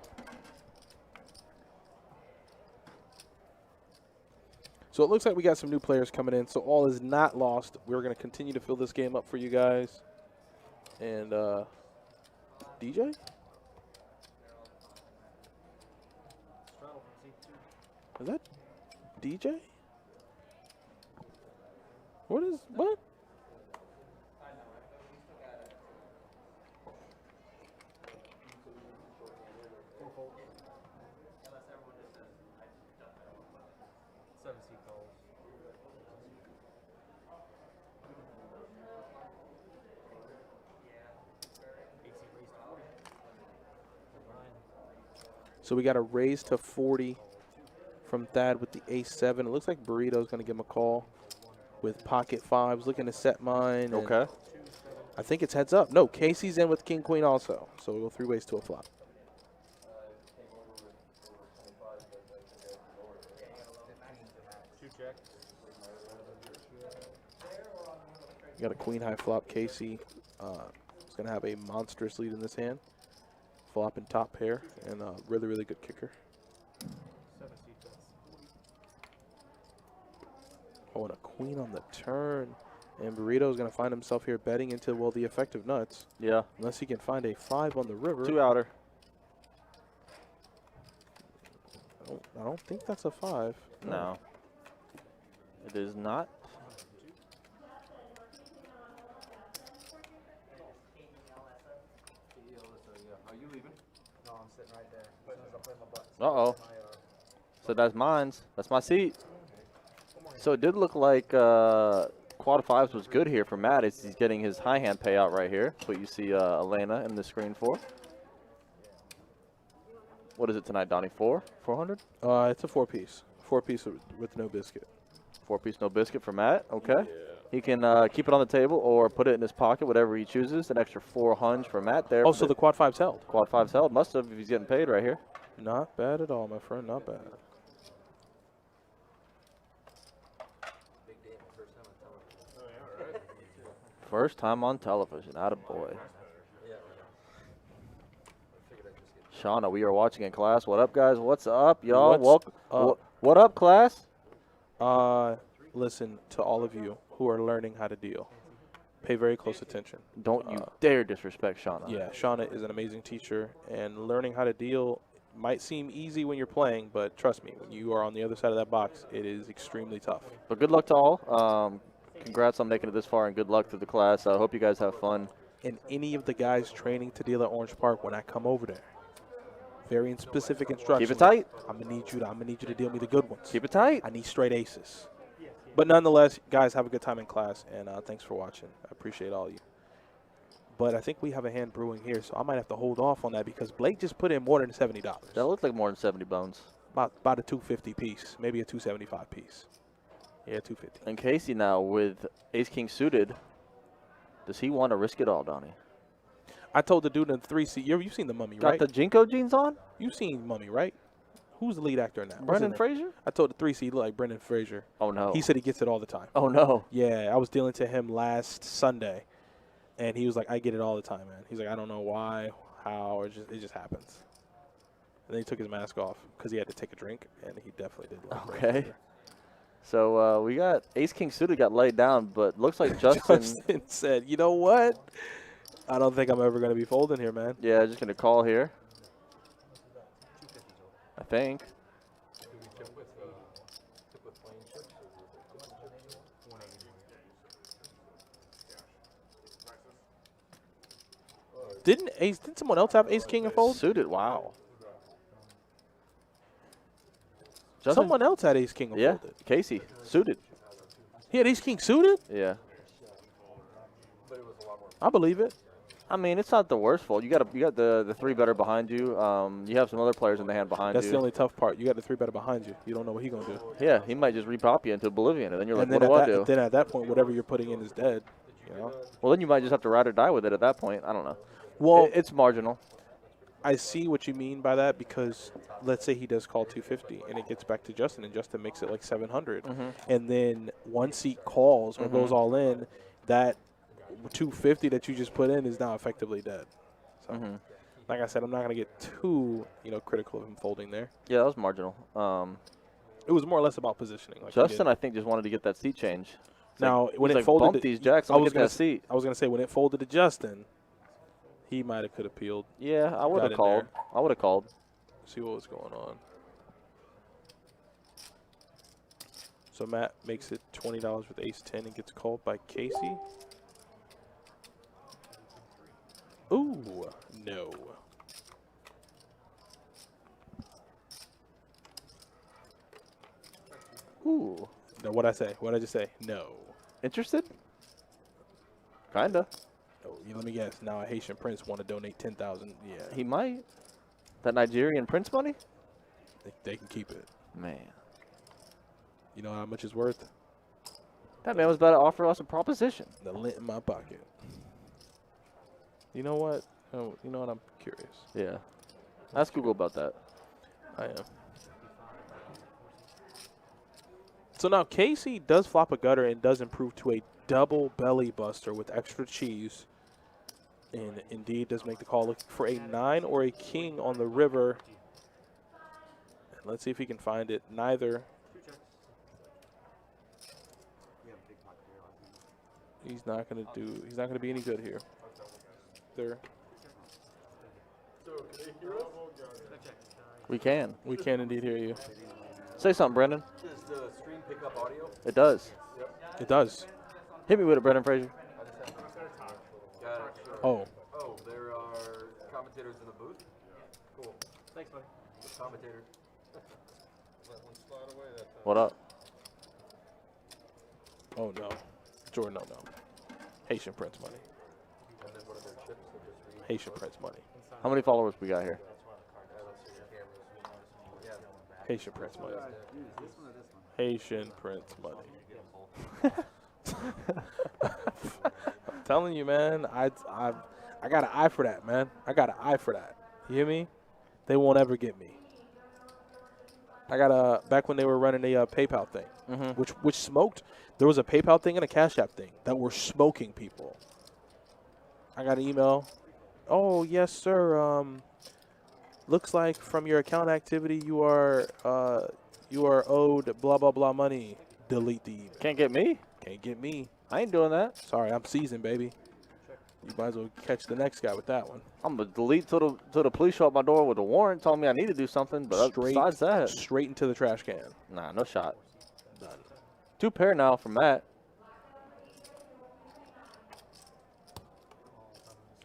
So it looks like we got some new players coming in. So all is not lost. We're going to continue to fill this game up for you guys. And DJ? Is that DJ? What? So we got a raise to 40 from Thad with the ace-7. It looks like Burrito's going to give him a call with pocket 5s, looking to set mine. Okay. I think it's heads up. No, Casey's in with king-queen also. So we'll go 3 ways to a flop. You got a queen-high flop. Casey is going to have a monstrous lead in this hand. Flop and top pair, and a really, really good kicker. Oh, and a queen on the turn. And Burrito's going to find himself here betting into, well, the effective nuts. Yeah. Unless he can find a 5 on the river. 2 outer. I don't think that's a 5. No. It is not. Are you leaving? No, I'm sitting right there. As soon as I play my button. Uh-oh. So that's mine's. That's my seat. So it did look like quad fives was good here for Matt. He's getting his high hand payout right here. That's what you see Elena in the screen for. What is it tonight, Donnie? 400? It's a 4-piece. 4-piece with no biscuit. 4-piece, no biscuit for Matt. Okay. He can keep it on the table or put it in his pocket, whatever he chooses. An extra 400 for Matt there. Oh, so the quad five's held. Quad five's held. Must have if he's getting paid right here. Not bad at all, my friend. Not bad. First time on television. Attaboy. Shauna, we are watching in class. What up, guys? What's up, y'all? What's Welcome. up? What up, class? Listen to all of you who are learning how to deal. Pay very close attention. Don't you dare disrespect Shauna. Yeah, Shauna is an amazing teacher, and learning how to deal might seem easy when you're playing, but trust me, when you are on the other side of that box, it is extremely tough. But good luck to all. Congrats on making it this far, and good luck to the class. I hope you guys have fun. And any of the guys training to deal at Orange Park, when I come over there, very specific instructions. Keep it tight. I'm gonna need you to deal me the good ones. Keep it tight. I need straight aces. But nonetheless, guys, have a good time in class, and thanks for watching. I appreciate all of you. But I think we have a hand brewing here, so I might have to hold off on that because Blake just put in more than $70. That looks like more than 70 bones. About a 250 piece, maybe a 275 piece. Yeah, 250. And Casey now with ace-king suited. Does he want to risk it all, Donnie? I told the dude in the 3C, you've seen the Mummy, Got right? the Jinko jeans on? You've seen Mummy, right? Who's the lead actor in that? What's Brendan his name? Fraser? I told the 3C he looked like Brendan Fraser. Oh, no. He said he gets it all the time. Oh, no. Yeah, I was dealing to him last Sunday, and he was like, I get it all the time, man. He's like, I don't know why, how, or it just happens. And then he took his mask off because he had to take a drink, and he definitely did. Look Brendan Okay. Fraser. So we got ace-king suited got laid down, but looks like Justin. Justin said, you know what? I don't think I'm ever going to be folding here, man. Yeah, just going to call here. I think. Didn't someone else have ace king and fold? Suited, wow. Justin? Someone else had ace king and Yeah, folded. Casey, suited. He had ace king suited? Yeah. I believe it. I mean, it's not the worst fold. You got the three better behind you. You have some other players in the hand behind That's you. the only tough part. You got the 3 better behind you. You don't know what he's going to do. Yeah, he might just repop you into oblivion, and then you're like, And what then do I at do? Then at that point, whatever you're putting in is dead. You know? Well, then you might just have to ride or die with it at that point. I don't know. Well, It's marginal. I see what you mean by that because let's say he does call 250 and it gets back to Justin and Justin makes it like 700. And then one seat calls or goes all in, that 250 that you just put in is now effectively dead. So, like I said, I'm not going to get too, critical of him folding there. Yeah, that was marginal. It was more or less about positioning. Like Justin, I think, just wanted to get that seat change. now, He's when it like, folded bump to, these jacks, I I'm was getting gonna that seat. I was going to say, when it folded to Justin, he might have could have peeled. Yeah, I would Got have in called. there. I would have called. See what was going on. So Matt makes it $20 with ace 10 and gets called by Casey. Ooh, no. Ooh. No, what'd I say? What'd I just say? No. Interested? Kinda. Oh, let me guess. Now a Haitian prince want to donate 10,000. Yeah, He might. That Nigerian prince money? they can keep it. Man. You know how much it's worth? That man was about to offer us a proposition. The lint in my pocket. You know what? Oh, you know what? I'm curious. Yeah. Ask Google about that. I am. So now Casey does flop a gutter and does improve to a double belly buster with extra cheese. And indeed does make the call looking for a 9 or a king on the river. And let's see if he can find it. Neither. He's not gonna be any good here. There. We can. We can indeed hear you. Say something, Brendan. Does the stream pick up audio? It does. It does. Hit me with it, Brendan Fraser. Got it. Sure. Oh. Oh, there are commentators in the booth? Cool. Thanks, buddy. Commentators. What up? Oh, no. Jordan, no. Haitian Prince money. Haitian Prince money. How many followers we got here? Haitian Prince money. Haitian Prince money. I'm telling you, man. I got an eye for that, man. I got an eye for that. You hear me? They won't ever get me. I got a back when they were running a PayPal thing, which smoked. There was a PayPal thing and a Cash App thing that were smoking people. I got an email. Oh yes, sir. Looks like from your account activity you are owed blah blah blah money. Delete the email. Can't get me. Can't get me. I ain't doing that. Sorry, I'm seasoned, baby. You might as well catch the next guy with that one. I'm gonna delete till the police show up my door with a warrant telling me I need to do something. But besides that, straight into the trash can. nah, no shot. Done. 2 pair now from Matt.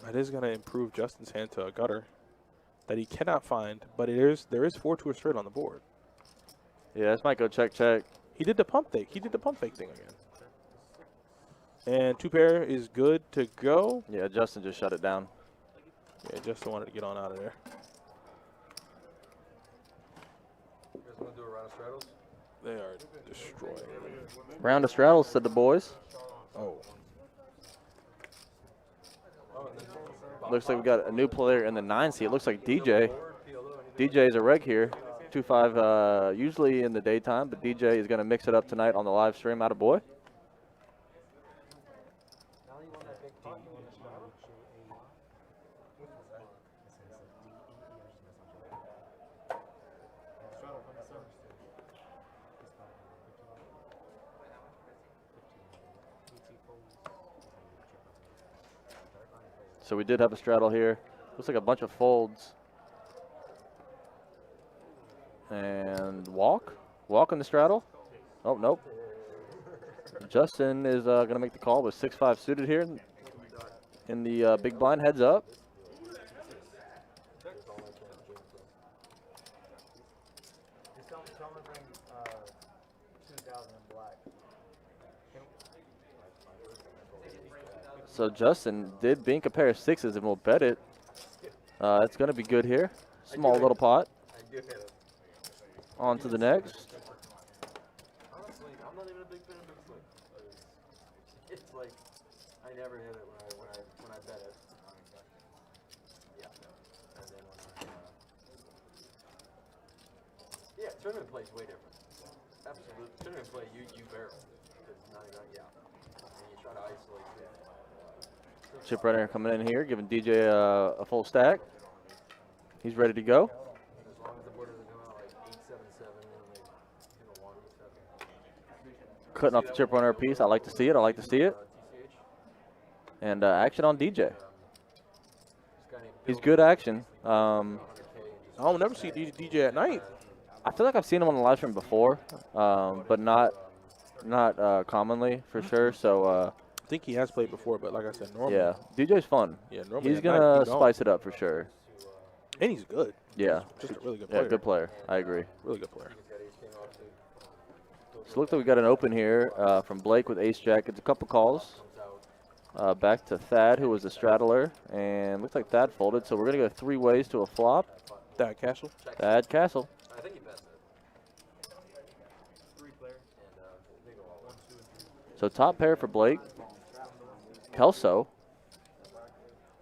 That is gonna improve Justin's hand to a gutter that he cannot find, but there is 4 to a straight on the board. Yeah, this might go check. He did the pump fake. He did the pump fake thing again. And 2 pair is good to go. Yeah, Justin just shut it down. Yeah, Justin wanted to get on out of there. You guys want to do a round of straddles? They are destroying. Round of straddles, said the boys. Oh. Looks like we got a new player in the 9 seat. It looks like DJ. DJ is a reg here. 2-5 usually in the daytime, but DJ is going to mix it up tonight on the live stream. Out of boy. So we did have a straddle here. Looks like a bunch of folds. And walk in the straddle. Oh, nope. Justin is going to make the call with 6-5 suited here in the big blind. Heads up. Tell him to bring 2,000 in black. So Justin did bink a pair of 6s and we'll bet it. It's going to be good here. Small little pot. I do hit it. On to the next. Honestly, I'm not even a big fan of big swing. It's like I never hit it when I bet it. Yeah. And then yeah, tournament play is way different. Absolutely, tournament play you barrel. It's not yeah. And you try to isolate it. Chip runner coming in here, giving DJ a full stack. He's ready to go. As long as the board doesn't come out like 8-7-7 and they hit a 1, 7. Cutting off the chip runner piece. I like to see it. And action on DJ. He's good action. I don't never see DJ at night. I feel like I've seen him on the live stream before, but not commonly for sure. So I think he has played before, but like I said, normally. yeah, DJ's fun. Yeah, normally He's at night, gonna you don't. spice it up for sure. And he's good. Yeah, Just a really good player. yeah, good player. I agree. Really good player. So it looks like we got an open here from Blake with ace jack. It's a couple calls. Back to Thad, who was a straddler, and looks like Thad folded. So we're gonna go 3 ways to a flop. That Castle. Thad Castle. I think he bets it. 3 player. And 1, 2, and 3. So top pair for Blake. Kelso.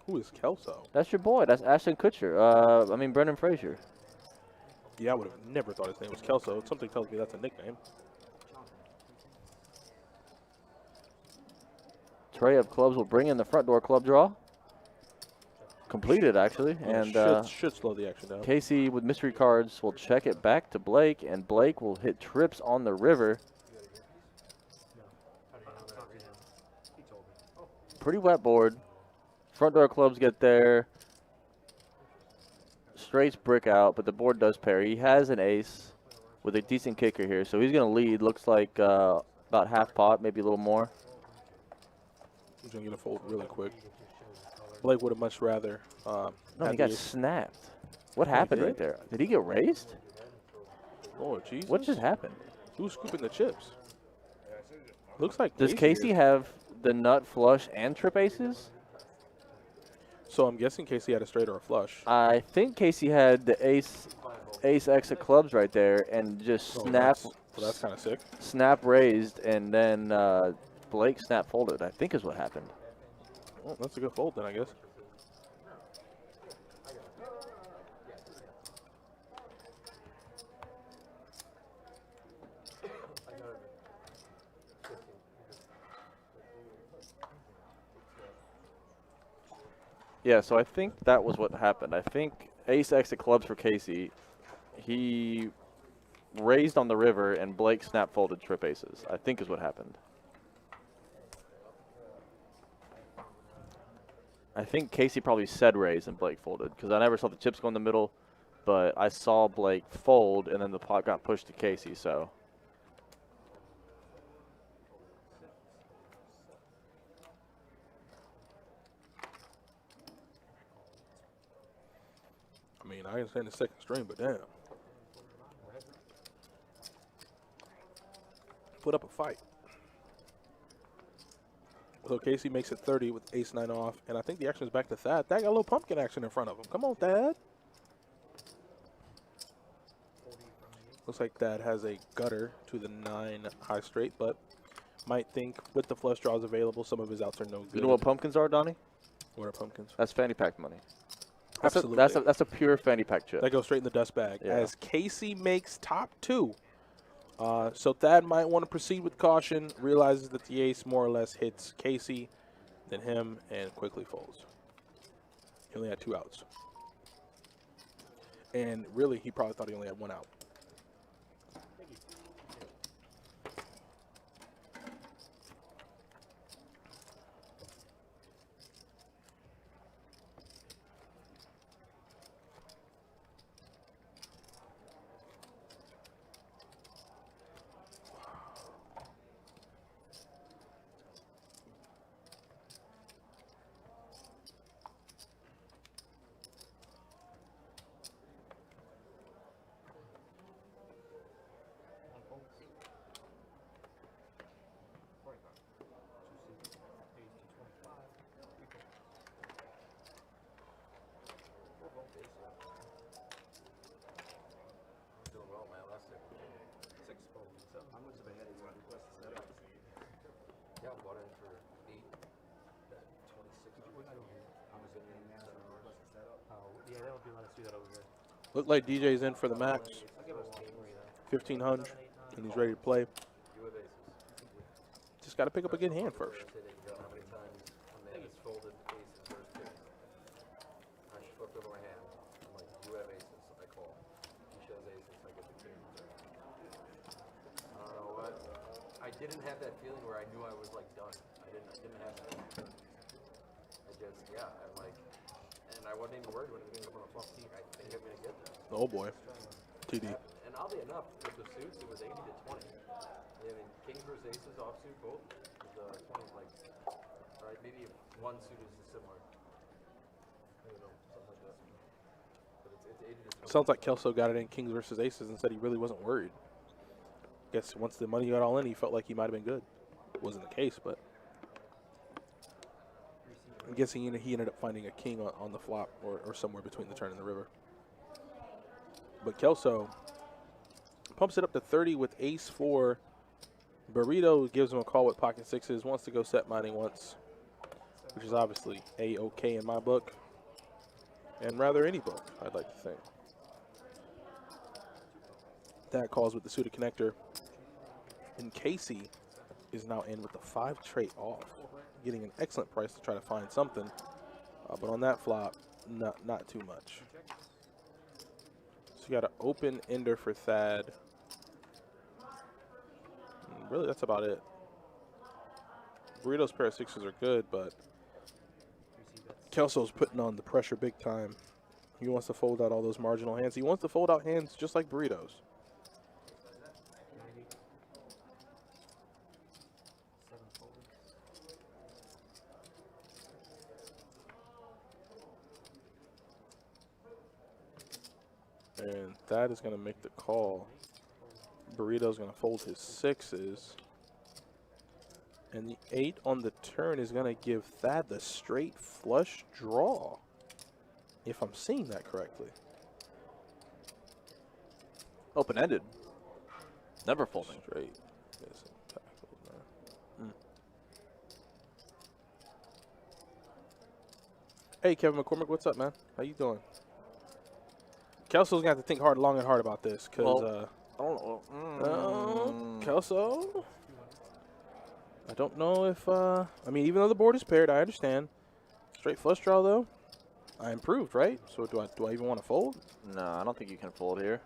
Who is Kelso? That's your boy. That's Ashton Kutcher. Brendan Frazier. Yeah, I would have never thought his name was Kelso. Something tells me that's a nickname. Tray of clubs will bring in the front door club draw. Completed, actually. And should slow the action down. Casey with mystery cards will check it back to Blake, and Blake will hit trips on the river. Pretty wet board. Front door clubs get there. Straights brick out, but the board does pair. He has an ace with a decent kicker here, so he's going to lead. Looks like about half pot, maybe a little more. He's going to get a fold really quick. Blake would have much rather. No, he got snapped. What happened right there? Did he get raised? Oh, Jesus. What just happened? Who's scooping the chips? Looks like Does Casey is. have the nut flush and trip aces? So I'm guessing Casey had a straight or a flush. I think Casey had the ace X of clubs right there and just That's kind of sick. snap raised, and then Blake snap folded, I think is what happened. Well, that's a good fold then, I guess. Yeah, so I think that was what happened. I think ace X of clubs for Casey. He raised on the river, and Blake snap folded trip aces, I think is what happened. I think Casey probably said raise and Blake folded, because I never saw the chips go in the middle, but I saw Blake fold, and then the pot got pushed to Casey, so. I mean, I understand the second string, but damn. Put up a fight. So Casey makes it 30 with ace-9 off, and I think the action is back to Thad. Thad got a little pumpkin action in front of him. Come on, Thad. Looks like Thad has a gutter to the 9 high straight, but might think with the flush draws available, some of his outs are no good. You know what pumpkins are, Donnie? What are pumpkins? That's fanny pack money. Absolutely. That's a pure fanny pack chip. That goes straight in the dust bag. Yeah. As Casey makes top 2. So Thad might want to proceed with caution, realizes that the ace more or less hits Casey, then him, and quickly folds. He only had 2 outs. And really, he probably thought he only had 1 out. Doing well, man. Last year. 6 folds. So how much of a head is on request to set up? Yeah, I bought in for 8. That 26. How much of a head request to set up? Oh, yeah, they don't let us do that over here. Looked like DJ's in for the max. I'll give us 1,500, and he's ready to play. You have aces. Just got to pick up a good hand first. How many times a man has folded aces versus kings? I just flipped over my hand. I'm like, you have aces. I call. He shows aces. I get the king. I don't know what. I didn't have that feeling where I knew I was like done. I didn't have that. I just, yeah, I'm like, and I wasn't even worried when it was going to come on a flop team. I think I'm going to get this. Oh boy. TD. And oddly enough, with the suits, it was 80 to 20. I mean, kings versus aces, offsuit, both. The 20 like, right? Maybe one suit is similar. I don't know, something like that. But it's 80 to 20. Sounds like Kelso got it in kings versus aces and said he really wasn't worried. Guess once the money got all in, he felt like he might have been good. It wasn't the case, but I'm guessing he ended up finding a king on the flop or somewhere between the turn and the river. But Kelso pumps it up to 30 with ace-4. Burrito gives him a call with pocket sixes, wants to go set mining once, which is obviously A-OK in my book, and rather any book, I'd like to think. That calls with the suited connector, and Casey is now in with the 5 trait off, getting an excellent price to try to find something, but on that flop, not too much. So you got an open ender for Thad. And really, that's about it. Burrito's pair of sixes are good, but Kelso's putting on the pressure big time. He wants to fold out all those marginal hands. He wants to fold out hands just like Burrito's. And that is going to make the call. Burrito's going to fold his 6s. And the 8 on the turn is going to give Thad the straight flush draw, if I'm seeing that correctly. Open-ended. Never folding. Straight. Missing tackle, man. Hey, Kevin McCormick, what's up, man? How you doing? Kelso's going to have to think long and hard about this, because, Kelso? I don't know if, I mean, even though the board is paired, I understand. Straight flush draw, though. I improved, right? So do I even want to fold? No, I don't think you can fold here.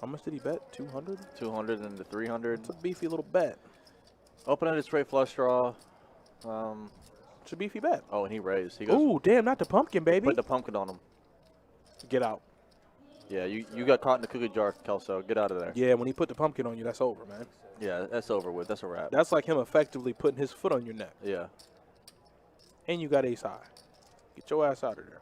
How much did he bet? 200? 200 into 300. It's a beefy little bet. Open-ended straight flush draw. It's a beefy bet. Oh, and he raised. He goes, Ooh, damn, not the pumpkin, baby. put the pumpkin on him. Get out. Yeah, you got caught in the cookie jar, Kelso. Get out of there. Yeah, when he put the pumpkin on you, that's over, man. Yeah, that's over with. That's a wrap. That's like him effectively putting his foot on your neck. Yeah. And you got ace high. Get your ass out of there.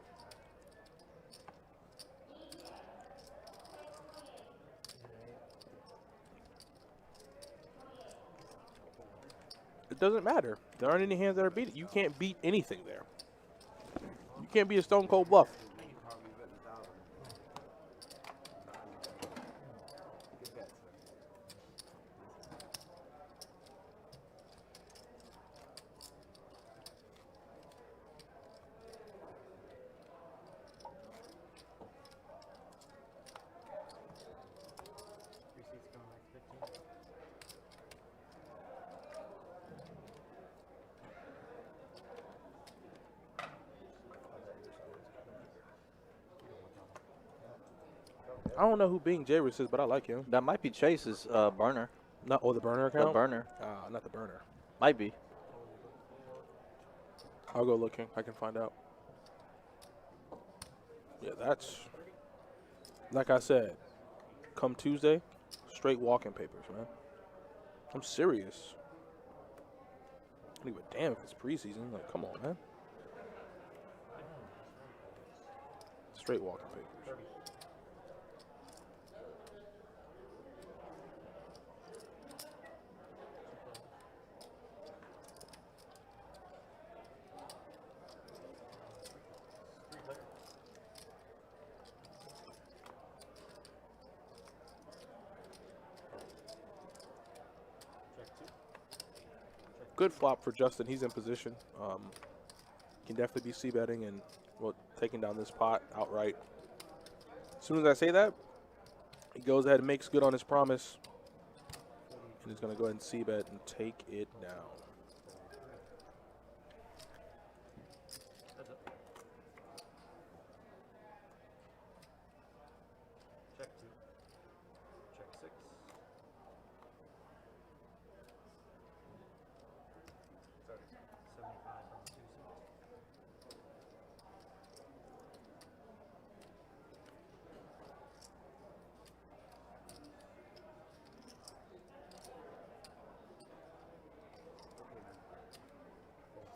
It doesn't matter. There aren't any hands that are beating. You can't beat anything there. You can't beat a stone cold bluff. Receipts going like 15. I don't know who Bing Jairus is, but I like him. That might be Chase's burner. Not the burner account? The burner. Not the burner. Might be. I'll go looking. I can find out. Yeah, that's, like I said, come Tuesday, straight walking papers, man. I'm serious. I don't give a damn if it's preseason. Like, come on, man. Straight walking papers. Good flop for Justin. He's in position. Can definitely be c-betting and, well, taking down this pot outright. As soon as I say that, he goes ahead and makes good on his promise. And he's going to go ahead and c-bet and take it down. Check 2. Check 6. $75 from the 2 seats. Fold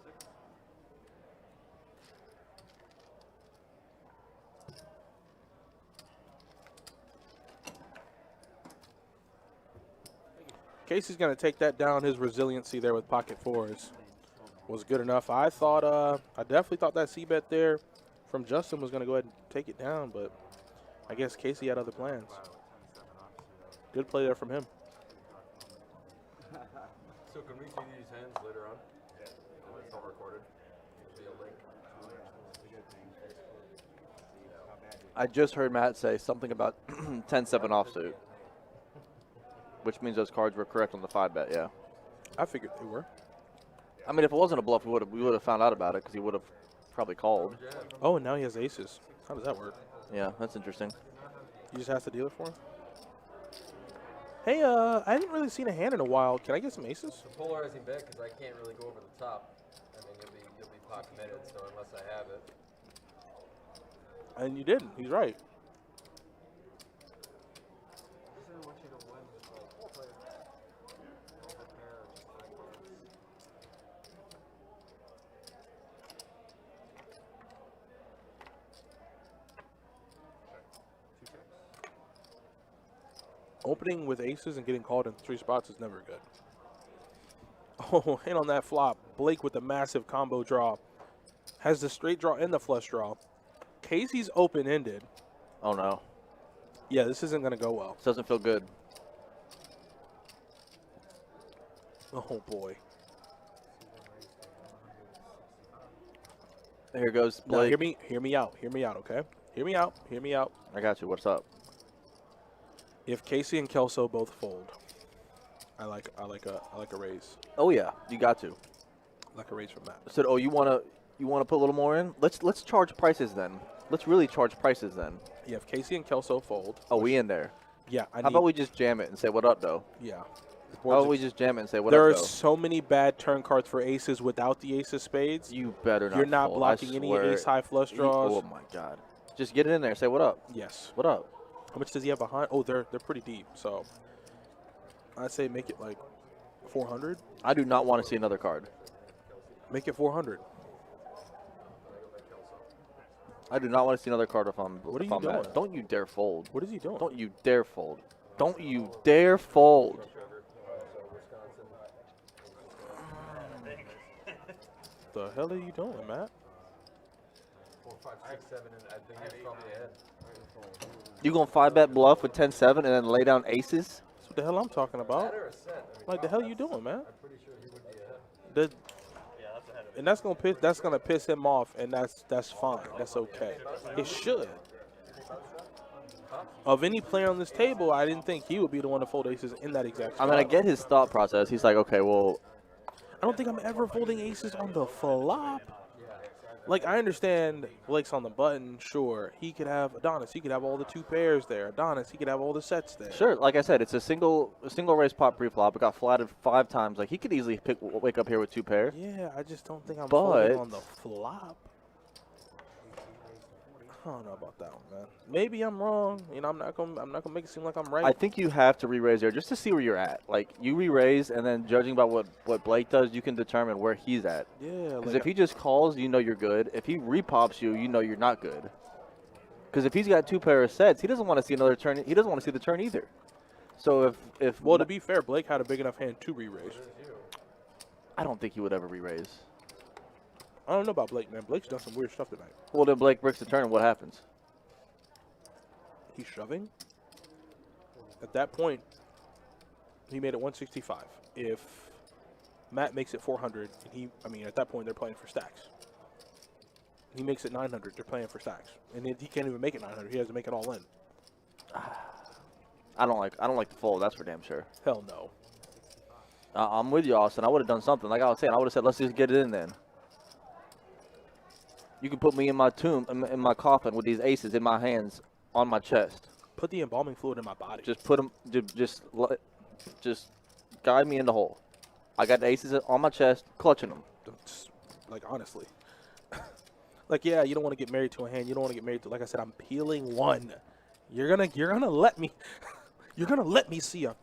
6. Casey's going to take that down. His resiliency there with pocket fours was good enough. I thought, I definitely thought that c-bet there from Justin was going to go ahead and take it down, but I guess Casey had other plans. Good play there from him. So can we see these hands later on? Yeah. When it's all recorded? Via link? I just heard Matt say something about 10-7 offsuit, which means those cards were correct on the 5-bet, yeah. I figured they were. I mean, if it wasn't a bluff, we would have found out about it because he would have probably called. Oh, and now he has aces. How does that work? Yeah, that's interesting. You just asked the dealer for him? Hey, I haven't really seen a hand in a while. Can I get some aces? It's a polarizing bet because I can't really go over the top. I mean, you'll be pot committed, so unless I have it. And you didn't. He's right. I want you to win with the player. Prepare or just find cards. Two checks. Opening with aces and getting called in 3 spots is never good. Oh, and on that flop, Blake with the massive combo draw. Has the straight draw and the flush draw. Casey's open-ended. Oh, no. Yeah, this isn't going to go well. This doesn't feel good. Oh, boy. Here goes Now, Blake. hear me out, okay? Hear me out. I got you. What's up? If Casey and Kelso both fold, I like a raise. Oh, yeah. You got to. I like a raise from Matt. I said, oh, you wanna put a little more in? Let's charge prices then. Let's really charge prices then. Yeah, if Casey and Kelso fold. Oh, we in there. Yeah, I How need. about we just jam it and say what up, though? Yeah. How about we just jam it and say what There are up, though? so many bad turn cards for aces without the ace of spades. You better not. You're not fold. blocking I any swear. ace high flush draws. Oh my God! Just get it in there. Say what up. Yes. What up? How much does he have behind? Oh, they're pretty deep. So I'd say make it like 400. I do not want to see another card. Make it 400. I do not want to see another card if I'm. What are if you I'm mad. doing? Don't you dare fold. What is he doing? Don't you dare fold. Don't you dare fold. The hell are you doing, Matt? 4, 5, 6, 7, and I think it's probably ahead. You gonna 5-bet bluff with 10-7 and then lay down aces? That's what the hell I'm talking about. Better a set. I mean, Like the hell you doing, man? I'm pretty sure he would be ahead. And that's gonna piss him off, and that's fine. That's okay. It should. Of any player on this table, I didn't think he would be the one to fold aces in that exact I spot. mean, I get his thought process. He's like, okay, well, I don't think I'm ever folding aces on the flop. Like, I understand Blake's on the button, sure. He could have Adonis. He could have all the 2 pairs there. Adonis, he could have all the sets there. sure. Like I said, it's a single raise pot pre-flop. It got flatted 5 times. Like he could easily wake up here with 2 pair. Yeah, I just don't think I'm But- folding on the flop. I don't know about that one, man. Maybe I'm wrong. You know, I'm not gonna make it seem like I'm right. I think you have to re-raise there just to see where you're at. Like you re-raise, and then judging by what Blake does, you can determine where he's at. yeah, Because like if he just calls, you know you're good. If he repops you, you know you're not good. Because if he's got 2 pair of sets, he doesn't want to see another turn. He doesn't want to see the turn either. So if well, to be fair, Blake had a big enough hand to re-raise. I don't think he would ever re-raise. I don't know about Blake, man. Blake's done some weird stuff tonight. Well, then Blake bricks the turn. What happens? He's shoving. At that point, he made it 165. If Matt makes it 400, at that point they're playing for stacks. He makes it 900, they're playing for stacks, and he can't even make it 900. He has to make it all in. I don't like the fold. That's for damn sure. Hell no. I'm with you, Austin. I would have done something. Like I was saying, I would have said, let's just get it in then. You can put me in my tomb, in my coffin with these aces in my hands on my chest. Put the embalming fluid in my body. Just put them, just guide me in the hole. I got the aces on my chest, clutching them. Just, like, honestly. Like, yeah, you don't want to get married to a hand. You don't want to get married to, like I said, I'm peeling 1. You're gonna let me, you're gonna let me see a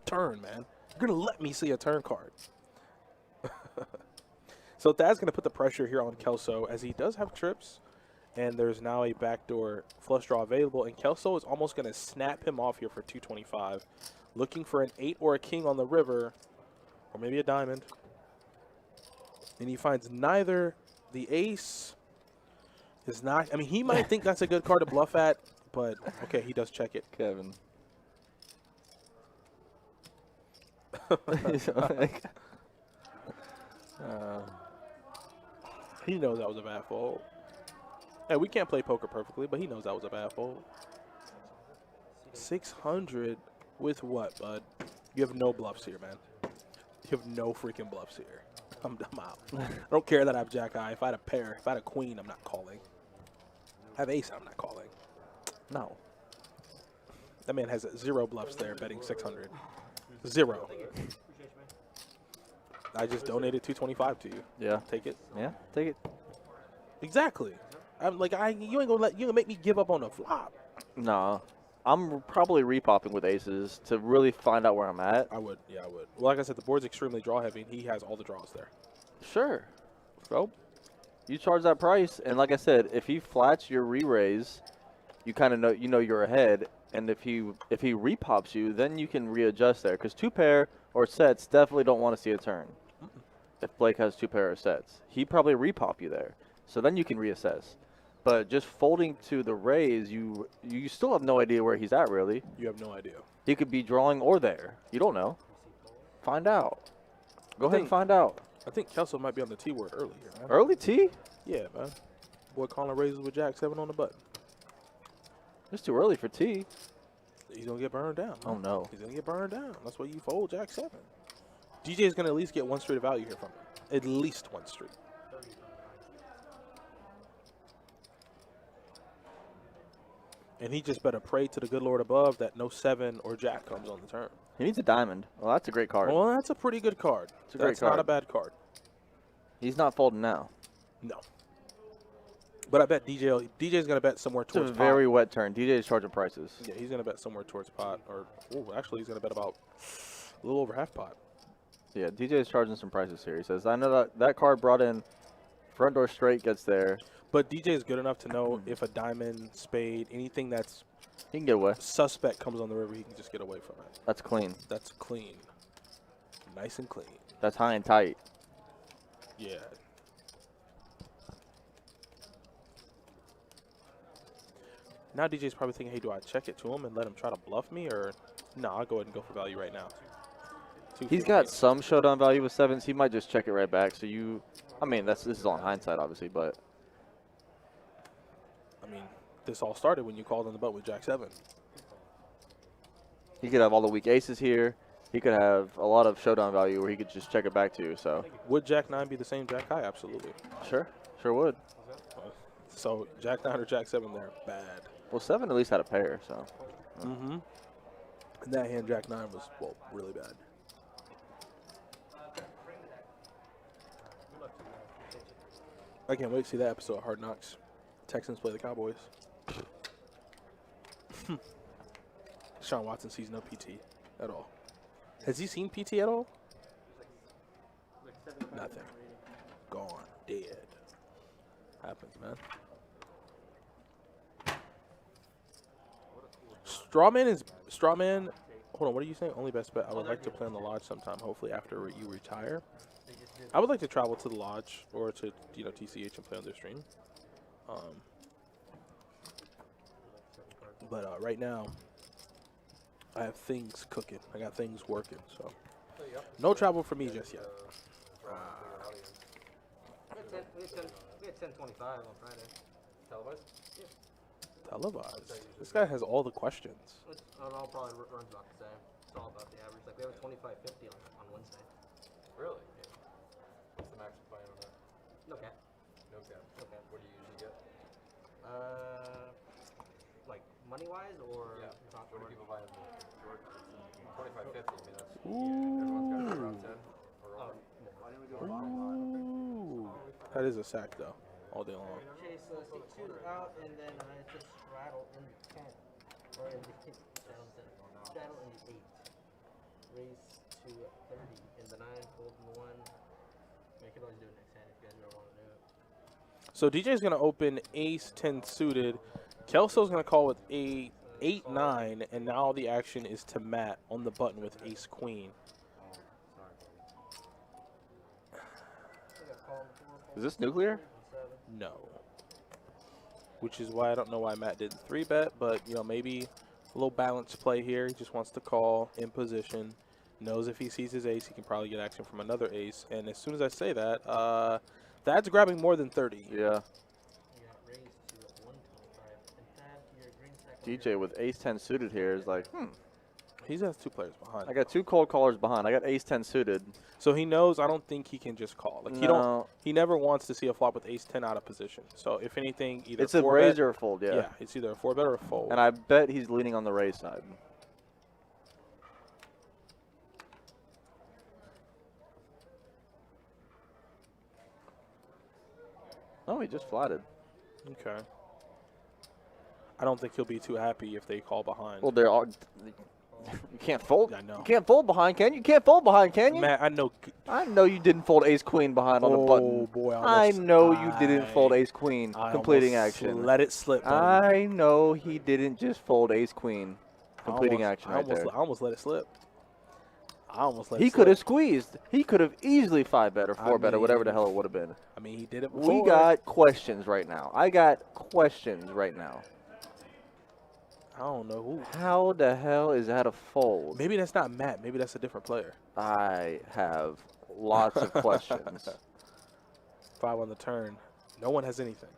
turn, man. You're gonna let me see a turn card. So Thad's gonna put the pressure here on Kelso, as he does have trips, and there's now a backdoor flush draw available, and Kelso is almost gonna snap him off here for 225, looking for an 8 or a king on the river, or maybe a diamond, and he finds neither. The ace is not. I mean, he might think that's a good card to bluff at, but okay, he does check it. Kevin. He knows that was a bad fold. Hey, we can't play poker perfectly, but he knows that was a bad fold. 600 with what, bud? You have no bluffs here, man. You have no freaking bluffs here. I'm out. I don't care that I have jack high. If I had a pair, if I had a queen, I'm not calling. I have ace, I'm not calling. No. That man has 0 bluffs there, betting 600. 0. I just donated 225 to you. Yeah. Take it. Yeah. Take it. Exactly. I'm like, you ain't gonna make me give up on the flop. No. I'm probably repopping with aces to really find out where I'm at. I would. Yeah, I would. Well, like I said, the board's extremely draw heavy, and he has all the draws there. Sure. So, you charge that price, and like I said, if he flats your re-raise, you kind of know you're ahead. And if he repops you, then you can readjust there. Because 2-pair or sets definitely don't want to see a turn. If Blake has 2-pair or sets, he probably repop you there. So then you can reassess. But just folding to the raise, you still have no idea where he's at, really. You have no idea. He could be drawing or there. You don't know. Find out. Go ahead and find out. I think Kelso might be on the T word early here, man. Early T? Yeah, man. Boy calling raises with Jack 7 on the button. It's too early for T. He's going to get burned down. Oh, no. He's going to get burned down. That's why you fold Jack 7. DJ is going to at least get 1 street of value here from him. At least 1 street. And he just better pray to the good Lord above that no 7 or Jack comes on the turn. He needs a diamond. Well, that's a great card. Well, that's a pretty good card. It's a great That's not card. a bad card. He's not folding now. No. But I bet DJ's going to bet somewhere It's towards a pot. very wet turn. DJ is charging prices. Yeah, he's going to bet somewhere towards pot. Or, actually, he's going to bet about a little over half pot. Yeah, DJ is charging some prices here. He says, I know that card brought in front door straight gets there. But DJ is good enough to know if a diamond, spade, anything that's He can get away. suspect comes on the river, he can just get away from it. That's clean. That's clean. Nice and clean. That's high and tight. Yeah. Now DJ's probably thinking, hey, do I check it to him and let him try to bluff me? Or, no, I'll go ahead and go for value right now. He's got some showdown value with 7s. He might just check it right back. So I mean, this is all in hindsight, obviously, but. I mean, this all started when you called on the butt with Jack 7. He could have all the weak aces here. He could have a lot of showdown value where he could just check it back to. So Would Jack 9 be the same Jack High? Absolutely. sure would. So Jack 9 or Jack 7 there, bad. Well, 7 at least had a pair, so. Mm-hmm. And that hand, Jack 9, was, well, really bad. I can't wait to see that episode of Hard Knocks. Texans play the Cowboys. Sean Watson sees no PT at all. Has he seen PT at all? Nothing. Gone. Dead. Happens, man. Strawman. Hold on, what are you saying? Only best bet. I would like to play on the lodge sometime, hopefully after you retire. I would like to travel to the lodge or to TCH and play on their stream. But right now, I have things cooking. I got things working, so no travel for me just yet. We had 10:25 on Friday. Televised? Televised. This guy has all the questions. It all probably runs about the same. It's all about the average. Like we have a 25.50 on Wednesday. Really? What's the max buy on that? No cap. No cap. Okay. What do you usually get? Like money wise or Yeah. not What do sure. people buy in the George? 25.50. I mean, that's Ooh. everyone's got it around 10. Or Oh, Ooh. That is a sack, though, all day long. Chase C2 out and then it's just straddle in the 10 or in the straddle in the 8. Raise to 30 in the 9, fold in the 1. I could always do it next hand if you guys ever want to do it. So DJ's going to open ace 10 suited. Kelso's going to call with a 8-9, and now the action is to Matt on the button with ace queen. Is this nuclear? No. Which is why I don't know why Matt didn't 3-bet, but, maybe a little balanced play here. He just wants to call in position. Knows if he sees his ace, he can probably get action from another ace. And as soon as I say that, that's grabbing more than 30. Yeah. You got raised to 125. And Thad, your green stack. DJ with ace 10 suited here is like, He has 2 players behind. I got 2 cold callers behind. I got ace 10 suited. So he knows I don't think he can just call. Like No. he never wants to see a flop with ace 10 out of position. So if anything, either It's a 4-bet raise or a fold, yeah. Yeah, it's either a 4-bet or a fold. And I bet he's leaning on the raise side. Oh, he just flatted. Okay. I don't think he'll be too happy if they call behind. Well, they're all. You can't fold. I know. You can't fold behind, can you? You can't fold behind, can you? Man, I know. I know you didn't fold ace queen behind on the button. Oh boy, I know you didn't fold ace queen I completing almost action. Let it slip, buddy. I know he didn't just fold ace queen completing action right there. I almost let it slip. I almost let it He slip. could have squeezed. He could have easily 5-bet or 4-bet or whatever the mean, hell it would have been. I mean, he did it before. We got questions right now. I got questions right now. I don't know who. How the hell is that a fold? Maybe that's not Matt. Maybe that's a different player. I have lots of questions. 5 on the turn. No one has anything.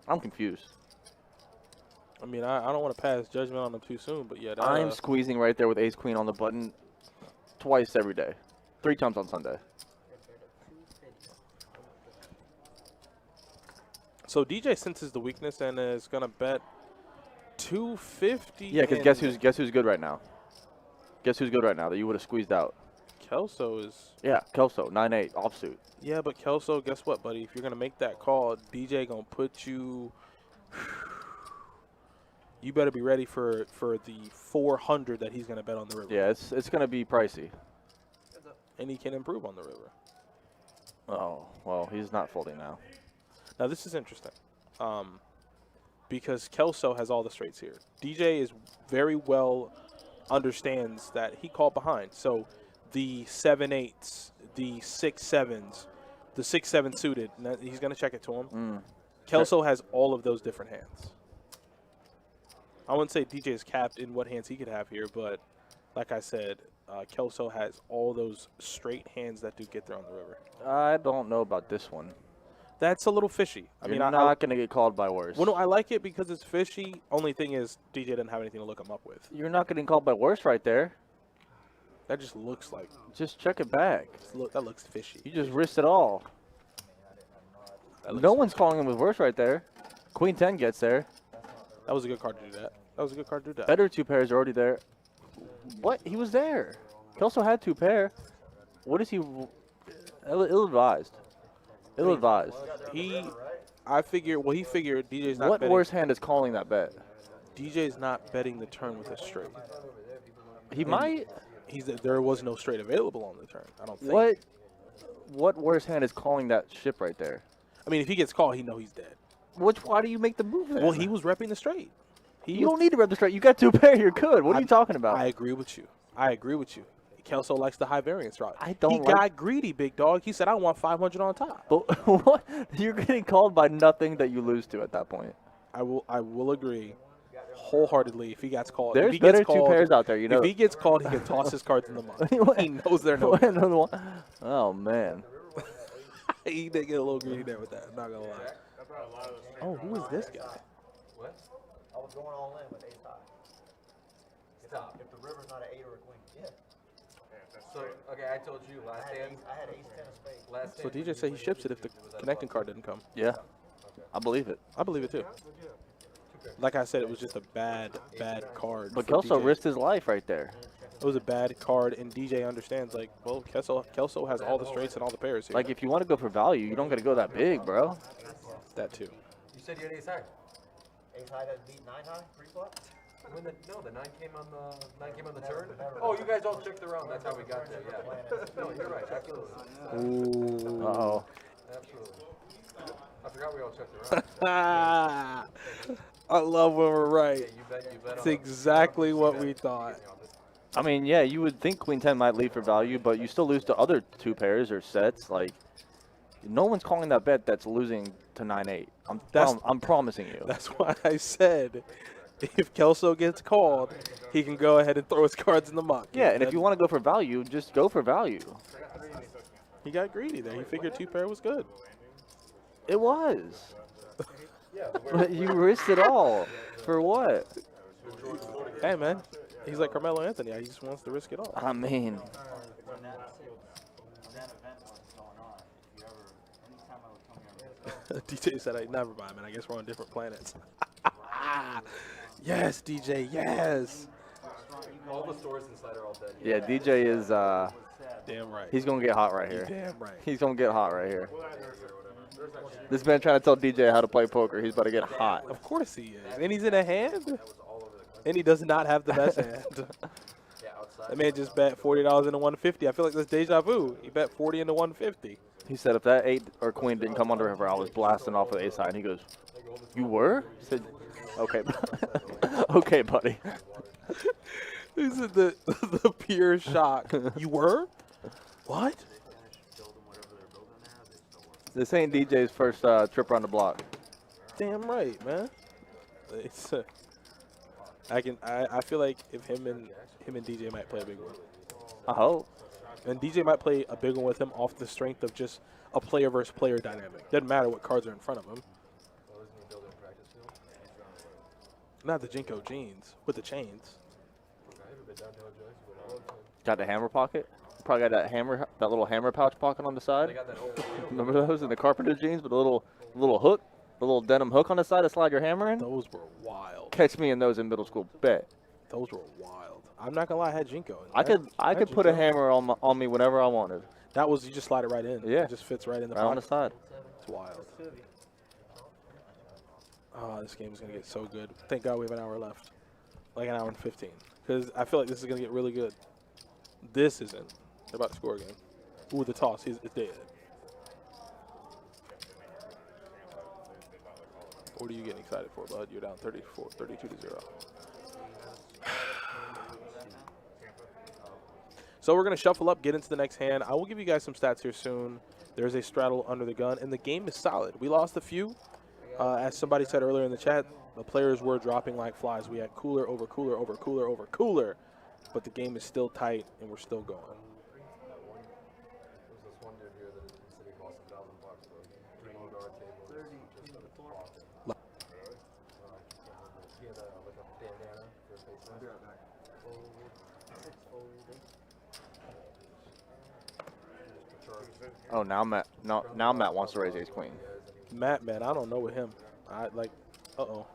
I'm confused. I mean, I don't want to pass judgment on them too soon, but yeah. I'm squeezing right there with ace queen on the button twice every day. 3 times on Sunday. So DJ senses the weakness and is gonna bet 250. Yeah, because guess who's good right now? Guess who's good right now that you would have squeezed out? Kelso is. Yeah, Kelso, 9-8 offsuit. Yeah, but Kelso, guess what, buddy? If you're gonna make that call, DJ gonna put you. You better be ready for the 400 that he's gonna bet on the river. Yeah, it's gonna be pricey. And he can improve on the river. Oh, well, he's not folding now. Now this is interesting, because Kelso has all the straights here. DJ is very well understands that he called behind. So the 7-8s, the 6-7s, the 6-7 suited, he's going to check it to him. Kelso has all of those different hands. I wouldn't say DJ is capped in what hands he could have here, but like I said, Kelso has all those straight hands that do get there on the river. I don't know about this one. That's a little fishy. I You're mean, not going to get called by worse. Well, no, I like it because it's fishy. Only thing is, DJ didn't have anything to look him up with. You're not getting called by worse right there. That just looks like. Just check it back. That looks fishy. You just risked it all. No one's calling him with worse right there. Queen 10 gets there. That was a good card to do that. That was a good card to do that. Better 2 pairs are already there. What? He was there. He also had 2 pair. What is he? Ill-advised. Ill-advised. I figured. Well, he figured DJ's not. What betting. worse hand is calling that bet? DJ's not betting the turn with a straight. He might. There was no straight available on the turn. I don't think. What worse hand is calling that ship right there? I mean, if he gets called, he know he's dead. Why do you make the move then? Well, he was repping the straight. You don't need to rep the straight. You got 2 pair. You're good. What are you talking about? I agree with you. Kelso likes the high variance route. I don't. He got greedy, big dog. He said, "I want 500 on top." But what? You're getting called by nothing that you lose to at that point. I will agree wholeheartedly if he gets called. There's better 2 pairs out there, you know. If he gets called, he can toss his cards in the mud. He knows they're no good. Oh man. He did get a little greedy there with that. I'm not gonna lie. Oh, who is this guy? What? I was going all in with ace high. Stop. If the river's not an 8 or a queen. Yeah. So, okay, I told you last hand. I had ace 10 of spades. Last So hand, DJ said he ships it if the connecting card didn't come. Yeah. I believe it. I believe it too. Like I said, it was just a bad card. But for Kelso DJ. risked his life right there. It was a bad card, and DJ understands. Like, well, Kelso has all the straights and all the pairs here. Like, if you want to go for value, you don't got to go that big, bro. that too. You said you had ace high. Ace high that beat 9 high, pre-flop? When the 9 came on the turn. Oh, you guys all checked the round. That's how we got there. Yeah. No, you're right. Absolutely. Ooh. Uh-oh. Absolutely. I forgot we all checked the round. I love when we're right. You bet It's on exactly what we thought. I mean, yeah, you would think Queen 10 might lead for value, but you still lose to other 2 pairs or sets. Like, no one's calling that bet that's losing to 9-8. I'm promising you. That's why I said if Kelso gets called, he can go ahead and throw his cards in the muck. Yeah, and if you want to go for value, just go for value. He got greedy there. He figured 2 pair was good. It was. But you risked it all. For what? Hey, man. He's like Carmelo Anthony. He just wants to risk it all. I mean, DJ said, never mind, man. I guess we're on different planets. Yes, DJ, yes. all the stores inside are all dead. Yeah, DJ is Damn right. he's gonna get hot right here. Damn right. He's gonna get hot right here. This man trying to tell DJ how to play poker. He's about to get hot. Of course he is. And he's in a hand. And he does not have the best hand. That man just bet $40 into 150. I feel like that's deja vu. He bet 40 into 150. He said if that 8 or queen didn't come under river, I was blasting off with the ace side. And he goes, "You were?" I said, "Okay, okay, buddy." This is the pure shock. You were? What? This ain't DJ's first trip around the block. Damn right, man. It's I feel like if him and DJ might play a big one. I hope. And DJ might play a big one with him off the strength of just a player versus player dynamic. Doesn't matter what cards are in front of him. Not the Jinko jeans with the chains. Got the hammer pocket. Probably got that little hammer pouch pocket on the side. Remember those in the carpenter jeans with a little hook, the little denim hook on the side to slide your hammer in? Those were wild. Catch me in those in middle school. Bet. Those were wild. I'm not gonna lie, I had Jinko. I could put a hammer on me whenever I wanted. That was, you just slide it right in. Yeah. It just fits right in the Right on the pocket. side. It's wild. Oh, this game is gonna get so good. Thank God we have an hour left. Like an hour and 15. Because I feel like this is gonna get really good. This isn't. They're about to score again. Ooh, the toss. It's dead. What are you getting excited for, bud? You're down 32-0. So we're going to shuffle up, get into the next hand. I will give you guys some stats here soon. There's a straddle under the gun, and the game is solid. We lost a few. As somebody said earlier in the chat, the players were dropping like flies. We had cooler over cooler over cooler over cooler, but the game is still tight, and we're still going. Oh, now Matt wants to raise ace queen. Matt, man, I don't know with him. Uh-oh.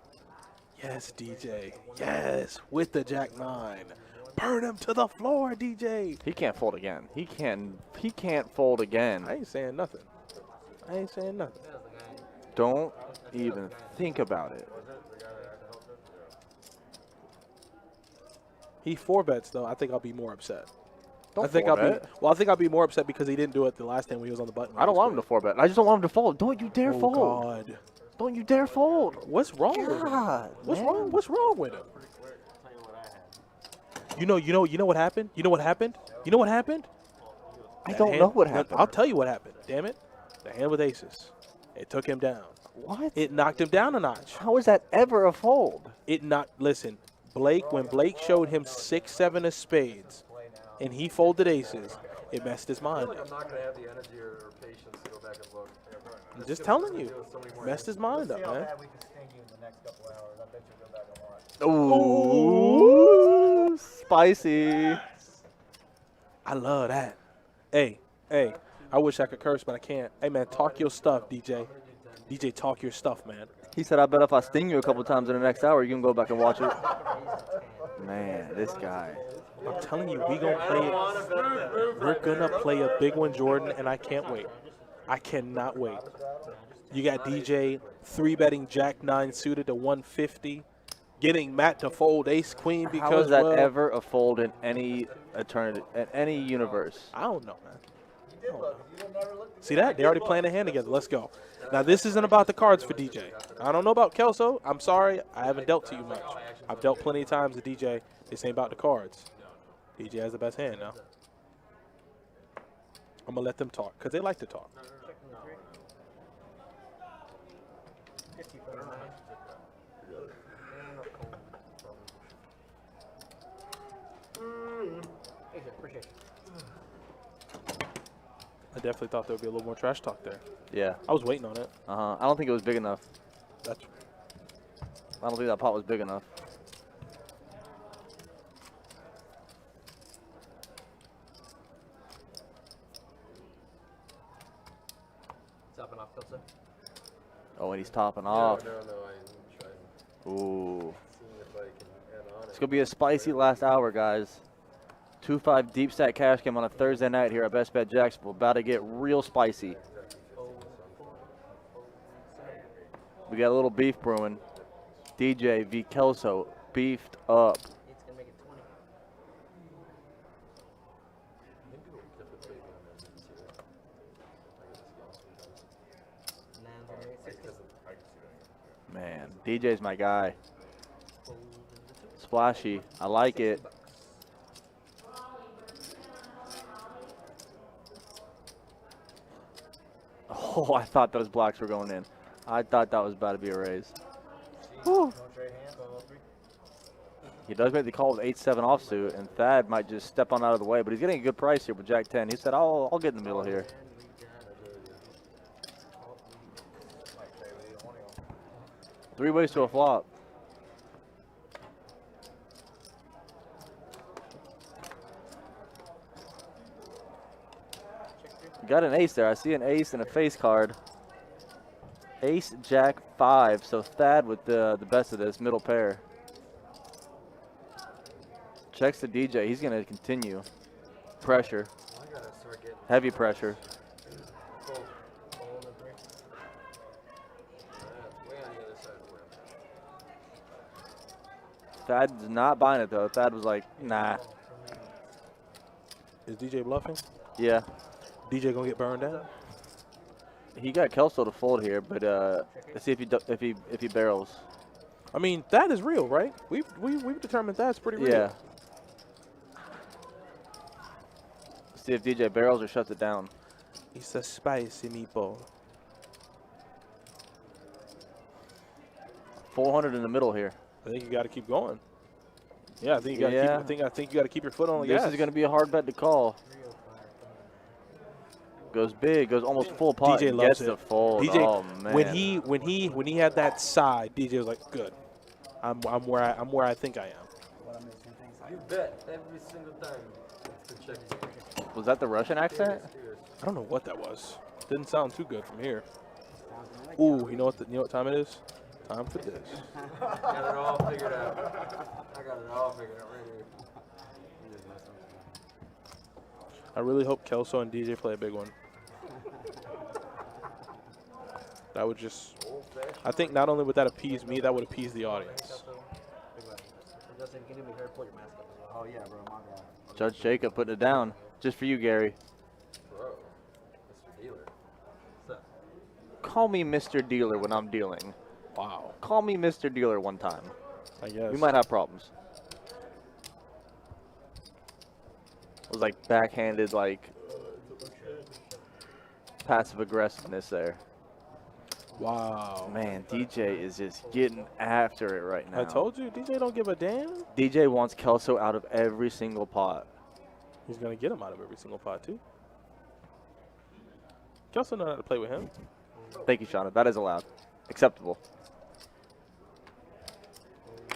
Yes, DJ. Yes, with the jack 9. Burn him to the floor, DJ. He can't fold again. He can't fold again. I ain't saying nothing. Don't even think about it. He 4-bets, though. I think I'll be more upset. Don't I think I'll be more upset because he didn't do it the last time when he was on the button. I don't want him to 4-bet. I just don't want him to fold. Don't you dare fold. God. Don't you dare fold. What's wrong with him? What's wrong? What's wrong with him? You know what happened? You know what happened? I don't know what happened. I'll tell you what happened. Damn it. The hand with aces. It took him down. What? It knocked him down a notch. How is that ever a fold? Listen, when Blake showed him 6-7 of spades and he folded aces, it messed his mind I'm up. not going to have the energy or patience to go back and look. I'm just telling you. Messed his mind See up, how man. bad we can sting you in the next couple hours. I bet you'll go back and watch. Ooh, spicy. I love that. Hey, I wish I could curse, but I can't. Hey, man, talk your stuff, DJ. DJ, talk your stuff, man. He said, I bet if I sting you a couple times in the next hour, you can go back and watch it. Man, this guy. I'm telling you, we're going to play a big one, Jordan, and I can't wait. I cannot wait. You got DJ 3-betting Jack 9 suited to 150, getting Matt to fold ace queen because, How is that ever a fold in any eternity, in any universe? I don't know, man. See that? They already playing a hand together. Let's go. Now, this isn't about the cards for DJ. I don't know about Kelso. I'm sorry. I haven't dealt to you much. I've dealt plenty of times to DJ. This ain't about the cards. DJ has the best hand now. I'm going to let them talk because they like to talk. I definitely thought there would be a little more trash talk there. Yeah. I was waiting on it. I don't think it was big enough. That's I don't think that pot was big enough. Topping off, Kelso. Oh, and he's topping off. No, I tried Ooh. seeing if I can add on It's it. going to be a spicy last hour, guys. 2-5 deep stack cash game on a Thursday night here at Best Bet Jacksonville. About to get real spicy. We got a little beef brewing. DJ v. Kelso, beefed up. It's gonna make it 20. Nines gonna make it 60. Man, DJ's my guy. Fold into two. Splashy. I like it. $60. Oh, I thought those blocks were going in. I thought that was about to be a raise. No trade hands on all three. He does make the call with 8-7 offsuit, and Thad might just step on out of the way, but he's getting a good price here with Jack 10. He said, I'll get in the middle here. Might trade with either one of them. 3 ways to a flop. Got an ace there. I see an ace and a face card. Ace, Jack, 5. So Thad with the best of this middle pair. Checks the DJ. He's going to continue. Pressure. I gotta start getting Heavy pressure. fold in three. Way on the other side of where I'm at. Thad's not buying it, though. Thad was like, nah. Is DJ bluffing? Yeah. DJ gonna get burned down? He got Kelso to fold here, but let's see if he barrels. I mean, that is real, right? We've determined that's pretty real. Yeah. See if DJ barrels or shuts it down. It's a spicy meatball. 400 in the middle here. I think you got to keep going. Yeah, I think you got to Yeah. keep. I think you got to keep your foot on the This gas. is going to be a hard bet to call. Goes big, goes almost full pot. DJ and loves gets it. the fold. DJ, Oh man. when he had that side, DJ was like, "Good, I'm where I think I am." You bet every single time. It's the check. Was that the Russian accent? I don't know what that was. Didn't sound too good from here. Ooh, you know what time it is? Time for this. Got it all figured out. I got it all figured out right here. I really hope Kelso and DJ play a big one. That would just. I think not only would that appease me, that would appease the audience. Justin, can you make her pull your mask up as well? Oh yeah, bro, my bad. Judge Jacob putting it down. Just for you, Gary. Bro, Mr. Dealer. What's up? Call me Mr. Dealer when I'm dealing. Wow. Call me Mr. Dealer one time. I guess. We might have problems. It was like backhanded, like passive aggressiveness there. Wow. Man, DJ is just getting after it right now. I told you, DJ don't give a damn. DJ wants Kelso out of every single pot. He's gonna get him out of every single pot too. Kelso know how to play with him. Thank you, Shauna. That is allowed. Acceptable.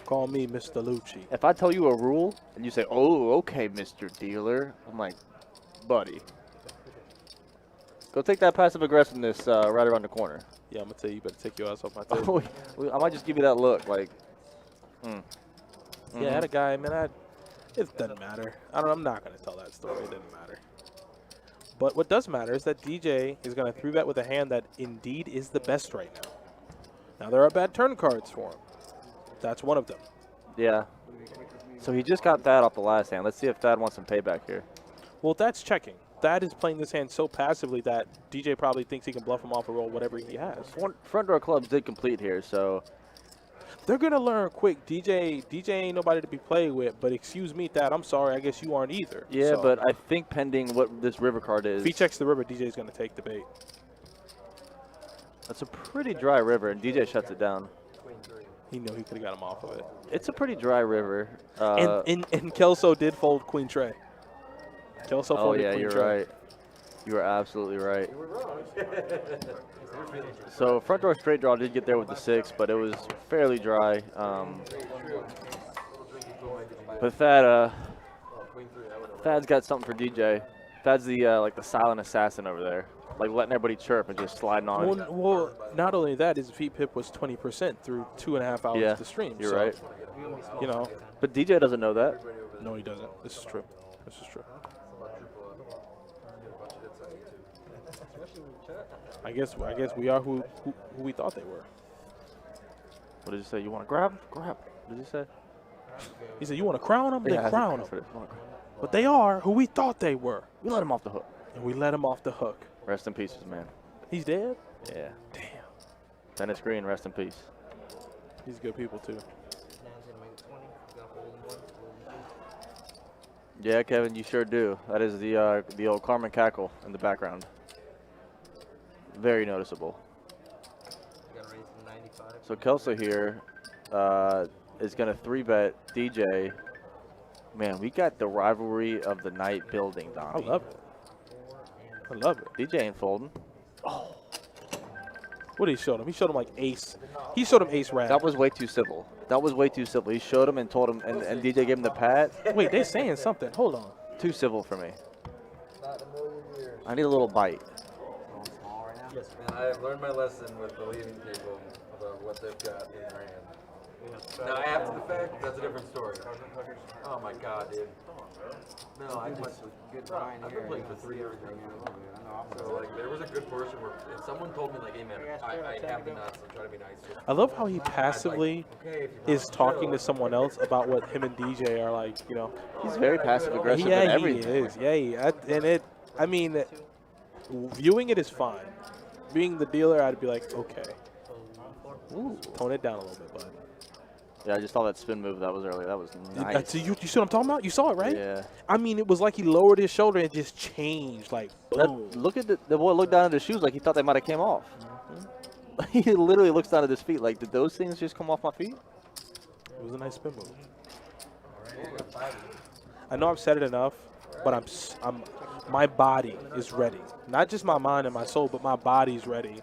Call me Mr. Lucci. If I tell you a rule and you say, "Oh, okay, Mr. Dealer," I'm like, buddy, go take that passive aggressiveness right around the corner. Yeah, I'm gonna tell you, you better take your ass off my table. I might just give you that look, like, Yeah, I had a guy, man. It doesn't matter. I'm not gonna tell that story. It doesn't matter. But what does matter is that DJ is gonna 3-bet with a hand that indeed is the best right now. Now there are bad turn cards for him. That's one of them. Yeah. So he just got that off the last hand. Let's see if Thad wants some payback here. Well, that's checking. Thad is playing this hand so passively that DJ probably thinks he can bluff him off a roll, whatever he has. Front door clubs did complete here, so They're gonna learn quick. DJ ain't nobody to be played with. But excuse me, Thad, I'm sorry. I guess you aren't either. yeah. So, But I think pending what this river card is, if he checks the river, DJ's gonna take the bait. that's a pretty dry river, and DJ shuts it down. Queen 3. He knew he could have got him off of it. It's a pretty dry river. And Kelso did fold Queen Trey. Kelso Oh folded yeah, Queen you're Trey. right. You are absolutely right. You were wrong. So front door straight draw did get there with the 6, but it was fairly dry. But Thad, Queen 3, I would have Thad's got something for DJ. Thad's the like the silent assassin over there, like letting everybody chirp and just sliding on it. Well, not only that, his feet pip was 20% through 2.5 hours Yeah, to stream. you're so, right. You know, But DJ doesn't know that. no, he doesn't. This is true. This is true. I guess we are who we thought they were. What did you say? You want to grab? Grab. What did you say? He said, "You want to crown them? Then Yeah, crown that's them." what it is. But they are who we thought they were, We let him off the hook. and we let him off the hook. Rest in pieces, man. He's dead. Yeah. Damn. Dennis Green, rest in peace. He's good people too. Now he's gonna make it 20. He's gonna hold him one. Hold him two. Yeah, Kevin, you sure do. That is the old Carmen cackle in the background. Very noticeable. You gotta raise him 95. So Kelso here is going to 3-bet DJ. Man, we got the rivalry of the night building, I Donnie. love it. I love it. DJ ain't folding. What did he show him? He showed him like ace. He showed him ace rag. That was way too civil. That was way too civil. He showed him and told him, and DJ gave him the pat. Wait, they're saying something. Hold on. Too civil for me. Not in a million years. I need a little bite. Going small right now? Yes. And I have learned my lesson with believing people about what they've got in their hand. Now, after the fact, that's a different story. Oh my God, dude. No, I just. Good line I've here. been playing for 3 years now. So, like, there was a good portion where if someone told me, like, hey, man, I have the nuts, I'm trying to be nice. Just, I love how he passively okay, if you're is not talking to chill, someone else about what him and DJ are like. You know. He's very passive aggressive in Yeah, he everything. is. Yeah, and it. I mean, viewing it is fine. Being the dealer, I'd be like, okay, Ooh. tone it down a little bit, bud. Yeah, I just saw that spin move that was earlier. That was nice. So you see what I'm talking about? You saw it, right? Yeah. I mean, it was like he lowered his shoulder and just changed, like boom. Look at the boy looked down at his shoes like he thought they might have came off. He literally looks down at his feet like, did those things just come off my feet? It was a nice spin move. I know I've said it enough, but my body is ready. Not just my mind and my soul, but my body's ready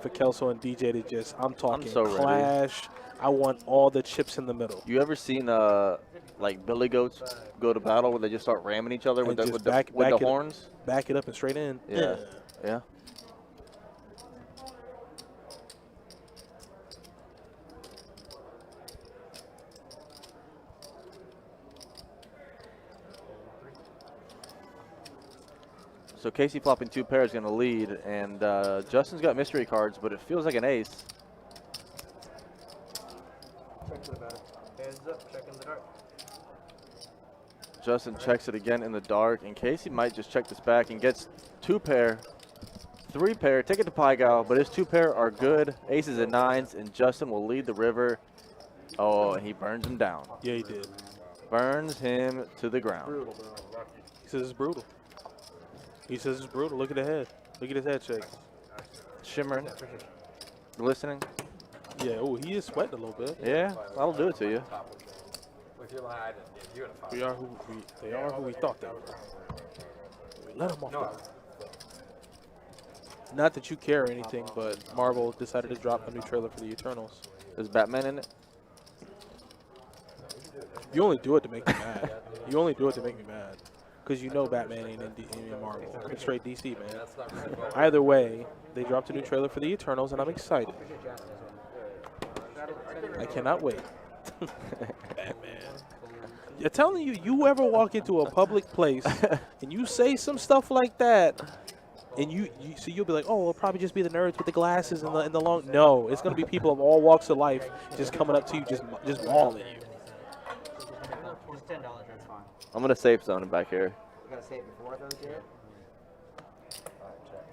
for Kelso and DJ to just. I'm talking so ready. clash. I want all the chips in the middle. You ever seen like billy goats go to battle where they just start ramming each other with And the, just with back the it- horns? Back it up and straight in. Yeah. Yeah. So Casey flopping 2 pairs going to lead, and Justin's got mystery cards, but it feels like an ace. Check to the batter. Hands up. Check in the dark. Justin checks it again in the dark, and Casey might just check this back and gets 2 pair, 3 pair, take it to Pygal, but his 2 pair are good, aces and 9s, and Justin will lead the river. Oh, and he burns him down. Yeah, he did. Burns him to the ground. He says it's brutal. He says it's brutal. Look at the head. Look at his head shake. Shimmering, glistening. Yeah, oh, he is sweating a little bit. Yeah, that'll do it to you. if you're lying, you're gonna find They are who we thought they were. We let them off. No. Not that you care or anything, but Marvel decided to drop a new trailer for the Eternals. Is Batman in it? You only do it to make me mad. You only do it to make me mad. Because you know Batman ain't in Marvel. It's straight DC, man. That's not really well. Either way, they dropped a new trailer for the Eternals, and I'm excited. I cannot wait. Batman. You're telling you, you ever walk into a public place and you say some stuff like that, and so you'll be like, oh, it'll probably just be the nerds with the glasses and the long. No, it's gonna be people of all walks of life just coming up to you, just mauling you. Just $10. That's fine. I'm going to safe zone him back here. You gotta say it before those, Jared? Alright, check.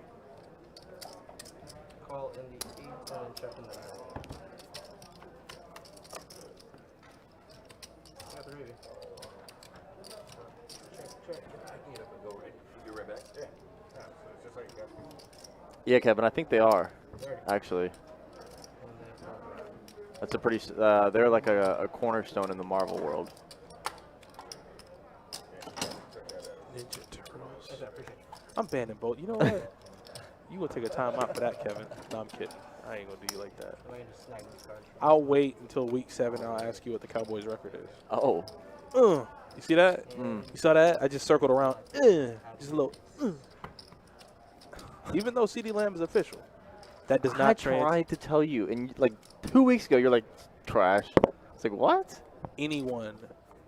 Call in the 8 and then check in the 9. Got the Ruby. Check. Get up and go right. Be right back. Yeah, Kevin, I think they are, 30. actually. And then That's a pretty, they're like a cornerstone in the Marvel world. Ninja Turtles. I'm banning both. You know what? You gonna take a time out for that, Kevin? No, I'm kidding. I ain't gonna do you like that. I'm going to snag these cards. I'll wait until week 7 and I'll ask you what the Cowboys' record is. Oh. You see that? Mm. You saw that? I just circled around. Just a little. Even though CD Lamb is official, that does I not translate. tried to tell you, and like 2 weeks ago, you're like, trash. It's like, what? Anyone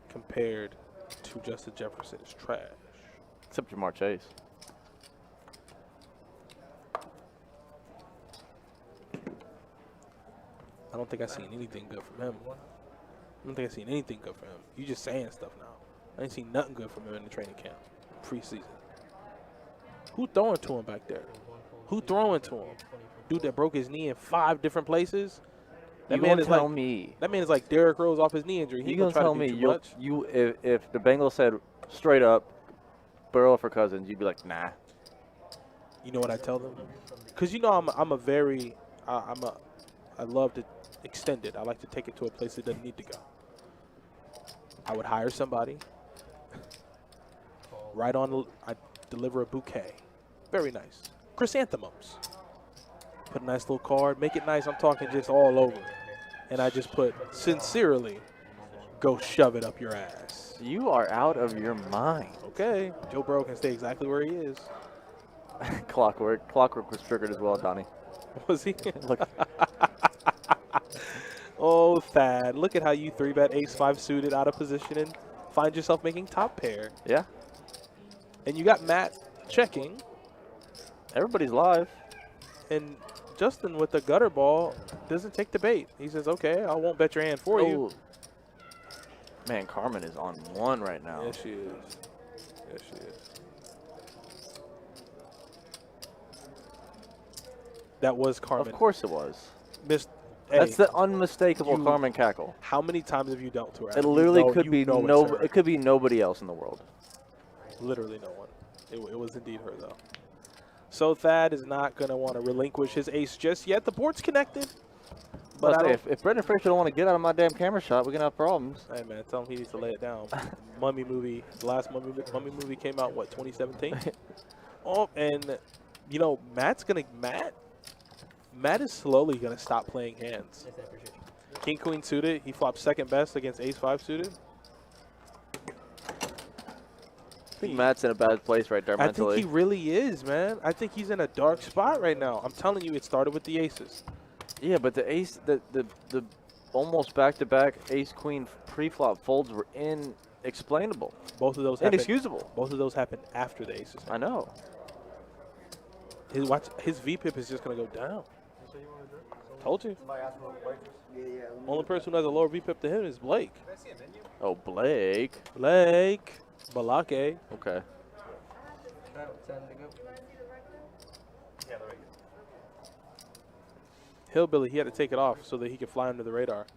compared to Justin Jefferson is trash. Except Jamar Chase. don't think I've seen anything good from him. I don't think I've seen anything good from him. You just saying stuff now. I ain't seen nothing good from him in the training camp, preseason. Who throwing to him back there? Who throwing to him? Dude that broke his knee in 5 different places. That man is like me. That man is like Derrick Rose off his knee injury. He You gonna gonna try tell to me do too much. if the Bengals said straight up Burrow for Cousins, you'd be like, nah. You know what I tell them? Because you know I'm a very I love to extend it. I like to take it to a place it doesn't need to go. I would hire somebody. Right on, I deliver a bouquet. Very nice. Chrysanthemums. Put a nice little card. Make it nice. I'm talking just all over. And I just put, sincerely, go shove it up your ass. You are out of your mind. Okay. Joe Burrow can stay exactly where he is. Clockwork was triggered as well, Donnie. Was he? Look, Oh, Thad. Look at how you 3-bet ace-5 suited out of position and find yourself making top pair. yeah, And you got Matt checking. everybody's live. And Justin with the gutter ball doesn't take the bait. He says, okay, I won't bet your hand for you. Oh. Man, Carmen is on 1 right now. Yes, she is. Yes, she is. That was Carmen. Of course it was. Missed. That's the unmistakable you- Carmen cackle. How many times have you dealt to her? It literally You know- could you be know it's her. it could be nobody else in the world. Literally no one. It was indeed her, though. So Thad is not going to want to relinquish his ace just yet. The board's connected. But I don't, if Brendan Fraser don't want to get out of my damn camera shot, we're gonna have problems. hey, man, tell him he needs to lay it down. Mummy movie. The last Mummy movie came out, what, 2017? Oh, and, you know, Matt is slowly going to stop playing hands. Yes, I appreciate you. King Queen suited. He flopped second best against Ace 5 suited. I think Matt's in a bad place right there I mentally. think he really is, man. I think he's in a dark spot right now. I'm telling you, it started with the aces. Yeah, but the ace, the almost back-to-back ace-queen pre-flop folds were inexplainable, Both of those happened. inexcusable. Both of those happened after the aces. I know. His VPIP is just gonna go down. Told you. Only person who has a lower VPIP to him is Blake. Oh, Blake. Blake Balake. Okay. Time to go. Hillbilly, he had to take it off so that he could fly under the radar.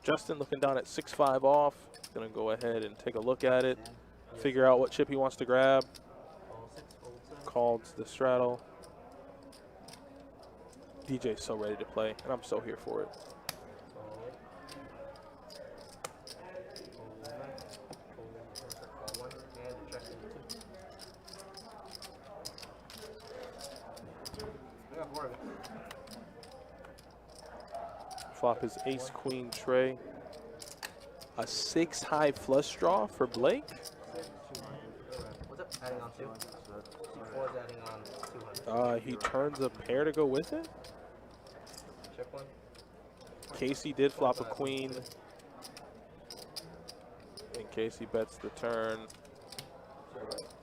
Justin looking down at 6-5 off. Gonna go ahead and take a look at it, figure out what chip he wants to grab. Called the straddle. DJ's so ready to play, and I'm so here for it. Flop his ace queen tray. A 6-high flush draw for Blake. What's up? Adding on 2. 4 is adding on 200. He turns a pair to go with it. Check one. Casey did flop a queen. And Casey bets the turn.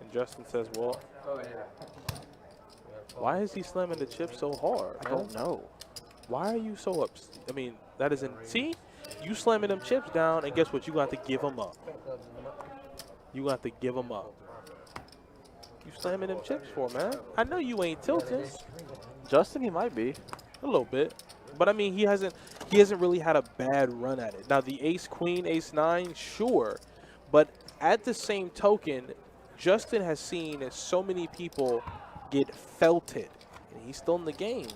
And Justin says, well, why is he slamming the chip so hard? I don't know. Why are you so upset? I mean, that isn't. See? You slamming them chips down, and guess what? You got to give them up. You got to give them up. You slamming them chips for, man? I know you ain't tilted. Justin, he might be. A little bit. But I mean, he hasn't really had a bad run at it. Now the ace queen, ace 9, sure. But at the same token, Justin has seen so many people get felted. And he's still in the game.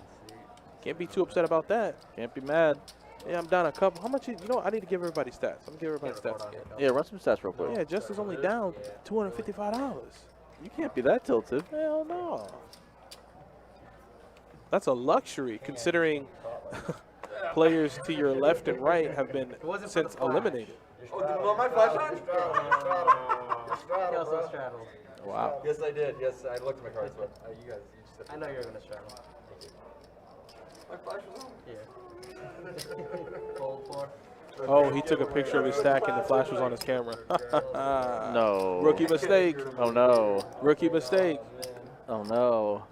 Can't be too upset about that. Can't be mad. Yeah, I'm down a couple. How much? You know, I need to give everybody stats. I'm gonna give everybody stats again. Yeah, run some stats real quick. Yeah, Justin's only down $255. You can't be that tilted. Hell no. That's a luxury considering players to your left and right have been since eliminated. Oh, did you want my flash on? He also straddled. Wow. Yes, I did. Yes, I looked at my cards, but you guys, you just said. I know you're gonna straddle. My flash was on. Yeah. Fold 4. Oh, he took a picture of his stack and the flash was on his camera. No. Rookie mistake. Oh, no. Rookie mistake. Oh, no.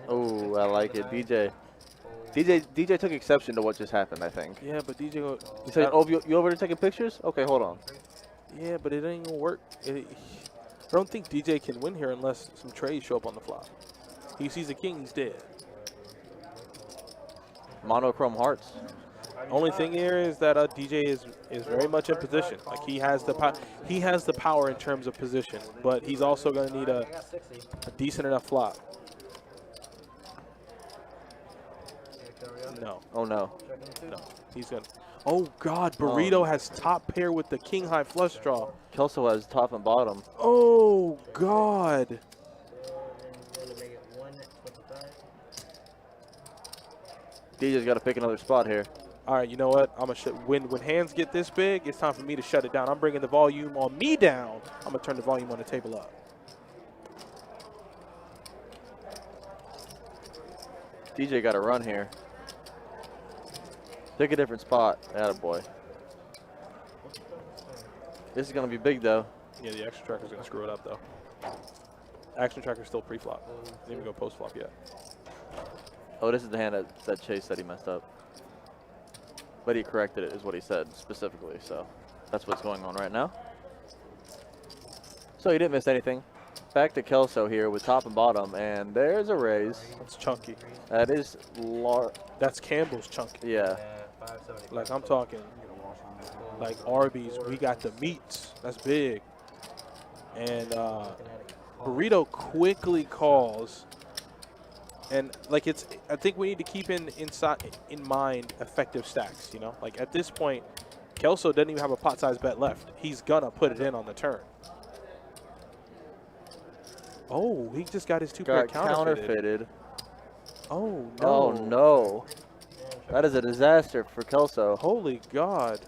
Oh, I like it. DJ took exception to what just happened, I think. Yeah, but DJ. You said, oh, you over there taking pictures? Okay, hold on. Yeah, but it ain't gonna work. I don't think DJ can win here unless some trades show up on the flop. He sees a king, he's dead. Monochrome hearts. Only thing here is that DJ is very much in position. Like he has the power in terms of position, but he's also going to need a decent enough flop. No. Oh no. No. He's gonna. Oh God! Burrito has top pair with the king high flush draw. Kelso has top and bottom. Oh God! DJ's got to pick another spot here. All right, you know what? I'm gonna when hands get this big, it's time for me to shut it down. I'm bringing the volume on me down. I'm gonna turn the volume on the table up. DJ got to run here. Pick a different spot. Attaboy. This is going to be big, though. Yeah, the action tracker's gonna screw it up though. Action tracker's still pre-flop. Didn't even go post-flop yet. Oh, this is the hand that Chase said he messed up. But he corrected it, is what he said specifically. So that's what's going on right now. So he didn't miss anything. Back to Kelso here with top and bottom, and there's a raise. That's chunky. That is large. That's Campbell's chunky. Yeah. Like I'm talking, like Arby's. We got the meats. That's big. And Burrito quickly calls. And like I think we need to keep in mind effective stacks. You know, like at this point, Kelso doesn't even have a pot size bet left. He's gonna put it in on the turn. Oh, he just got his two-pair counterfeited. Oh no! Oh no! That is a disaster for Kelso. Holy God!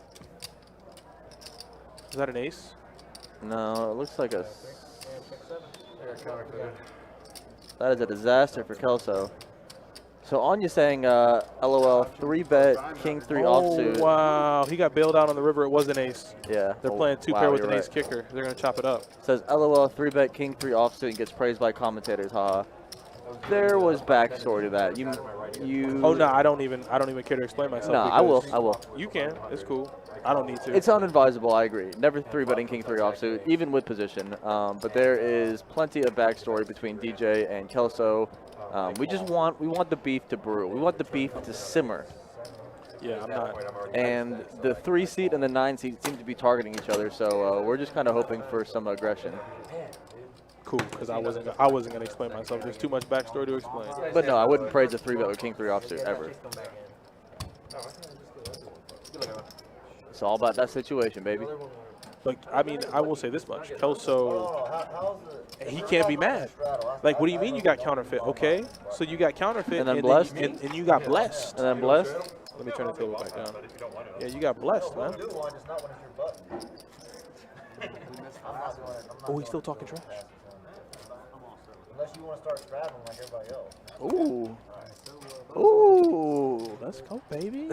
Is that an ace? No, it looks like a. That is a disaster for Kelso. So Anya saying, LOL, 3-bet, king 3 offsuit. Oh, wow. He got bailed out on the river. It was an ace. Yeah. They're playing two-pair with an ace kicker. They're going to chop it up. Says, LOL, 3-bet, king 3 offsuit and gets praised by commentators. Haha. There was backstory to that. You. Oh, no, I don't even care to explain myself. No, I will. You can. It's cool. I don't need to. It's unadvisable, I agree. Never 3-betting king 3 offsuit, even with position. But there is plenty of backstory between DJ and Kelso. We want the beef to brew. We want the beef to simmer. Yeah, I'm not. And the 3 seat and the 9 seat seem to be targeting each other, so we're just kind of hoping for some aggression. Cool, because I wasn't gonna explain myself. There's too much backstory to explain. But no, I wouldn't praise a 3-bet with king 3 offsuit ever. It's all about that situation, baby. But I mean, I will say this much: Kelso, he can't be mad. Like, what do you mean you got counterfeit? Okay, so you got counterfeit, and then blessed, and you got blessed, and then blessed. Let me turn the table back down. Yeah, you got blessed, man. Oh, he's still talking trash. Unless you want to start straddling like everybody else. Ooh. Ooh. Let's go, baby.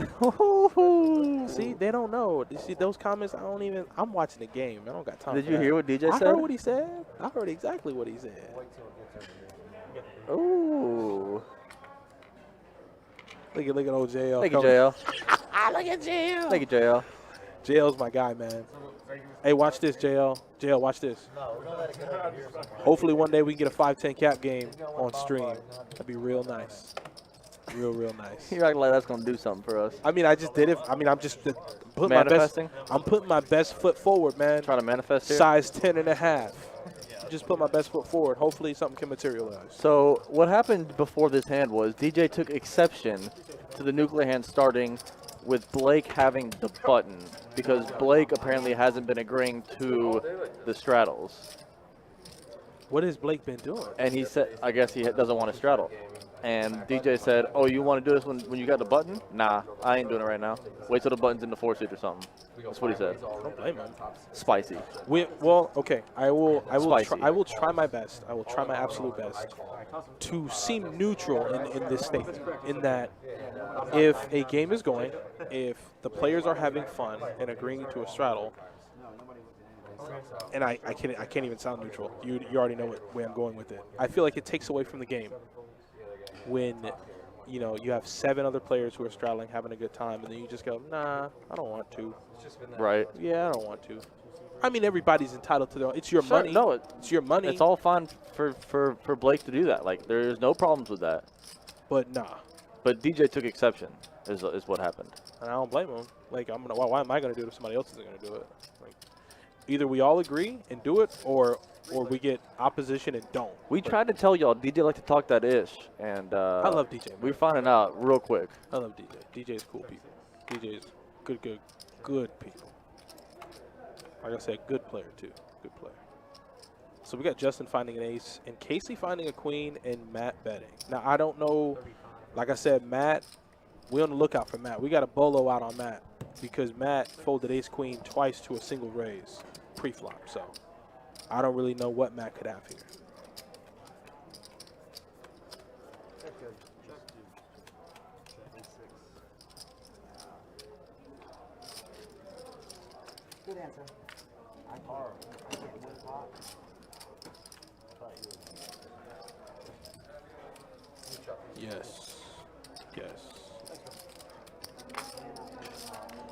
See, they don't know. You see, those comments, I'm watching the game. I don't got time. Did you hear what DJ said? I heard what he said. I heard exactly what he said. Ooh. Look at old JL. Thank you, JL. Look at JL. Thank you, JL. JL's my guy, man. Hey, watch this, JL. JL, watch this. Hopefully one day we can get a 5-10 cap game on stream. That'd be real nice. Real nice. You're acting like that's going to do something for us. I mean, I just did it. I mean, I'm just putting manifesting. I'm putting my best foot forward, man. Trying to manifest here? Size 10.5. Just put my best foot forward. Hopefully something can materialize. So what happened before this hand was DJ took exception to the nuclear hand starting with Blake having the button because Blake apparently hasn't been agreeing to the straddles. What has Blake been doing? And he said, I guess he doesn't want to straddle. And DJ said, oh, you want to do this when you got the button? Nah, I ain't doing it right now. Wait till the button's in the 4-seat or something. That's what he said. Don't blame him. Spicy. Well, okay. I will try my best. I will try my absolute best to seem neutral in this statement. In that, if a game is going, if the players are having fun and agreeing to a straddle, and I can't even sound neutral. You already know where I'm going with it. I feel like it takes away from the game. when, you know, you have 7 other players who are straddling, having a good time, and then you just go, nah, I don't want to. It's just been that. Right. Yeah, I don't want to. I mean, everybody's entitled to their own. It's your Sure, money. no, it's your money. It's all fine for Blake to do that. Like, there's no problems with that. But nah, But DJ took exception, is what happened. and I don't blame him. Like, why am I gonna do it if somebody else isn't gonna do it? Like, either we all agree and do it, or we get opposition and don't. We tried to tell y'all DJ like to talk that ish, and I love DJ. Man. we're finding out real quick. I love DJ. DJ's cool people. DJ's good people. Like I said, good player too. Good player. So we got Justin finding an ace, and Casey finding a queen, and Matt betting. Now I don't know. Like I said, Matt, we're on the lookout for Matt. We got a bolo out on Matt because Matt folded ace queen twice to a single raise pre-flop. So I don't really know what Matt could have here. Good answer. I call. I get one pot. Yes. Yes.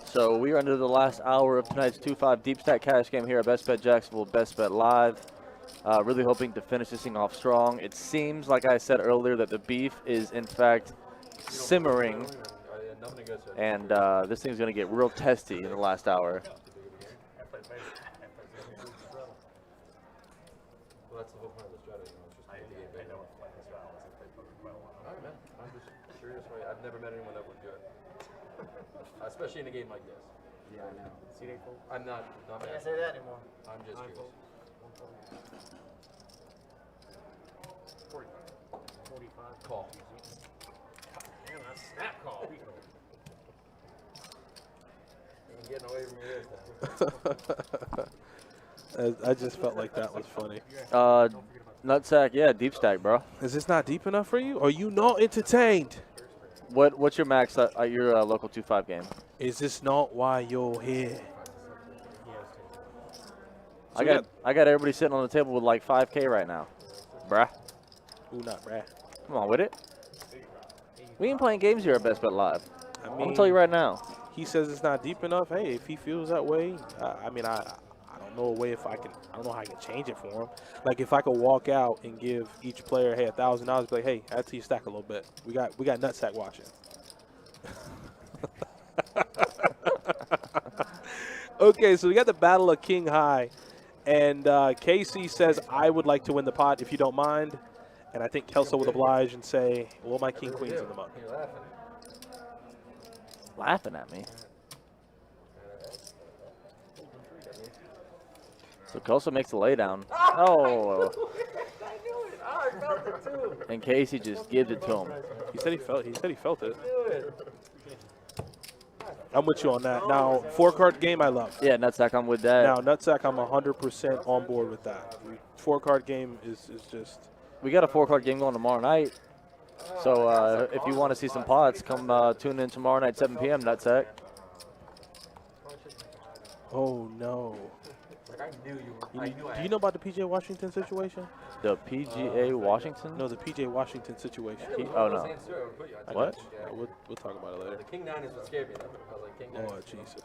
So we are into the last hour of tonight's 2-5 deep stack cash game here at Best Bet Jacksonville, Best Bet Live. Really hoping to finish this thing off strong. It seems, like I said earlier, that the beef is in fact simmering, and this thing's going to get real testy in the last hour. Well, that's the whole point of the strategy. It's just Alright, man. I'm just curious. I've never met anyone that would do it. Especially in a game like this. Yeah, I know. See they fold? I'm not I can't say that anymore. I'm just curious. 45. Call. Damn, that's snap call. You're getting away from your ears. I just felt like that was funny. Nutsack, yeah, deep stack, bro. Is this not deep enough for you? Are you not entertained? What's your max at your local 2-5 game? Is this not why you're here? I got everybody sitting on the table with like 5K right now, bruh. Ooh, not bruh. Come on with it. We ain't playing games here at Best Bet Live. I I'm mean, gonna tell you right now. he says it's not deep enough. Hey, if he feels that way, I mean, I don't know a way if I can. I don't know how I can change it for him. Like if I could walk out and give each player, hey, $1,000, be like, hey, add to your stack a little bit. We got nutsack watching. Okay, so we got the Battle of King High, and Casey says I would like to win the pot if you don't mind, and I think Kelso would oblige and say, well, my king queen's in the mug. You're laughing. Laughing at me. So Kelso makes the laydown. Oh. I felt it too. And Casey just gives it to him. He said he felt it. I'm with you on that. Now, 4-card game I love. Yeah, Nutsack, I'm with that. Now, Nutsack, I'm 100% on board with that. 4-card game is just... We got a 4-card game going tomorrow night. So if you want to see some pots, come tune in tomorrow night, 7 p.m. Nutsack. Oh, no. Like I knew you were. Do you know about the PJ Washington situation? The PGA Washington? No, the PJ Washington situation. Oh, no. What? Yeah, we'll talk about it later. The King 9 is what scared me. Though. I was like, King 9. Oh, Jesus.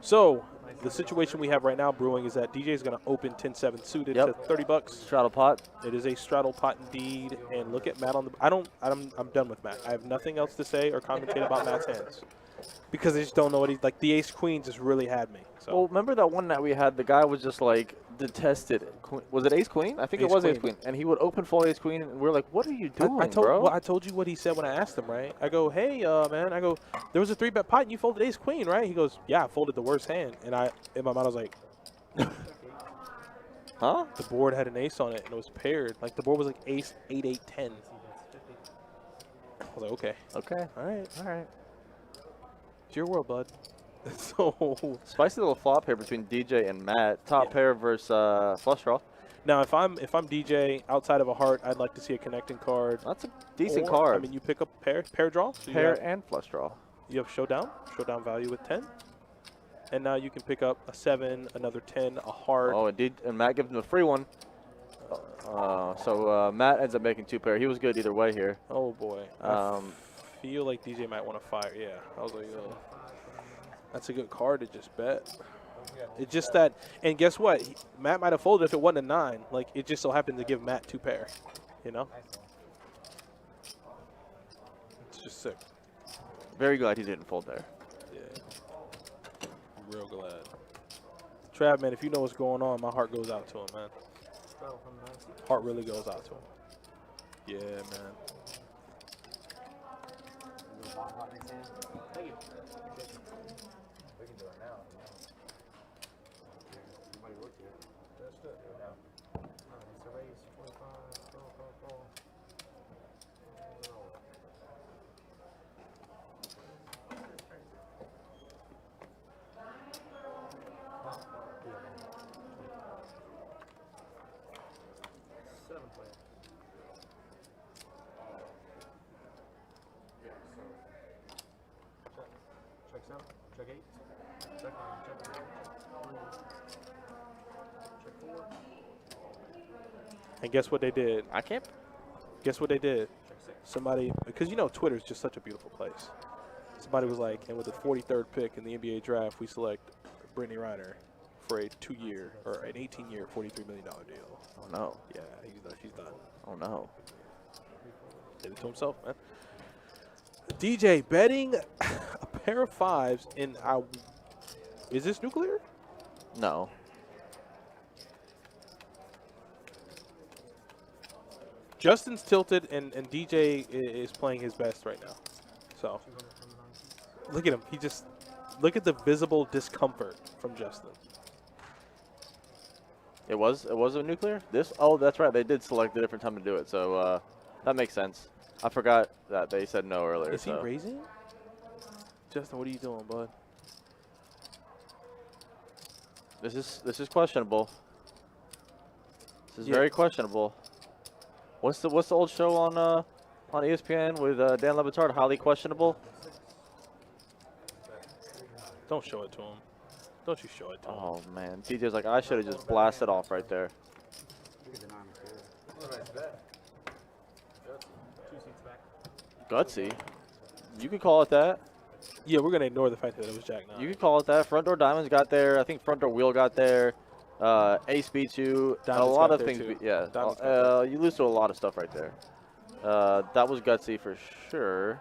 So, the situation we have right now brewing is that DJ is going to open 10-7 suited Yep. to 30 bucks. Straddle pot. It is a straddle pot indeed. And look at Matt on the... I'm done with Matt. I have nothing else to say or commentate about Matt's hands. Because I just don't know what he's... Like, the ace-queen just really had me. So. Well, remember that one that we had, the guy was just like, detested. Was it ace-queen? I think it was Ace-queen. ace-queen. And he would open full ace-queen, and we're like, what are you doing, I told, bro? well, I told you what he said when I asked him, right? I go, hey, man. I go, there was a 3-bet pot and you folded ace-queen, right? He goes, yeah, I folded the worst hand. And in my mind, I was like... Huh? The board had an ace on it, and it was paired. Like, the board was like ace, 8, 8, 10. I was like, okay. Okay. All right. It's your world, bud. So Spicy little flop here between DJ and Matt. Top pair versus flush draw. now, if I'm DJ outside of a heart, I'd like to see a connecting card. That's a decent Or, card. I mean, you pick up pair draw. So pair and flush draw. you have showdown value with 10, and now you can pick up a 7, another 10, a heart. Oh, indeed. And Matt gives him a free one. So Matt ends up making 2 pair. He was good either way here. Oh boy. I feel like DJ might want to fire. Yeah. I was like, that's a good card to just bet. It's just that, and guess what? Matt might have folded if it wasn't a 9. Like, it just so happened to give Matt 2 pair. You know? It's just sick. Very glad he didn't fold there. Yeah. I'm real glad. Trav, man, if you know what's going on, my heart goes out to him, man. Heart really goes out to him. Yeah, man. Thank you. We can do it now. Somebody look here. Let's do it now. It's a raise 25. Go. Roll. Seven player. Check 7. Check 8. Check 9. Check 3. Check 4. And guess what they did? I can't. Guess what they did? Check 6. Somebody, because you know Twitter is just such a beautiful place. Somebody was like, and with the 43rd pick in the NBA draft, we select Brittany Reiner for a 2-year or an 18-year, $43 million deal. Oh, no. Yeah, he's done. Oh, no. Did it to himself, man. DJ betting a pair of 5s in our. Is this nuclear? No. Justin's tilted, and DJ is playing his best right now. So, look at him. Look at the visible discomfort from Justin. It was a nuclear? This? Oh, that's right. They did select a different time to do it. So that makes sense. I forgot that they said no earlier. Is he raising? Justin, what are you doing, bud? This is questionable. This is Yeah. very questionable. What's the old show on ESPN with Dan Le Batard? Highly questionable. Don't show it to him. Don't you show it to him. Oh man, DJ's like, I should have just blasted off right there. That's a nice bet. 2 seats back. Gutsy. You could call it that. Yeah, we're gonna ignore the fact that it was Jack 9. You could call it that. Front door diamonds got there. I think front door wheel got there. Ace beat you. Diamonds a lot got of there, things. too. Yeah. Diamonds got You lose to a lot of stuff right there. That was gutsy for sure.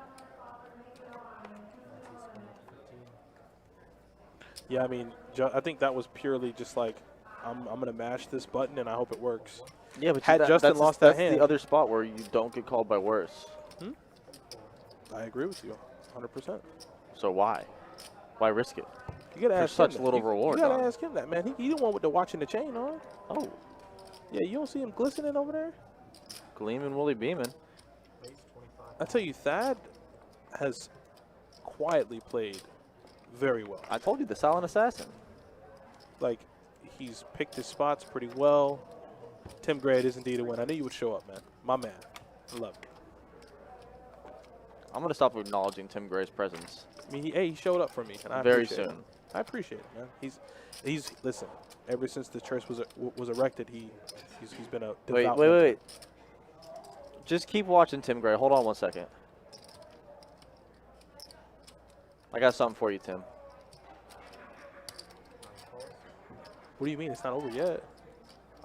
Yeah, I mean, I think that was purely just like, I'm gonna mash this button and I hope it works. Yeah, but Had Justin lost that that's hand. the other spot where you don't get called by worse. I agree with you, 100%. So why? Why risk it? You gotta For ask such him that. little You reward, gotta Don. ask him that, man. He the one with the watching the chain on. Oh, Yeah, you don't see him glistening over there. gleaming, woolly beaming. Raise 25. I tell you, Thad has quietly played very well. I told you the silent assassin. Like, he's picked his spots pretty well. Tim Gray, it is indeed a win. I knew you would show up, man. My man. I love it. I'm gonna stop acknowledging Tim Gray's presence I mean, he showed up for me, and I very appreciate it. soon. I appreciate it, man. He's listen. Ever since the church was erected, he's been a Wait. devout mentor. Just keep watching Tim Gray. Hold on 1 second. I got something for you, Tim. What do you mean? It's not over yet.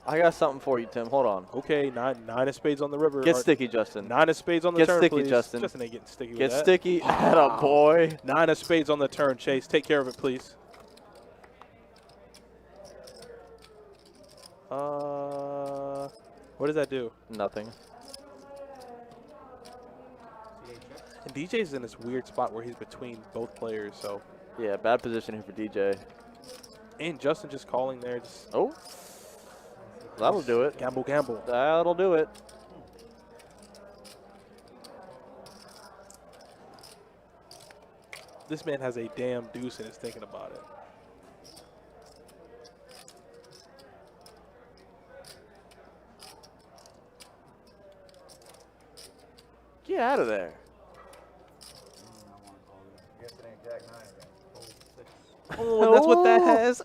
I got something for you, Tim. Hold on. Okay, nine of spades on the river. Get Or sticky, Justin. 9 of spades on the Get turn, sticky, please. Justin. Justin ain't getting sticky Get with that. sticky. Atta boy. 9 of spades on the turn, Chase. Take care of it, please. What does that do? Nothing. And DJ's in this weird spot where he's between both players, so. Yeah, bad position here for DJ. And Justin just calling there. Just Oh. That'll do it. gamble. That'll do it. This man has a damn deuce and is thinking about it. Get out of there. Guess it ain't Jack 9 again. Oh, that's what that has.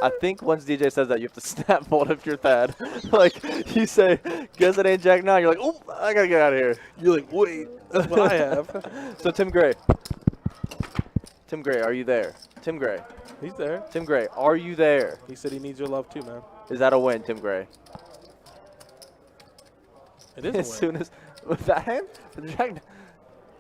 I think once DJ says that, you have to snap fold if you're Thad. Like, you say, guess it ain't Jack 9. You're like, oop, I got to get out of here. You're like, wait, that's what I have. So, Tim Gray. Tim Gray, are you there? Tim Gray. He's there. Tim Gray, are you there? He said he needs your love too, man. Is that a win, Tim Gray? It is a As win. soon as, with that hand, Jack,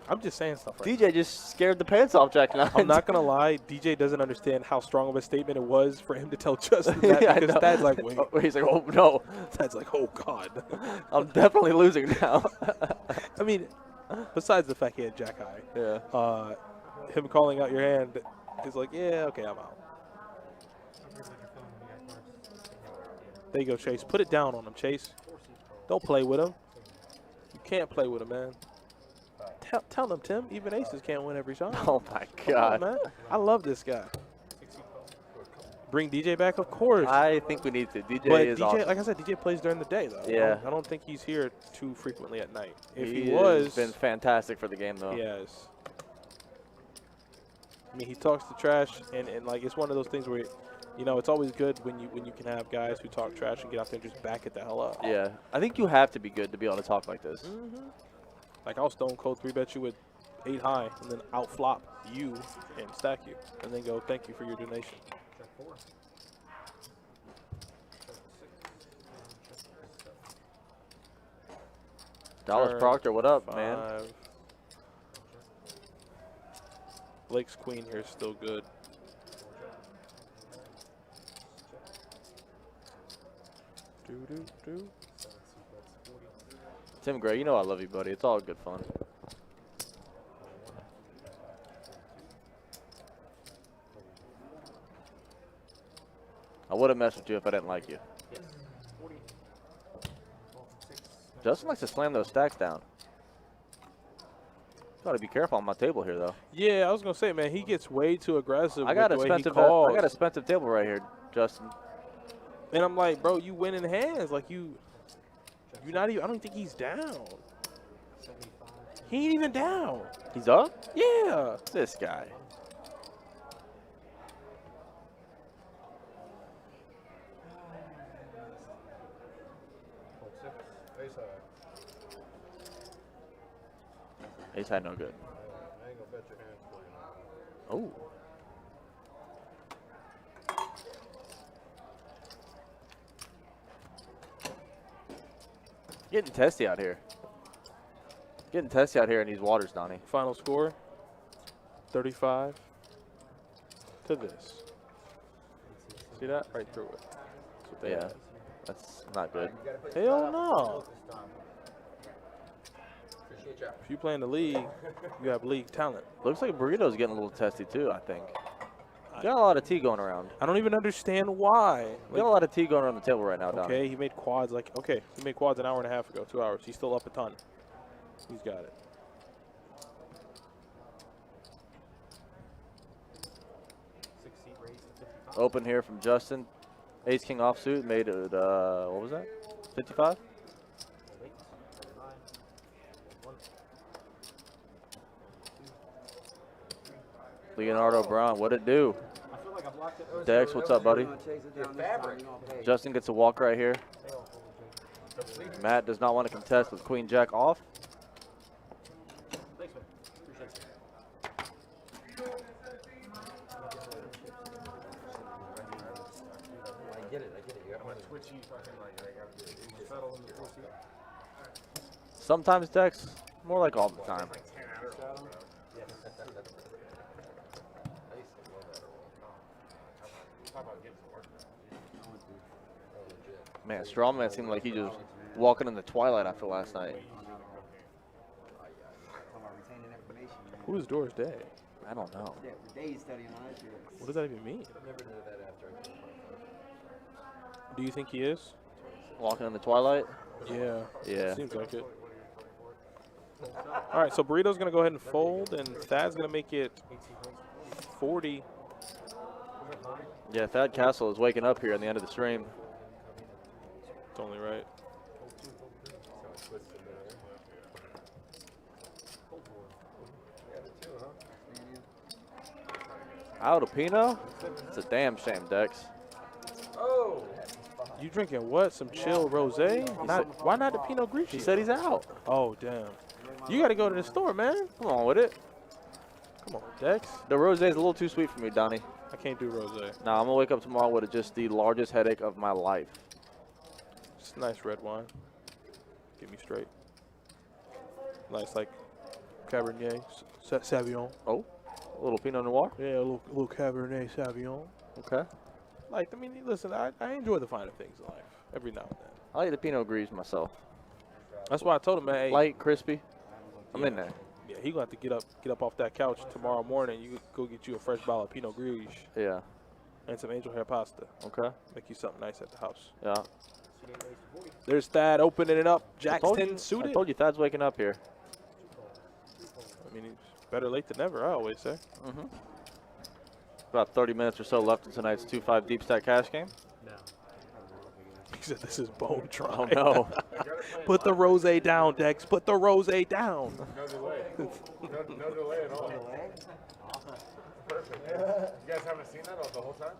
I'm just saying stuff right DJ just scared the pants off Jack 9. I'm not going to lie. DJ doesn't understand how strong of a statement it was for him to tell Justin that Yeah, I because know. Thad's like, wait. Oh, he's like, oh, no. Thad's like, oh, God. I'm definitely losing now. I mean, besides the fact he had Jack High, Yeah. him calling out your hand is like, yeah, okay, I'm out. There you go, Chase. Put it down on him, Chase. Don't play with him. You can't play with him, man. Tell them, Tim. Even aces can't win every time. Oh, my Come on, God. man. I love this guy. Bring DJ back, of course. I think we need to. DJ But is DJ, awesome. like I said, DJ plays during the day, though. Yeah. I don't think he's here too frequently at night. If he has was, been fantastic for the game, though. yes. I mean, he talks to trash, and like it's one of those things where, you know, it's always good when you can have guys who talk trash and get out there and just back it the hell up. Yeah. I think you have to be good to be able to talk like this. Like I'll stone cold 3-bet you with 8 high, and then out flop you and stack you, and then go thank you for your donation. Dallas Turn Proctor, what up, man? 5. Blake's queen here is still good. Do. Tim Gray, you know I love you, buddy. It's all good fun. I would have messed with you if I didn't like you. Justin likes to slam those stacks down. Got to be careful on my table here, though. Yeah, I was gonna say, man, he gets way too aggressive. I got with the way he expensive. calls. I got an expensive table right here, Justin. And I'm like, bro, you win in hands. Like you're not even. I don't think he's down. He ain't even down. He's up. Yeah. This guy. Ace high, no good. Oh. Getting testy out here. Getting testy out here in these waters, Donnie. Final score, 35 to this. See that? Right through it. That's what they Yeah, had. that's not good. Hell no. Appreciate ya. If you play in the league, you have league talent. Looks like Burrito's getting a little testy too, I think. Got a lot of tea going around. I don't even understand why. Got a lot of tea going around the table right now, Donnie. Okay, he made quads like, okay, he made quads an hour and a half ago, 2 hours. He's still up a ton. He's got it. Open here from Justin. Ace King offsuit made it, what was that? 55? Leonardo Brown, what it do? Dex, what's up, buddy? Justin gets a walk right here. Matt does not want to contest with Queen Jack off. I get it. You gotta win. Sometimes Dex, more like all the time. Man, Strawman seemed like he just walking in the twilight after last night. Who is Doris Day? I don't know. Yeah, the day studying on that shit. What does that even mean? Do you think he is? Walking in the twilight? Yeah. Yeah. Seems like it. All right, so Burrito's going to go ahead and fold, and Thad's going to make it 40. Yeah, Thad Castle is waking up here at the end of the stream. It's only right. Out of Pino? It's a damn shame, Dex. Oh! You drinking what? Some chill rosé? Not why not the Pinot Grigio? He said he's out. Oh damn! You got to go to the store, man. Come on with it. Come on, Dex. The rosé is a little too sweet for me, Donnie. I can't do rosé. Nah, I'm gonna wake up tomorrow with just the largest headache of my life. It's a nice red wine. Get me straight. Nice like Cabernet Sauvignon. Oh, a little Pinot Noir. Yeah, a little Cabernet Sauvignon. Okay. Like, I mean, listen, I enjoy the finer things in life every now and then. I like the Pinot Gris myself. That's why I told him, man, hey, Light, crispy. I'm in there. yeah, he gonna have to get up off that couch tomorrow morning. You go get you a fresh bottle of Pinot Gris Yeah. and some angel hair pasta. Okay. Make you something nice at the house. Yeah. There's Thad opening it up. I told Jackson you- suited. I told you Thad's waking up here. I mean, it's better late than never, I always say. Mm-hmm. About 30 minutes or so left in tonight's 2-5 deep stack cash game. He said this is bone dry. Oh no. Put the rosé down, Dex. Put the rosé down. No delay. No delay at all. Perfect. You guys haven't seen that the whole time?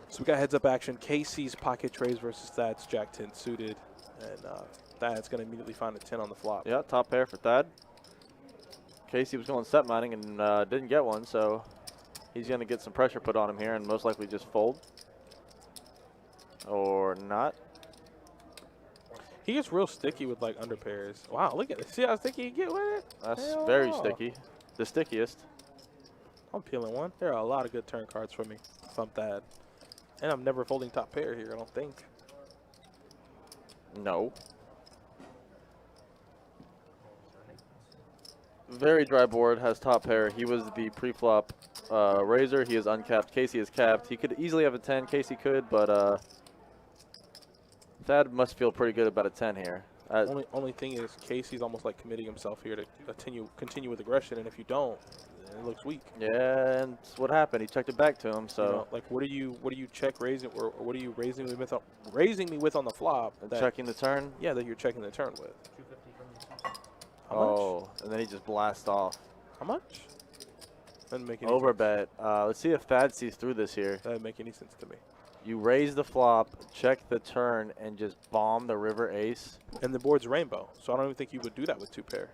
So we got heads up action. Casey's pocket trays versus Thad's Jack 10 suited. And Thad's going to immediately find a 10 on the flop. Yeah, top pair for Thad. Casey was going set mining and didn't get one, so he's going to get some pressure put on him here and most likely just fold. Or not. He gets real sticky with like under pairs. Wow, look at this. See how sticky you get with it? That's Hell very no. sticky. The stickiest. I'm peeling one. There are a lot of good turn cards for me if I'm Thad. And I'm never folding top pair here, I don't think. No. Very dry board, has top pair. He was the pre-flop raiser. He is uncapped. Casey is capped. He could easily have a 10. Casey could, but Thad must feel pretty good about a 10 here. Only thing is Casey's almost like committing himself here to continue with aggression, and if you don't, then it looks weak. Yeah, and it's what happened. He checked it back to him, so You know, like what do you check raising or what are you raising me with on the flop? that- checking the turn. Yeah, that you're checking the turn with. 250 from you. How much? Oh, and then he just blasts off. How much? Doesn't make any Overbet. Let's see if Thad sees through this here. That doesn't make any sense to me. You raise the flop, check the turn, and just bomb the river ace. And the board's rainbow, so I don't even think you would do that with two pair.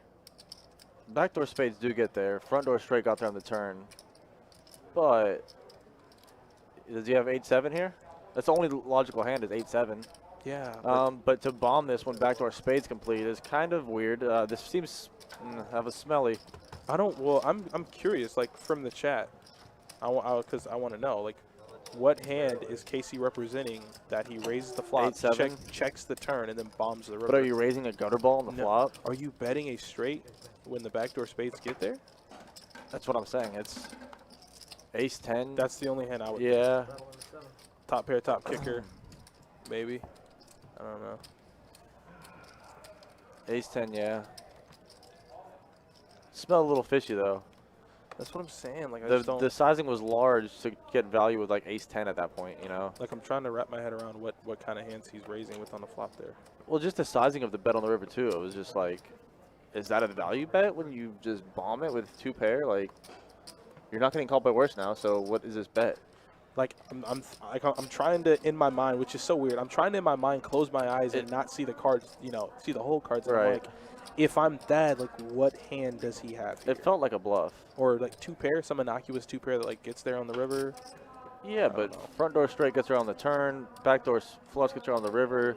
Backdoor spades do get there. Front door straight got there on the turn. But does he have 8-7 here? That's the only logical hand is 8-7. Yeah. But to bomb this when backdoor spades complete is kind of weird. This seems have a smelly. I don't. Well, I'm curious. Like from the chat, because I want to know like. What hand is Casey representing that he raises the flop, 8-7? checks the turn, and then bombs the river? But are you raising a gutter ball on the No. flop? Are you betting a straight when the backdoor spades get there? That's what I'm saying. It's ace-10. That's the only hand I would. Yeah. Top pair, top kicker, maybe. I don't know. Ace-10, yeah. Smell a little fishy though. That's what I'm saying. Like I just don't. The sizing was large to get value with like ace-10 at that point, you know. Like I'm trying to wrap my head around what kind of hands he's raising with on the flop there. Well, just the sizing of the bet on the river too. It was just like, is that a value bet when you just bomb it with two pair? Like, you're not getting called by worse now. So what is this bet? Like I'm trying to in my mind, which is so weird. I'm trying to in my mind close my eyes and not see the cards. You know, see the whole cards. And I'm Right. like, if I'm Thad, like what hand does he have here? It felt like a bluff. Or like two pair, some innocuous two pair that like gets there on the river. Yeah, but front door straight gets her on the turn. Back door flush gets her on the river.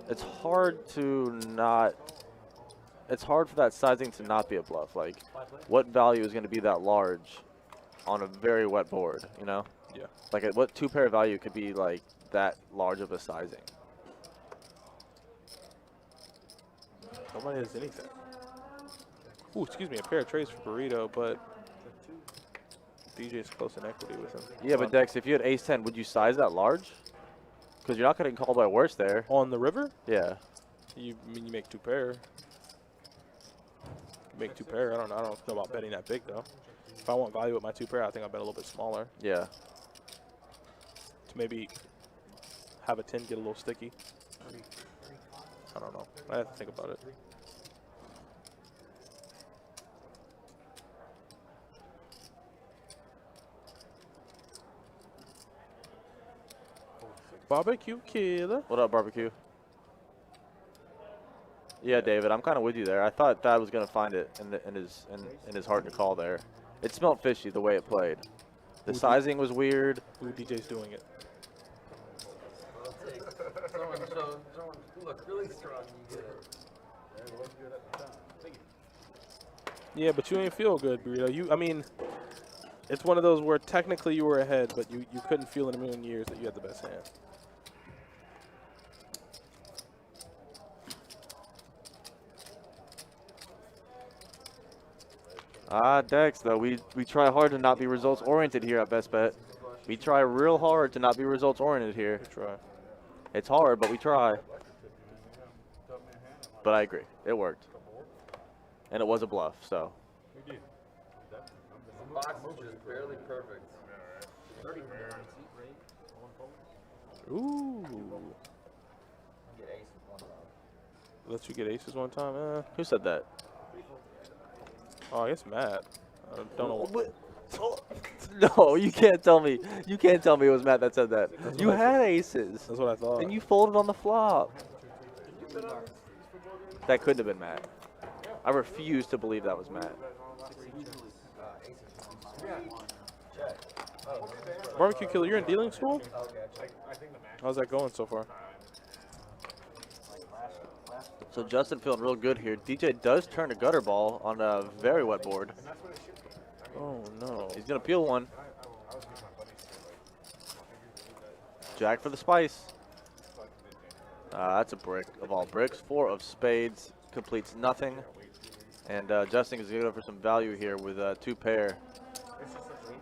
It's hard to not. It's hard for that sizing to not be a bluff. Like, what value is going to be that large on a very wet board? You know. Yeah. Like, what two pair value could be like that large of a sizing? Nobody has anything. Ooh, excuse me, a pair of trays for Burrito, but DJ's close in equity with him. Yeah, but Dex, if you had ace-10, would you size that large? Because you're not getting called by worse there. On the river, Yeah. you make two pair. You make two pair. I don't know about betting that big though. If I want value with my two pair, I think I'll bet a little bit smaller Yeah. to maybe have a 10 get a little sticky. I don't know. I have to think about it. Barbecue killer. What up, barbecue? Yeah, David, I'm kind of with you there. I thought Thad was gonna find it in his heart to call there. It smelled fishy the way it played. The sizing was weird. Ooh, DJ's doing it. I'll take someone look really strong. You get it. Yeah, but you ain't feel good, Burrito. I mean, it's one of those where technically you were ahead, but you couldn't feel in a million years that you had the best hand. Dex, though, we try hard to not be results-oriented here at Best Bet. We try real hard to not be results-oriented here. We try. It's hard, but we try. But I agree. It worked. And it was a bluff, so. The box is just barely perfect. Ooh. Let you get aces one time? Who said that? Oh, I guess Matt. I don't know what. No, you can't tell me. You can't tell me it was Matt that said that. You had aces. That's what I thought. And you folded on the flop. That couldn't have been Matt. I refuse to believe that was Matt. Barbecue killer, you're in dealing school? How's that going so far? So Justin feeling real good here. DJ does turn a gutter ball on a very wet board. Oh, no. He's going to peel one. Jack for the spice. That's a brick of all bricks. 4 of spades completes nothing. And Justin is going to go for some value here with 2 pair.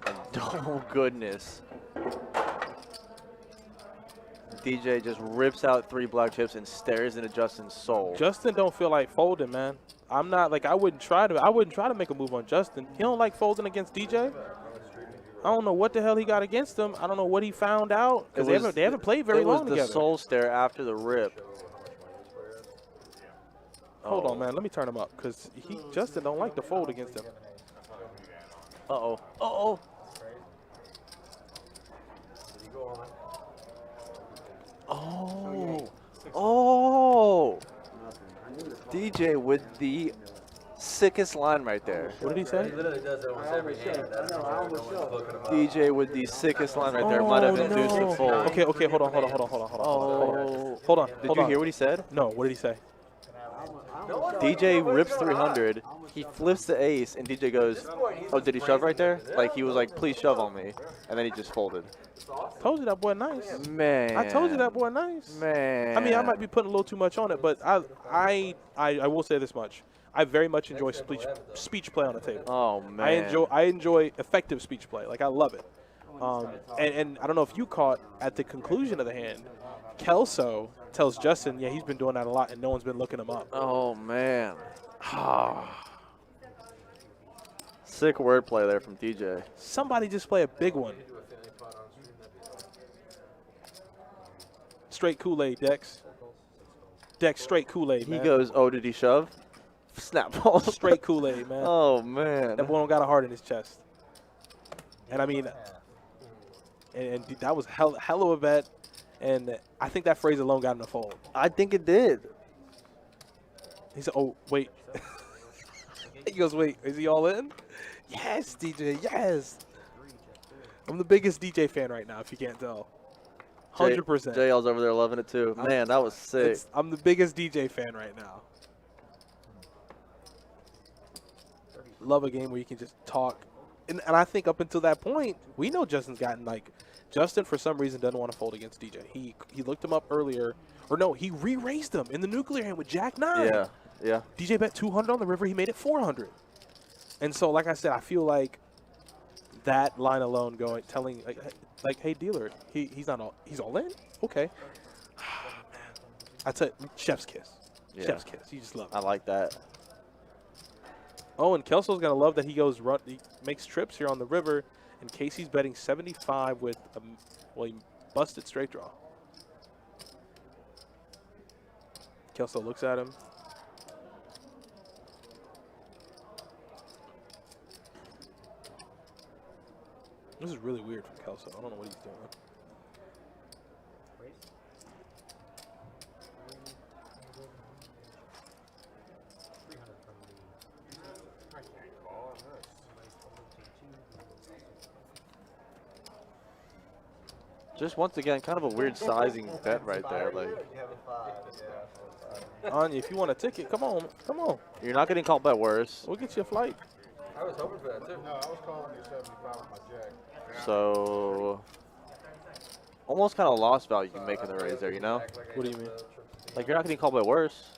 And oh, goodness. DJ just rips out 3 black chips and stares into Justin's soul. Justin don't feel like folding, man. I'm not like I wouldn't try to make a move on Justin. He don't like folding against DJ. I don't know what the hell he got against him. I don't know what he found out because they haven't played very long together. It was the soul stare after the rip. Hold on, man. Let me turn him up because Justin don't like to fold against him. Uh-oh. Uh-oh. Oh. Oh. DJ with the sickest line right there. What did he say? He literally does it almost every hand. That's I know. DJ with the sickest line right there. Might have induced the fold. Okay, hold on. Hold on. Did you hear what he said? No, what did he say? DJ rips 300. He flips the ace, and DJ goes, "Oh, did he shove right there?" Like he was like, "Please shove on me," and then he just folded. Told you that boy nice. Man, I told you that boy nice. Man, I mean, I might be putting a little too much on it, but I will say this much: I very much enjoy speech play on the table. Oh man, I enjoy effective speech play. Like I love it. And I don't know if you caught at the conclusion of the hand, Kelso tells Justin, yeah, he's been doing that a lot, and no one's been looking him up. Oh man, sick wordplay there from DJ. Somebody just play a big one. Straight Kool-Aid, Dex. Dex, straight Kool-Aid, man. He goes, "Oh, did he shove?" Snap ball. Straight Kool-Aid, man. Oh man, That boy don't got a heart in his chest. And I mean, and that was hell of a bet. And I think that phrase alone got him to fold. I think it did. He said, "Oh, wait." He goes, "Wait, is he all in?" Yes, DJ, yes. I'm the biggest DJ fan right now, if you can't tell. 100%. JL's over there loving it too. Man, that was sick. I'm the biggest DJ fan right now. Love a game where you can just talk. And I think up until that point, we know Justin's gotten like, Justin for some reason doesn't want to fold against DJ. He looked him up earlier, or no, he re-raised him in the nuclear hand with Jack 9. Yeah. DJ bet 200 on the river, he made it 400. And so, like I said, I feel like that line alone telling like, hey dealer, he's all in? Okay. Man. I tell you, chef's kiss. Yeah. Chef's kiss. You just love it. I like that. Oh, and Kelso's gonna love that he makes trips here on the river, and Casey's betting 75 with he busted straight draw. Kelso looks at him. This is really weird from Kelso. I don't know what he's doing. Just once again, kind of a weird sizing bet right there. Like, You have a 5. Yeah. Anya, if you want a ticket, come on. Come on. you're not getting called by worse. We'll get you a flight. I was hoping for that too. No, I was calling you 75 with my jack. So, almost kind of lost value making the raise there, you know? What do you mean? Like, you're not getting called by worse.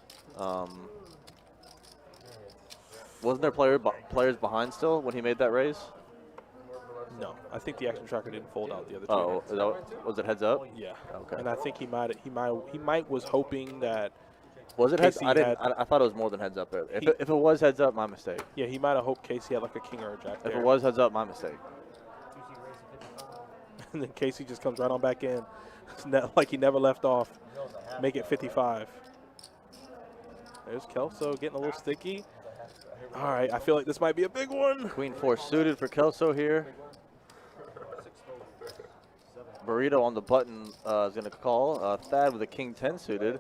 Wasn't there players behind still when he made that raise? No, I think the action tracker didn't fold out the other two. Oh, is that, was it heads up? Yeah. Okay. And I think he might was hoping that. Was it heads? Casey I didn't. had- I thought it was more than heads up. If it was heads up, my mistake. Yeah, he might have hoped Casey had like a king or a jack If there. it was heads up, my mistake. And then Casey just comes right on back in, like he never left off. Make it 55. There's Kelso getting a little sticky. All right, I feel like this might be a big one. Queen 4 suited for Kelso here. Burrito on the button is going to call. Thad with a King 10 suited.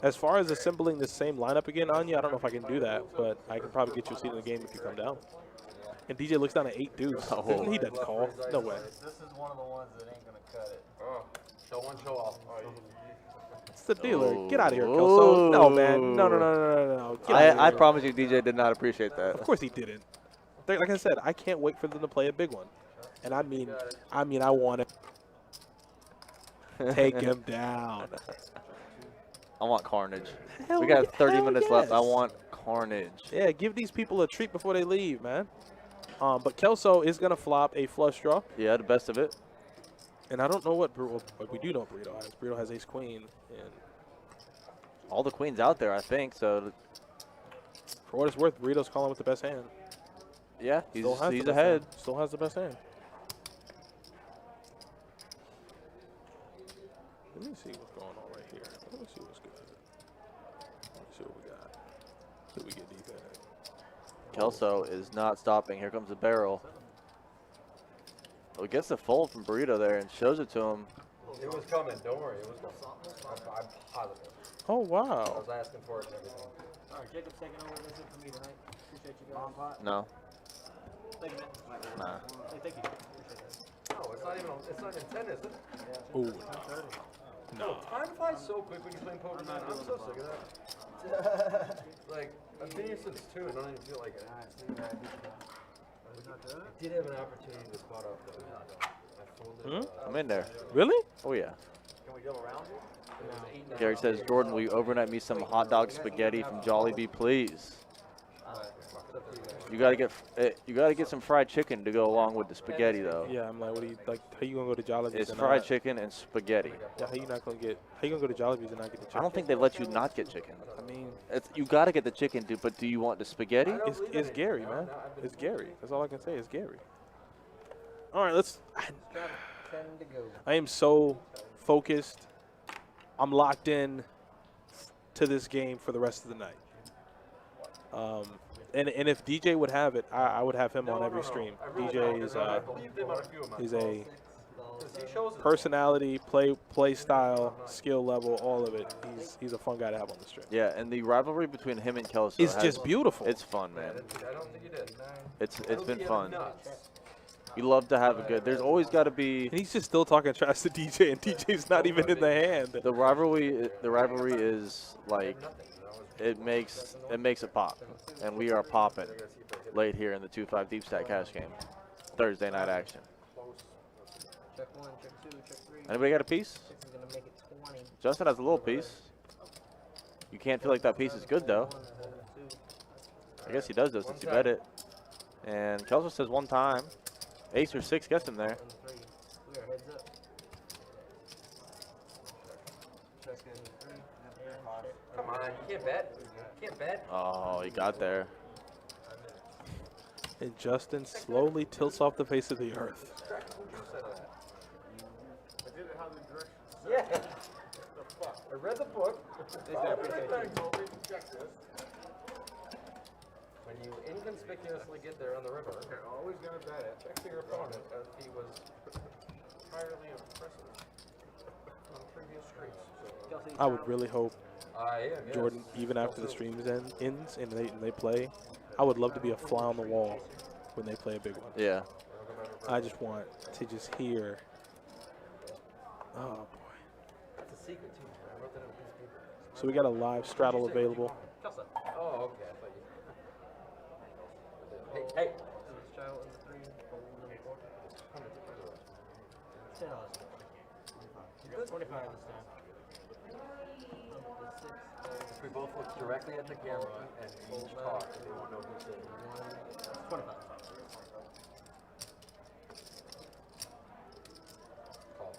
As far as assembling the same lineup again, Anya, I don't know if I can do that, but I can probably get you a seat in the game if you come down. And DJ looks down at 8 deuce. Oh. He doesn't call. No way. This is one of the ones that ain't gonna cut it. Oh, show one, show off. It's the dealer. Get out of here, Kelso. No, man. No. Get outta I here. promise you, DJ did not appreciate that. Of course he didn't. Like I said, I can't wait for them to play a big one. And I mean, I want to take him down. I want carnage. Hell We got 30 hell minutes left. I yes. want carnage. Yeah, give these people a treat before they leave, man. But Kelso is going to flop a flush draw. Yeah, the best of it. And I don't know what we do know Burrito has. Burrito has ace queen. And All the queens out there, I think. So, for what it's worth, Burrito's calling with the best hand. yeah, he's Still has the best ahead. hand. Still has the best hand. Let me see what's going on right here. Let me see what's good. Let me see what we got. See what we get deep in. Kelso is not stopping. Here comes the barrel. Well, he gets the fold from Burrito there and shows it to him. It was coming. Don't worry. It was coming. I'm positive. Oh, I wow. was asking for it and everything. All right, Jacob's taking over. That's it for me tonight. Appreciate you guys. No. Thank you, man. Nah. Hey, thank you. Appreciate that. No, it's not even 10, is it? Ooh, no. Time flies so quick when you're playing poker, man. I'm so sick of that. Like, I've been here since 2 and I don't even feel like it. I did have an opportunity to spot up, though. I folded. I'm in there. Really? Oh, yeah. Can we go around here? It was 8-9. Gary says, Jordan, will you overnight me some hot dog spaghetti from Jollibee, please? You gotta get some fried chicken to go along with the spaghetti, though. Yeah, I'm like, what do you like? How you gonna go to Jollibee's? It's and fried not, chicken and spaghetti. Yeah, how you gonna go to Jollibee's and not get the chicken? I don't think they let you not get chicken. I mean, You gotta get the chicken, dude. But do you want the spaghetti? it's Gary, man. It's Gary. That's all I can say. It's Gary. All right, let's. 10 to go. I am so focused. I'm locked in to this game for the rest of the night. And if DJ would have it, I would have him on every stream. DJ is I believe them on a few of mine. he's a He shows us. personality, play style, skill level, all of it. He's a fun guy to have on the stream. Yeah, and the rivalry between him and Kelso It's just beautiful. It's fun, man. I don't think you did. It's It'll been be fun. nuts. You love to have a good. There's always got to be And he's just still talking trash to DJ, and DJ's not even in the hand. the rivalry. The rivalry is like it makes it pop, and we are popping late here in the 2-5 deep stack cash game. Thursday night action. Check 1, check 2, check 3. Anybody got a piece? 6 is going to make it 20. Justin has a little piece. You can't feel like that piece is good though. 1, 2. I guess he does though since you bet it. And Kelso says one time. Ace or 6 gets him there. 1, 3. We are heads up. Check in 3. Come on, you can't bet. You can't bet. Oh, he got there. And Justin slowly tilts off the face of the earth. Yeah. I read the book. When you inconspicuously get there on the river, you're always going to bet it. Check to your opponent as he was entirely impressive. I would really hope I am, yes. Jordan, even after the stream ends and they play, I would love to be a fly on the wall when they play a big one. Yeah. I just want to just hear. Oh boy. It's a secret, too. I wrote that on a piece of paper. So we got a live straddle available. Kelso. Oh, okay. I thought you. Hey, hey. Straddle in the 3, fold in the 4. $10. 25 this time. Up to 6. If we both look directly at the camera and each talk, they won't know who's saying. 25. Call.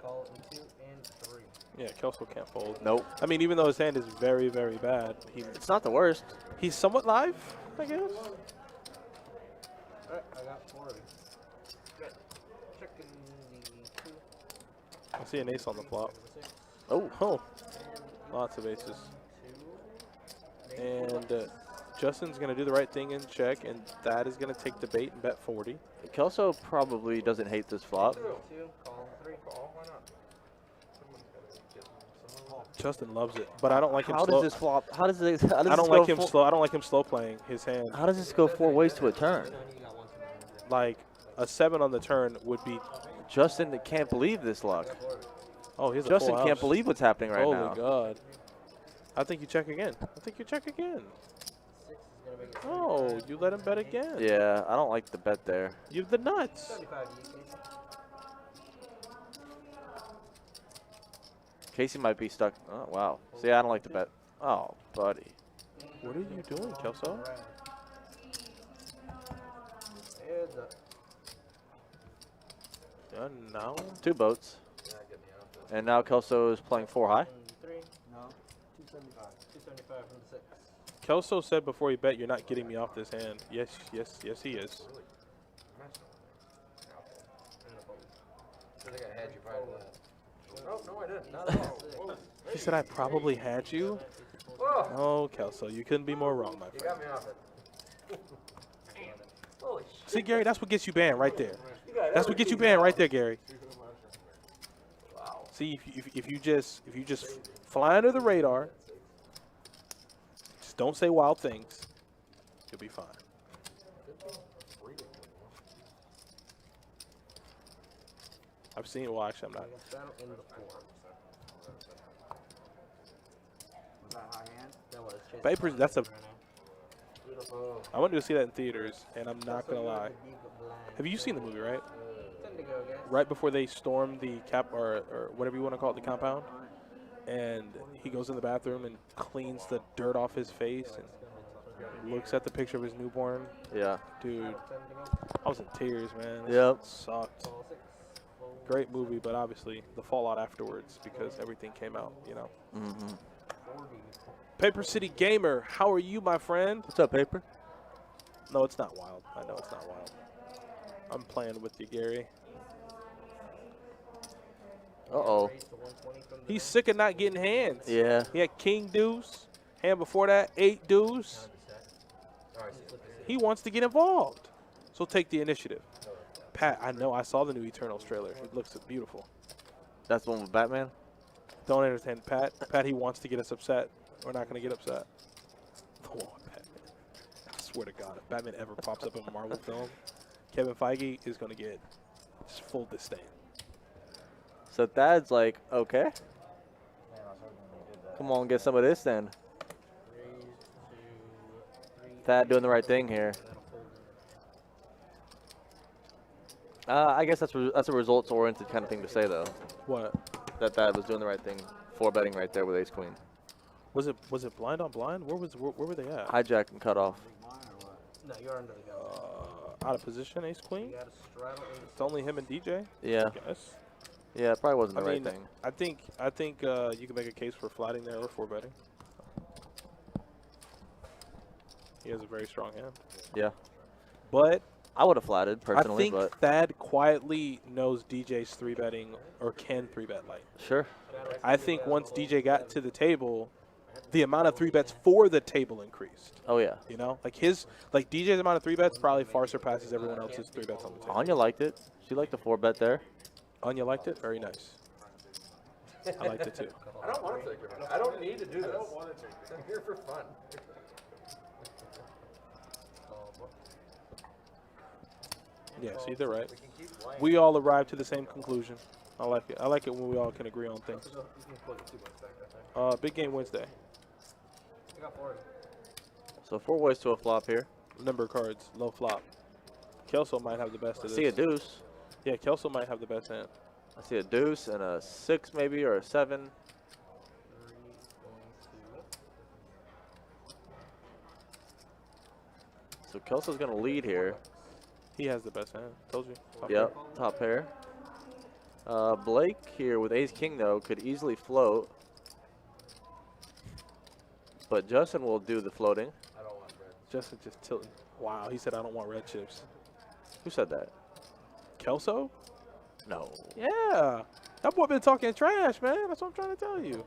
Call in 2 and 3. Yeah, Kelso can't fold. Nope. I mean, even though his hand is very, very bad, It's not the worst. he's somewhat live, I guess. Alright, I got 4 of these. Good. Checking the 2. I see an ace on the flop. 6. Oh, lots of aces. 2. And Justin's going to do the right thing and check, and that is going to take the bait and bet 40. Kelso probably doesn't hate this flop. 2. Call 3. Call. Why not? Someone's got to get someone. Justin loves it, but I don't like him How slow. does this flop? How does this? How does I this don't go like him fo- slow. I don't like him slow playing his hand. How does this go 4 ways to a turn? You got 1 to Like a 7 on the turn would be. Justin can't believe this luck. Oh, he's a Justin full house. can't believe what's happening right Holy now. God! I think you check again. I think you check again. 6 is going to make it Oh, you let him bet again. Yeah, I don't like the bet there. You the nuts. 75 to you, Casey. Casey might be stuck. Oh wow. See, I don't like the bet. Oh, buddy. What are you doing, Kelso? Heads up. Now? 2 boats. Yeah, get me off this. And now Kelso is playing 4 high. 3. No, 275. 275 from the 6. Kelso said before he bet, "You're not getting me off this hand." Yes, he is. And a fold. I think I had you prior to that. Oh, no, I didn't. Not at all. Whoa. He said, "I probably had you." Whoa. Oh, Kelso, you couldn't be more wrong, my You friend. got me off it. Holy shit. See, Gary, that's what gets you banned right there. You got That's what gets you banned right there, Gary. Wow. See, if you just fly under the radar, just don't say wild things, you'll be fine. I've seen. Well, actually, I'm not. I got straddle in the 4. Was that high hand? That was chasing Papers. That's a. right now. Beautiful. I wanted to see that in theaters, and I'm not Also, gonna you're lie. the deep blind. Have you seen the movie, right? 10 to go, guys. Right before they storm the cap or whatever you want to call it, the compound, and he goes in the bathroom and cleans the dirt off his face and looks at the picture of his newborn. Yeah. Dude, 10 to go. I was in tears, man. This Yep. sucked. Call 6. Fold. Great movie, but obviously the fallout afterwards because everything came out, you know. Mm-hmm. 40. Paper City Gamer, how are you, my friend? What's up, Paper? No, it's not wild. I know it's not wild. I'm playing with you, Gary. Uh-oh. Raise to 120 from the He's bench. sick of not getting hands. Yeah. He had King Deuce. Hand before that, 8 Deuce. All right, see. He wants to get involved. So take the initiative. Pat, I know. I saw the new Eternals trailer. It looks beautiful. That's the one with Batman? Don't understand Pat. Pat, he wants to get us upset. We're not going to get upset. The one with Batman. I swear to God, if Batman ever pops up in a Marvel film, Kevin Feige is going to get just full disdain. So Thad's like, okay, Man, I was hoping we did that. come on, get some of this then. Raise to 3. Thad doing the right thing here. And then a fold. I guess that's a results-oriented kind of thing to say, though. What? That Thad was doing the right thing. 4 betting right there with ace-queen. Was it blind on blind? Where were they at? Hijack and cut off. Big blind or what? No, you're under the gun. Out of position, ace queen. You got to straddle in It's only him and DJ. Yeah. Yes. Yeah, it probably wasn't I the right mean, thing. I think you can make a case for flatting there or for betting. He has a very strong hand. Yeah. But I would have flatted, I personally, think but Thad quietly knows DJ's 3-betting or can 3-bet light. sure. I think once DJ got to the table, the amount of 3-bets for the table increased. Oh, yeah. You know, like DJ's amount of 3-bets probably far surpasses everyone else's 3-bets on the table. Anya liked it. She liked the 4-bet there. Anya liked it. Very nice. I liked it too. I don't want to take your money. I don't need to do this. I don't want to take this. I'm here for fun. Yeah, see, they're right. We can keep playing. We all arrived to the same conclusion. I like it. I like it when we all can agree on things. You can plug 2 bucks back, I think. Big game Wednesday. I got 4. So 4 ways to a flop here. Number of cards, low flop. Kelso might have the best I of this. see a deuce. Yeah, Kelso might have the best hand. I see a deuce and a 6 maybe, or a 7. 3 going So Kelso's going to lead here. He has the best hand. Told you. Top Yep, top pair. Blake here with ace-king, though, could easily float. But Justin will do the floating. I don't want red. Justin just tilting. Wow, he said I don't want red chips. Who said that? Kelso? No. Yeah. That boy been talking trash, man. That's what I'm trying to tell you.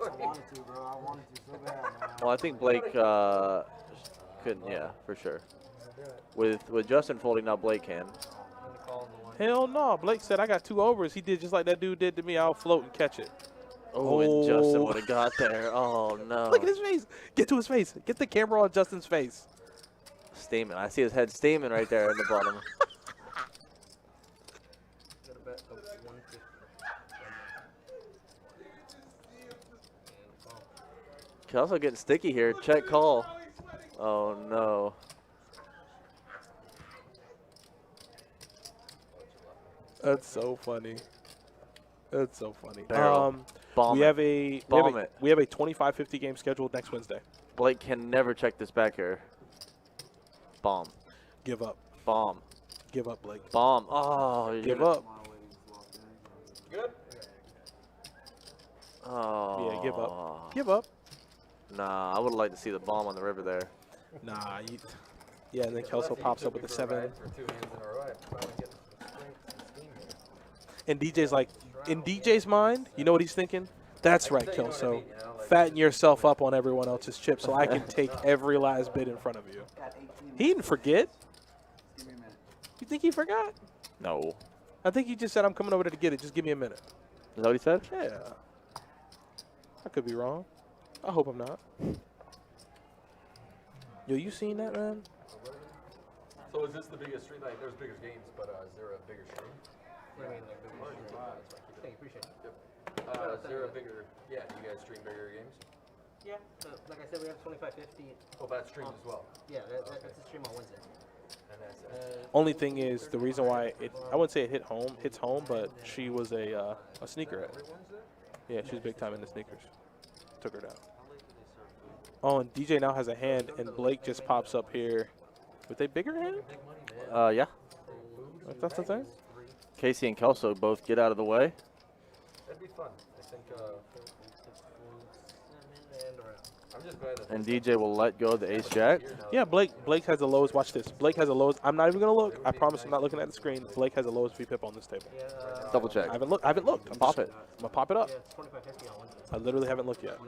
I wanted to, bro. I wanted to so bad, man. Well, I think Blake couldn't, yeah, for sure. With Justin folding, now Blake can. I'm gonna call the one. Hell no. Blake said I got 2 overs. He did just like that dude did to me. I'll float and catch it. Oh, and Justin Oh. would have got there. Oh, no. Look at his face. Get to his face. Get the camera on Justin's face. Steaming. I see his head steaming right there in the bottom. Got a bet of 150. And call. Kelso getting sticky here. Check call. Oh, no. That's so funny. That's so funny. Barrel. Bomb we it. have a Bomb it. we have a 25-50 game scheduled next Wednesday. Blake can never check this back here. Bomb. Give up. Bomb. Give up, Blake. Bomb. Oh, you're Give gonna- up. Good? Oh. Yeah, give up. Give up. Nah, I would like to see the bomb on the river there. Nah. Yeah, and then Kelso pops up with a 7. For 2 hands in a row. I finally get some steam here. And DJ's like, in DJ's mind, you know what he's thinking? That's right, Kelso. Fatten yourself up on everyone else's chips so I can take every last bit in front of you. Got 18 He didn't forget. Give me a minute. You think he forgot? No. I think he just said, I'm coming over there to get it. Just give me a minute. Is that what he said? Yeah. I could be wrong. I hope I'm not. Yo, you seen that, man? So is this the biggest stream? Like, there's bigger games, but is there a bigger stream? What do you mean, like, Thank you, appreciate it. Is there a bigger? Yeah, do you guys stream bigger games? Yeah, like I said, we have 2550. Oh, that streams as well. Yeah, that's a stream on Wednesday. And that's Only thing is, the reason why I wouldn't say it hits home, but she was a sneakerhead. Yeah, she's big time into sneakers. Took her down. Oh, and DJ now has a hand, and Blake just pops up here with a bigger hand? Yeah. That's the thing? Casey and Kelso both get out of the way. that'd be fun. I think. And around. I'm just glad that. And DJ will let go of the ace-jack. Yeah, Blake has the lowest. Watch this. Blake has the lowest. I'm not even going to look. I promise I'm not looking at the screen. Blake has the lowest VPIP on this table. Yeah, Double check. I haven't looked. I'm Pop it. I'm going to pop it up. yeah, it's 2550 on Wednesday. I literally haven't looked yet.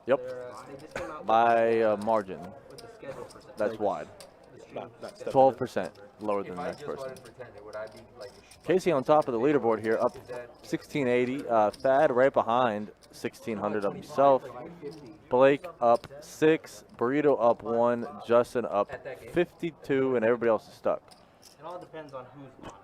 Yep. They just came out By margin. with the schedule for September. That's wide. Not 12% lower than If the I next just person. wanted to pretend it, would I be like? Casey on top of the leaderboard here, up 1680. Thad right behind, 1600 of himself. Blake up 6. Burrito up 1. Justin up 52, and everybody else is stuck. It all depends on who's on it.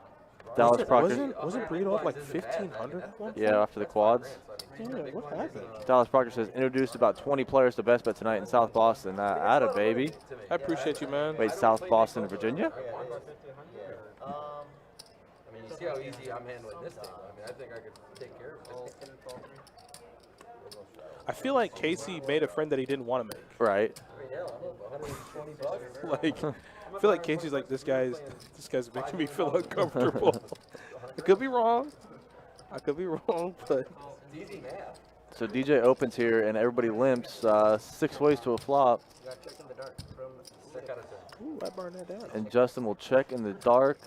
Dallas Proctor. Wasn't Burrito up like 1,500 at one point? Yeah, after the quads. Yeah, what happened? Dallas Proctor says introduced about 20 players to Best Bet tonight in South Boston. Atta baby. I appreciate you, man. Wait, South Boston, Virginia? I mean, you see how easy I'm handling this thing. I mean, I think I could take care of it. I feel like Casey made a friend that he didn't want to make. Right. Like, I feel like Casey's like, this guy's making me feel uncomfortable. I could be wrong. But It's easy math. So DJ opens here, and everybody limps 6 ways to a flop. You got check in the dark from Check out of 10. ooh, I burned that down. And Justin will check in the dark.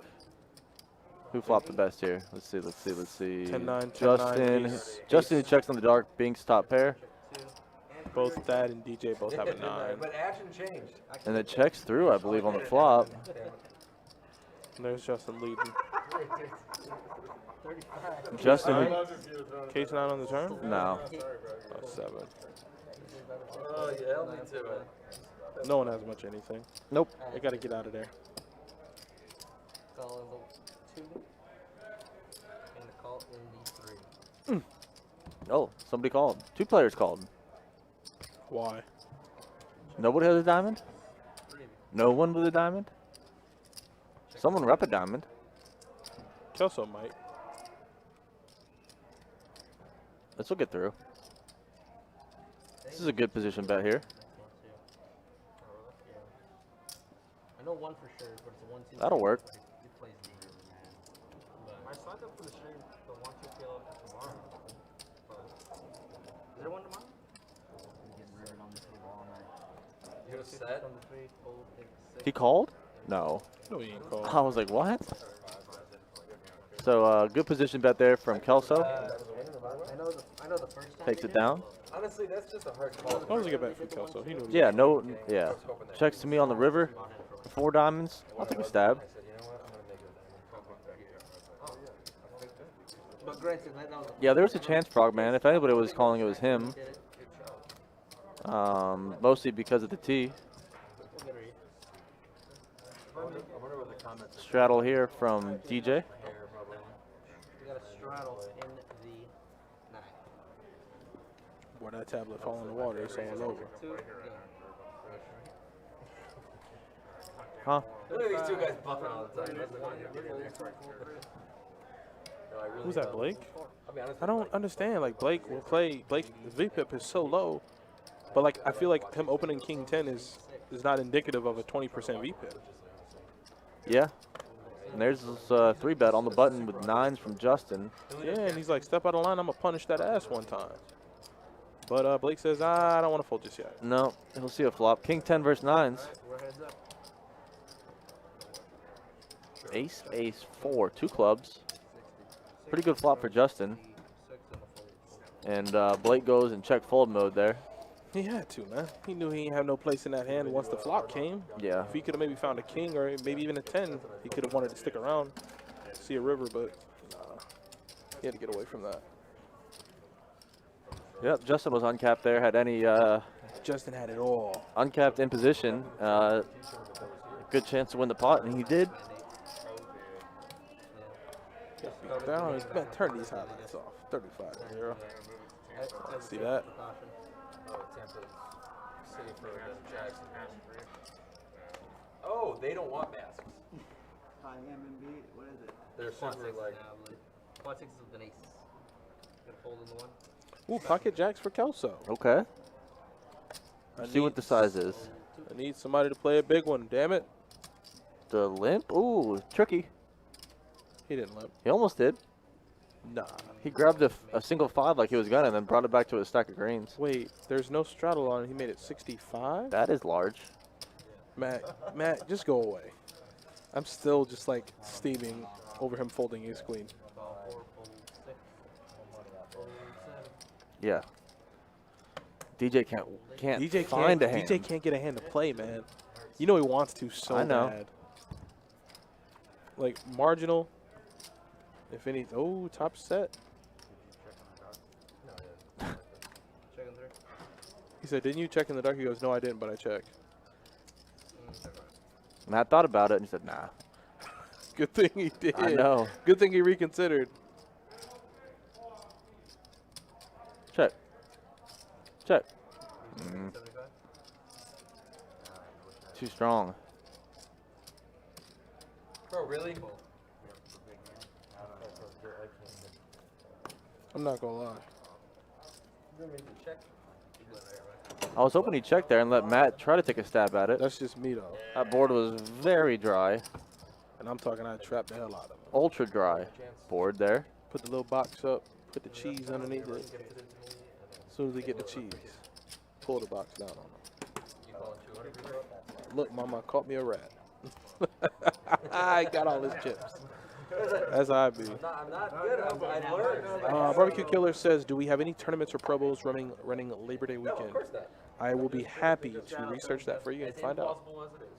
Who flopped the best here? Let's see. 10-9, Justin. 10-9, Justin who checks on the dark. Bink's top pair. Both Thad and DJ both have a 9. But action changed. And it checks through, I believe, on the flop. And there's Justin leading. 35. Justin, Case 9 on the turn? no. Oh, 7. Oh, yeah, help me to it. No one has much anything. Nope. They got to get out of there. Call in the 2. And the call in the 3. Oh, somebody called. 2 players called. Why? Nobody has a diamond? No one with a diamond? Someone rep a diamond. Kelso might. This will get through. This is a good position bet here. I know one for sure, but it's a 1-2. That'll work. He plays D. I signed up for the stream, the 1-2 PL tomorrow. Is there one tomorrow? You're set? From the 3, fold, pick 6. He called? No. No, he ain't called. I was like, what? So, good position bet there from Kelso. I know the first time. Takes he it did down. Honestly, that's just a hard call. That was a good bet for Kelso. He knew. Yeah, no, yeah. Checks to me on the river. 4 diamonds. I'll take a stab. I said, you know what, I'm going to make it a diamond. But granted, that was Yeah, there was a chance, Frogman. If anybody was calling, it was him. Mostly because of the T. I wonder what the comments Straddle here from DJ. we got a straddle in the 9. Boy, that tablet fall in the water. It's all over. 2. Huh? Look at these two guys buffing all the time. Who's that, Blake? I'll be honest I don't understand. Like, Blake will play. Blake's VPIP is so low. But, like, I feel like him opening King 10 is not indicative of a 20% VPIP. Yeah. And there's this 3 bet on the button with 9s from Justin. Yeah, and he's like, step out of line. I'm going to punish that ass one time. But Blake says, I don't want to fold just yet. No, he'll see a flop. King 10 versus 9s. We're heads up. Ace, ace, 4. 2 clubs. Pretty good flop for Justin. 6 and a fold. And Blake goes in check fold mode there. He had to, man. He knew he didn't have no place in that hand once the flop came. Yeah. If he could have maybe found a king or maybe even a 10, he could have wanted to stick around, see a river, but nah, he had to get away from that. Yep, Justin was uncapped there. Had any Justin had it all. uncapped in position. Good chance to win the pot, and he did. Beat down. Man, turn these highlights off. 35-0. See that? Oh, they don't want masks. High M and B, what is it? They're simply like, Quad 6 with an ace. Gonna fold in the 1. Ooh, pocket jacks for Kelso. Okay. I See what need- the size is. I need somebody to play a big one, damn it. The limp? Ooh, tricky. He didn't limp. He almost did. Nah. He grabbed a single 5 like he was gonna, and then brought it back to a stack of greens. Wait, there's no straddle on it. He made it 65? That is large. Matt, just go away. I'm still just like steaming over him folding ace queen. Ball 4, fold 6. Fold 7. Yeah. DJ can't DJ find a hand. DJ can't get a hand to play, man. You know he wants to so I know. bad. Like marginal. If any, oh, top set. Check on 3. He said, "Didn't you check in the dark?" He goes, "No, I didn't, but I checked." Matt thought about it and he said, nah. Good thing he did. I know. Good thing he reconsidered. Check. Check. 75. Too strong. bro, really? I'm not gonna lie. Check. I was hoping he'd check there and let Matt try to take a stab at it. That's just me though, That board was very dry. and I'm talking. I trapped the hell out of him. Ultra dry board there. Put the little box up. Put the cheese underneath it. As soon as we get the cheese, pull the box down on him. Look, mama caught me a rat. I got all his chips. That's how I be. I'm not good. I've learned. Barbecue Killer says, "Do we have any tournaments or Pro Bowls running Labor Day No, weekend?" of course not. I will be happy to research that for you and As find out. impossible as it is.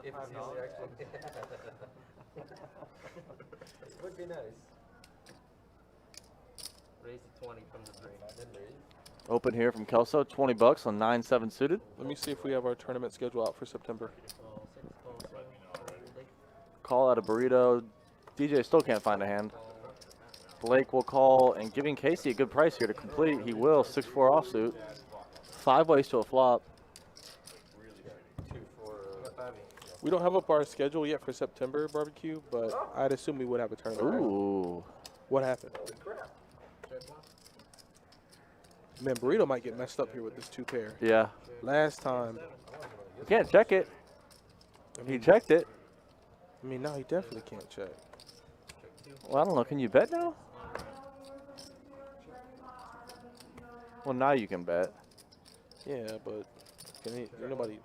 If it's easy, actually. It would be nice. Raise to 20 from the 3. Open here from Kelso, 20 bucks on 9-7 suited. Let me see if we have our tournament schedule out for September. Call 6, call 7, folding. Call out a burrito. DJ still can't find a hand. Blake will call, and giving Casey a good price here to complete. He will, 6-4 offsuit. 5 ways to a flop. 2 for We don't have up our schedule yet for September barbecue, but I'd assume we would have a tournament. Right? Ooh. What happened? Man, burrito might get messed up here with this 2 pair. Yeah. Last time, You can't check it. He checked it. I mean, now he definitely can't check. Well, I don't know. Can you bet now? Well, now you can bet. Yeah, but can he, nobody.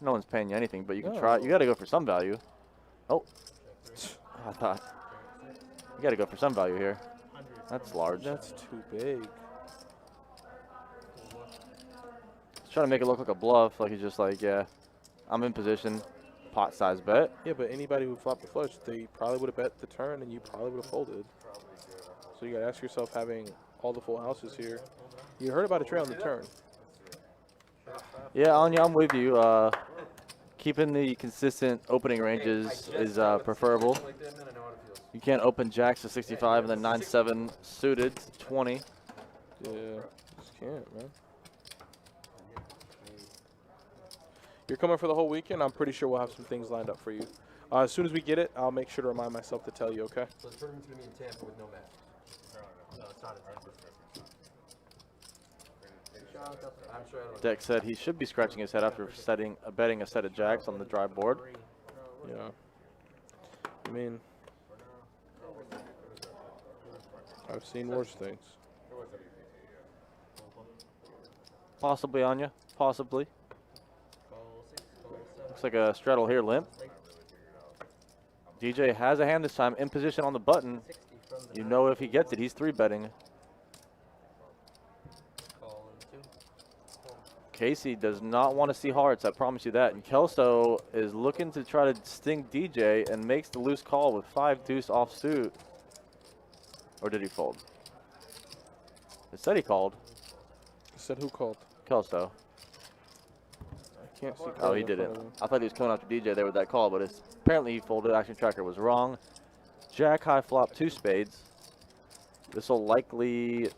No one's paying you anything, but you can No. try. You got to go for some value. Oh. I thought. You got to go for some value here. That's large. That's too big. He's trying to make it look like a bluff. Like he's just like, yeah, I'm in position. Pot size bet. Yeah, but anybody who flopped the flush, they probably would have bet the turn, and you probably would have folded. So you got to ask yourself, having all the full houses here, you heard about a trade on the turn. Yeah, Anya, I'm with you. Keeping the consistent opening ranges is preferable. like that, man. I know how it feels. You can't open jacks to 65 and then 9-7 suited to 20. Yeah, just can't, man. You're coming for the whole weekend. I'm pretty sure we'll have some things lined up for you. As soon as we get it, I'll make sure to remind myself to tell you, okay? So the tournament's going to be in Tampa with no match. No, it's not a 10%. I'm sure I don't Deck said he should be scratching his head after betting a set of jacks on the dry board. Yeah. I mean, I've seen worse things. Possibly, Anya. Possibly. Call 6, call 7. Looks like a straddle here limp. DJ has a hand this time in position on the button. 60 from the You 9. know if he gets it, he's 3-betting. Call in 2. Casey does not want to see hearts, I promise you that. And Kelso is looking to try to sting DJ and makes the loose call with 5 deuce offsuit. Or did he fold? It said he called. Said who called? Kelso. I can't see. Oh, cards he in front didn't. of him. I thought he was coming after DJ there with that call, but apparently he folded. Action tracker was wrong. Jack high flop 2 spades. This will likely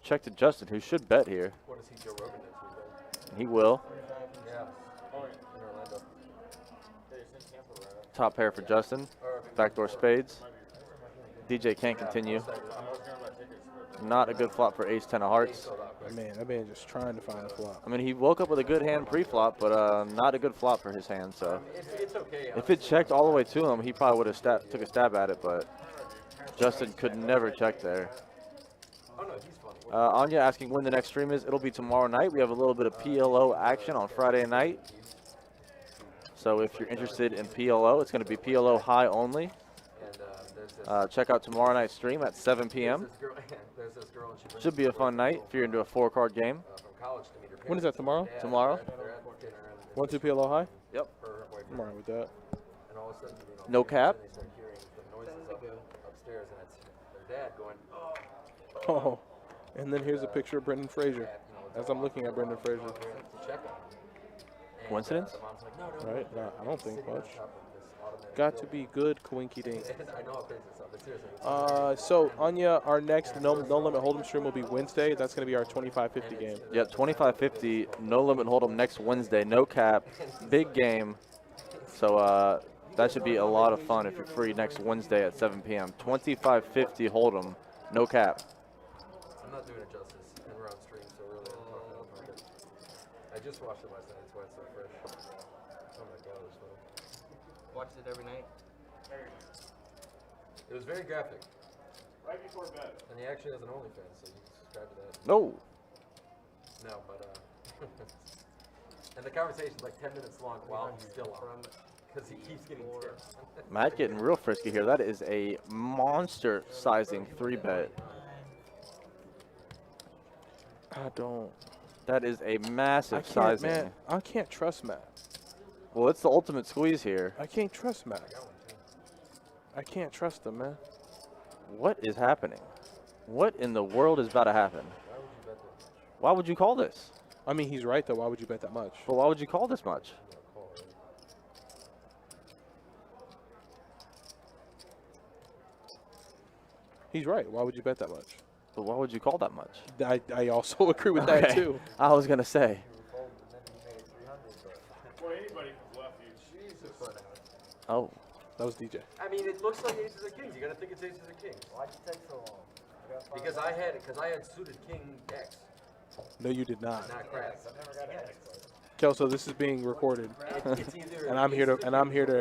check to Justin, who should bet here. want to see Joe Rogan next week. And he will. Yeah. In Orlando. Top pair for Justin. Backdoor spades. DJ can't continue. Not a good flop for ace 10 of hearts. Man, that man just trying to find a flop. I mean, he woke up with a good hand pre-flop, but not a good flop for his hand. So It's okay. if it checked all the way to him, he probably would have took a stab at it, but Justin could never check there. Oh, no, he's funny. Anya asking when the next stream is. It'll be tomorrow night. We have a little bit of PLO action on Friday night. So if you're interested in PLO, it's going to be PLO high only. And there's this, Check out tomorrow night's stream at 7 p.m. there's this girl, and she brings Should be a fun night if you're into a 4-card game. from college to meet her When is that, tomorrow? parents. Tomorrow. They're at dinner, and 1 2 PLO high? Yep. her boyfriend. I'm alright with that. And all of a sudden, No cap? They start hearing the noises upstairs, and it's their dad going, Oh, and then here's a picture of Brendan Fraser. As I'm looking at Brendan Fraser, to check on him. Coincidence? The mom's like, no, right? No, I don't think sitting on much. top of this automatic Got to be good, Coinky Dink. I know how crazy this sounds, but seriously. So Anya, our next no limit hold'em stream will be Wednesday. That's going to be our 25-50 game. Yep, 25-50, no limit hold'em next Wednesday, no cap, big game. So that should be a lot of fun if you're free next Wednesday at 7 p.m. 25-50 hold'em, no cap. I'm not doing it justice, and we're on stream, so really I'm talking about market. I just watched it last night, that's why it's so fresh. Oh my god, it was funny. Watched it every night. It was very graphic. Right before bed. And he actually has an OnlyFans, so you can subscribe to that. No. No, but and the conversation's like 10 minutes long while he's still on, because he keeps getting tips. Matt getting real frisky here. That is a monster sizing 3-bet. I don't. That is a massive I can't, sizing. man. I can't trust Matt. Well, it's the ultimate squeeze here. I can't trust Matt. I can't trust him, man. What is happening? What in the world is about to happen? Why would you call this? I mean, he's right though. Why would you bet that much? But why would you call this much? He's right. Why would you bet that much? But why would you call that much? I also agree with that Okay. too. I was gonna say. Boy, anybody can bluff you. Jesus. Oh, That was DJ. I mean, it looks like aces of kings. You gotta think it's aces of kings. Why'd you take so long? Because I had suited king X, No, you did not. not craps. Kelso, this is being recorded, It's either and I'm here to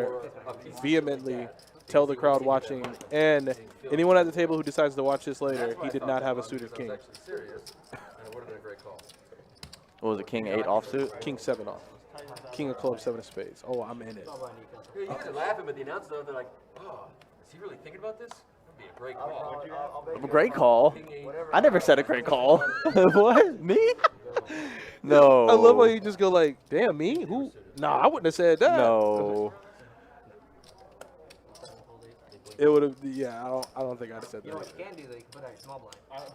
or a piece of vehemently tell the crowd watching and anyone at the table who decides to watch this later, he did not have a suited king. I was actually serious, and it would have been a great call. what was it? King 8 offsuit. King 7 off. King of clubs, 7 of spades. Oh, I'm in it. You guys are laughing, but the announcer, they're like, oh, is he really thinking about this? That'd be a great call. A great call. King 8. I never said a great call. What? Me? No. I love how you just go like, damn, me? Who? Nah, I wouldn't have said that. No. It would have, yeah, I don't think I'd have said You know that. what you can do though? You can put out your small blind.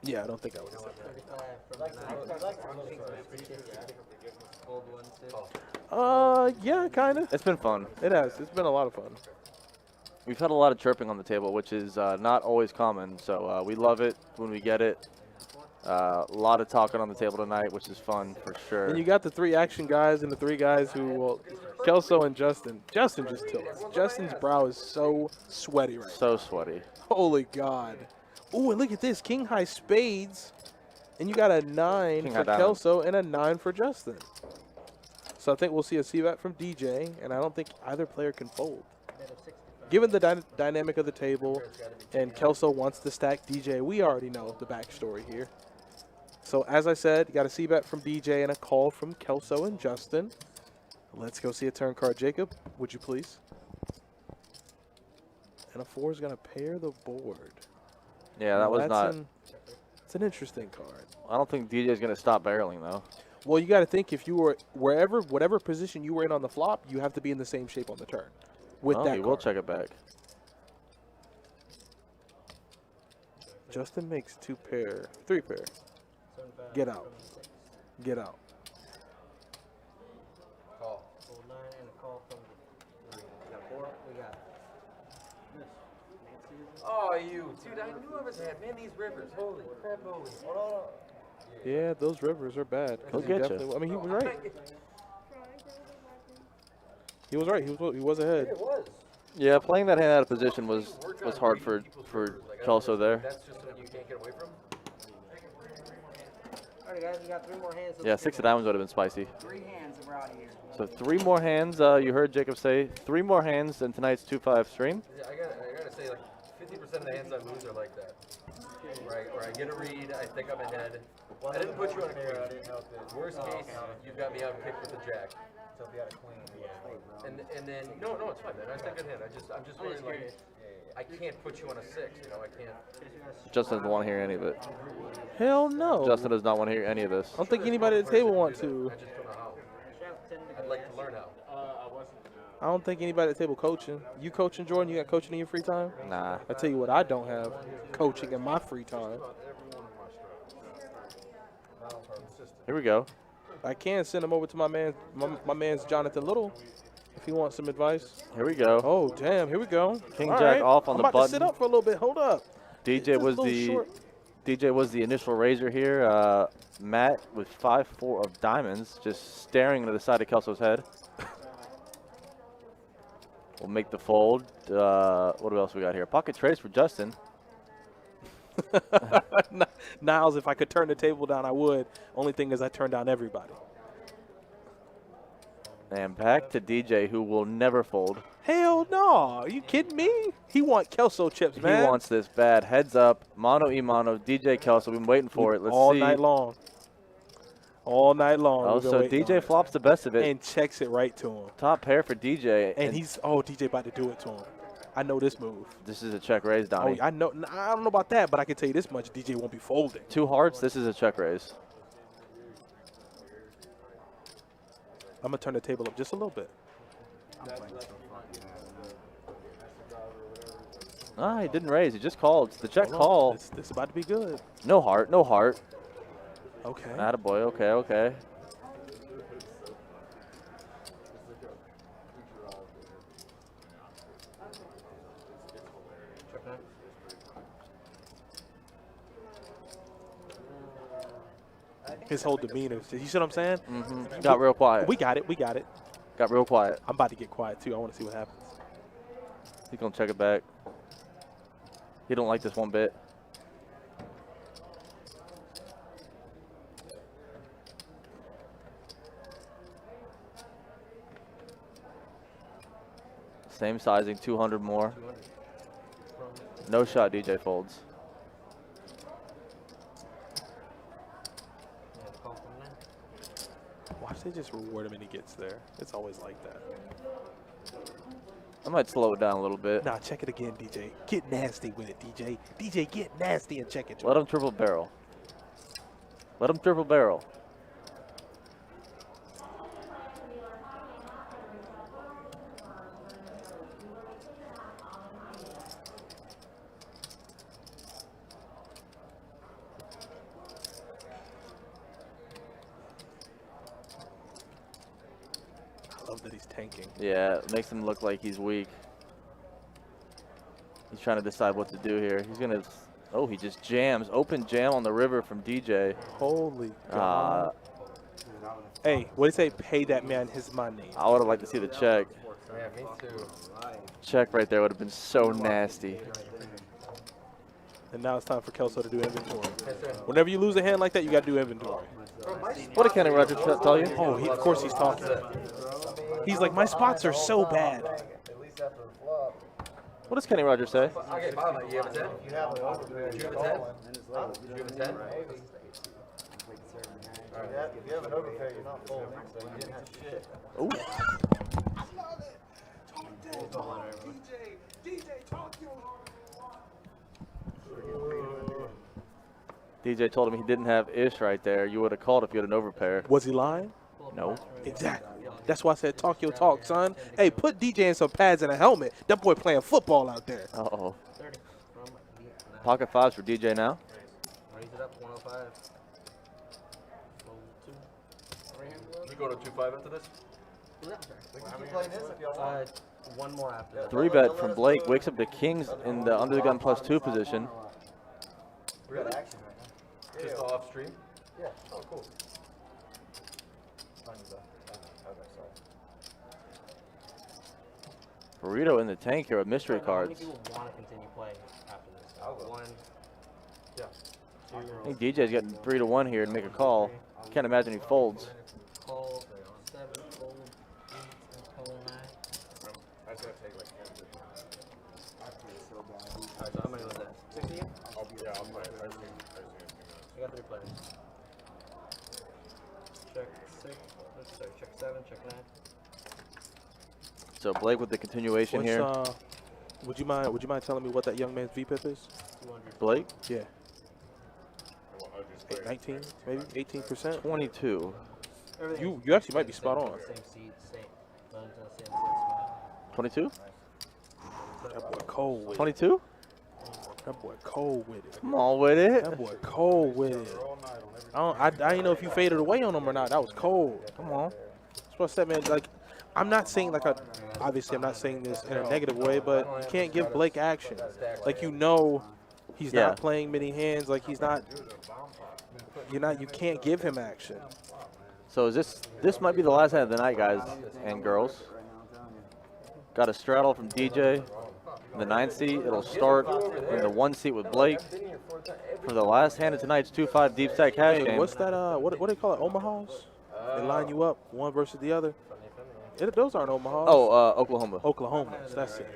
Yeah, I don't think I would have said that. 35 from the 9. Fold 1, 2. Yeah, kind of. It's been fun. It has. It's been a lot of fun. We've had a lot of chirping on the table, which is not always common. So we love it when we get it. A lot of talking on the table tonight, which is fun for sure. And you got the 3 action guys and the 3 guys who, well, Kelso and Justin. Justin just tilts. Justin's brow is so sweaty right now. So sweaty. Holy God. Ooh, and look at this. King high spades. And you got a 9 King for high diamond. Kelso and a 9 for Justin. So I think we'll see a C-bet from DJ, and I don't think either player can fold. Given the dynamic of the table, and Kelso wants to stack DJ, we already know the backstory here. So as I said, you got a C-bet from DJ and a call from Kelso and Justin. Let's go see a turn card. Jacob, would you please? And a 4 is going to pair the board. Yeah, that was not. It's an interesting card. I don't think DJ's going to stop barreling, though. Well, you got to think if you were whatever position you were in on the flop, you have to be in the same shape on the turn. With Oh, that he card. will check it back. Justin makes 2 pair, 3 pair. Get out. Get out. Call. Fold 9 and a call from the 3. We got 4. We got this. Oh, you. Dude, I knew I was ahead. Man, these rivers. Holy crap, holy. Yeah, those rivers are bad. 'cause He'll he get ya. definitely- I mean, he was right. He was right. He was ahead. It was. Yeah, playing that hand out of position was hard for Kelso there. That's just something you can't get away from. Alright, guys, we got 3 more hands. Yeah, 6 of diamonds would have been spicy. 3 hands and we're out of here. So 3 more hands. You heard Jacob say 3 more hands in tonight's 2-5 stream. Yeah, I gotta say, like, 50% of the hands I lose are like that. Where I get a read, I think I'm ahead. I didn't put you on a queen. Worst case, you've got me out kicked with a jack. So if you had a queen, And then no, it's fine, man. I think good hand. I'm just worried, like, I can't put you on a 6. You know, I can't. Justin doesn't want to hear any of it. Hell no. Justin does not want to hear any of this. I don't think anybody at the table wants to. I just don't know how. I'd like to learn how. I don't think anybody at the table coaching. You coaching, Jordan? You got coaching in your free time? Nah. I tell you what, I don't have coaching in my free time. Here we go. I can send him over to my man's Jonathan Little if he wants some advice. Here we go. Oh, damn. Here we go. King All jack right. off on I'm the about to sit button. up for a little bit. Hold up. DJ Just a was little the short. DJ was the initial raiser here. Matt with 5-4 of diamonds, just staring into the side of Kelso's head. We'll make the fold. What else we got here? Pocket trace for Justin. Niles, if I could turn the table down, I would. Only thing is I turn down everybody. And back to DJ, who will never fold. Hell no. Are you kidding me? He want Kelso chips, man. He wants this bad. Heads up. Mono e mono. DJ Kelso. We've been waiting for it. Let's all see. night long. All night long. Oh, we've been so waiting on DJ it. flops the best of it. And checks it right to him. Top pair for DJ. And he's, DJ about to do it to him. I know this move. This is a check raise, Oh, Donnie. I know. I don't know about that, but I can tell you this much: DJ won't be folding. 2 hearts. This is a check raise. I'm gonna turn the table up just a little bit. Ah, he didn't raise. He just called. It's the check Hold on. call. This is about to be good. No heart. No heart. Okay. Attaboy. Okay. Okay. Check nine. His whole demeanor. You see what I'm saying? Mm-hmm. Got real quiet. We got it. We got it. Got real quiet. I'm about to get quiet too. I want to see what happens. He's gonna check it back. He don't like this one bit. Same sizing, 200 more. 200. From No shot, DJ folds. yeah, the call from nine. Watch, they just reward him and he gets there. It's always like that. I might slow it down a little bit. Nah, check it again, DJ. Get nasty with it, DJ. DJ, get nasty and check it. Let him triple barrel. Let him triple barrel. I love that he's tanking. Yeah, it makes him look like he's weak. He's trying to decide what to do here. He's gonna. Oh, he just jams. Open jam on the river from DJ. Holy God. Hey, what did he say? Pay that man his money. I would have liked to see the check. Yeah, me too. Check right there would have been so nasty. And now it's time for Kelso to do inventory. Whenever you lose a hand like that, you got to do inventory. What did Kenny Rogers tell you? Oh, of course he's talking. He's like, my spots are so bad. At least after the flop. What does Kenny Rogers say? Okay, bottom, you have a 10? You have an overpair. Do you have a 10? Do you have a 10? Maybe. If you have an overpair, you're not folding, so you didn't have shit. Ooh. DJ told him he didn't have ish right there. You would have called if you had an overpair. Was he lying? No. Exactly. That's why I said talk your talk, son. Hey, put DJ in some pads and a helmet. That boy playing football out there. Uh-oh. 30 from the nine. Pocket fives for DJ now. Raise it up 105. Fold two. You go to 2-5 after this? We can keep playing this if y'all want. One more after that. Three bet from Blake. Wakes up the Kings in the under the gun +2 position. We got action right now. Just off stream? Yeah. Oh, cool. Fine, though. Okay, sorry. Burrito in the tank here with mystery How cards. many people want to continue playing after this? I will. One, Yeah. I think DJ's getting 3-1 here to make a call. Can't imagine he folds. call 7, fold 8, and call 9. That's gonna take like 10 to. Alright, so how many was that? 60? Yeah, I'll play it. I got 3 players. Check 6. Sorry, check 7, check 9. So Blake with the continuation here. Would you mind telling me what that young man's VPIP is? 200. Blake, Yeah, I'll just play 19, maybe 18%. 22. Everything You actually might be spot on. Same seat, same. Runs in the same spot. 22? That boy cold with it. 22? That boy cold with it. Come on with it. That boy cold with it. I didn't know if you faded away on him or not. That was cold. Come on. That's what I said, man. Like, I'm not saying obviously I'm not saying this in a negative way, but you can't give Blake action. Like, you know, he's Yeah. not playing many hands. Like, he's not. You can't give him action. So is this might be the last hand of the night, guys and girls. Got a straddle from DJ. In the 9 seat, it'll start in the 1 seat with Blake. For the last hand of tonight's 2-5 deep stack cash Hey, game. what's that? What do they call it? Omahas? They line you up one versus the other. Those aren't Omahas. Oh, Oklahoma. Oklahomas. That's it.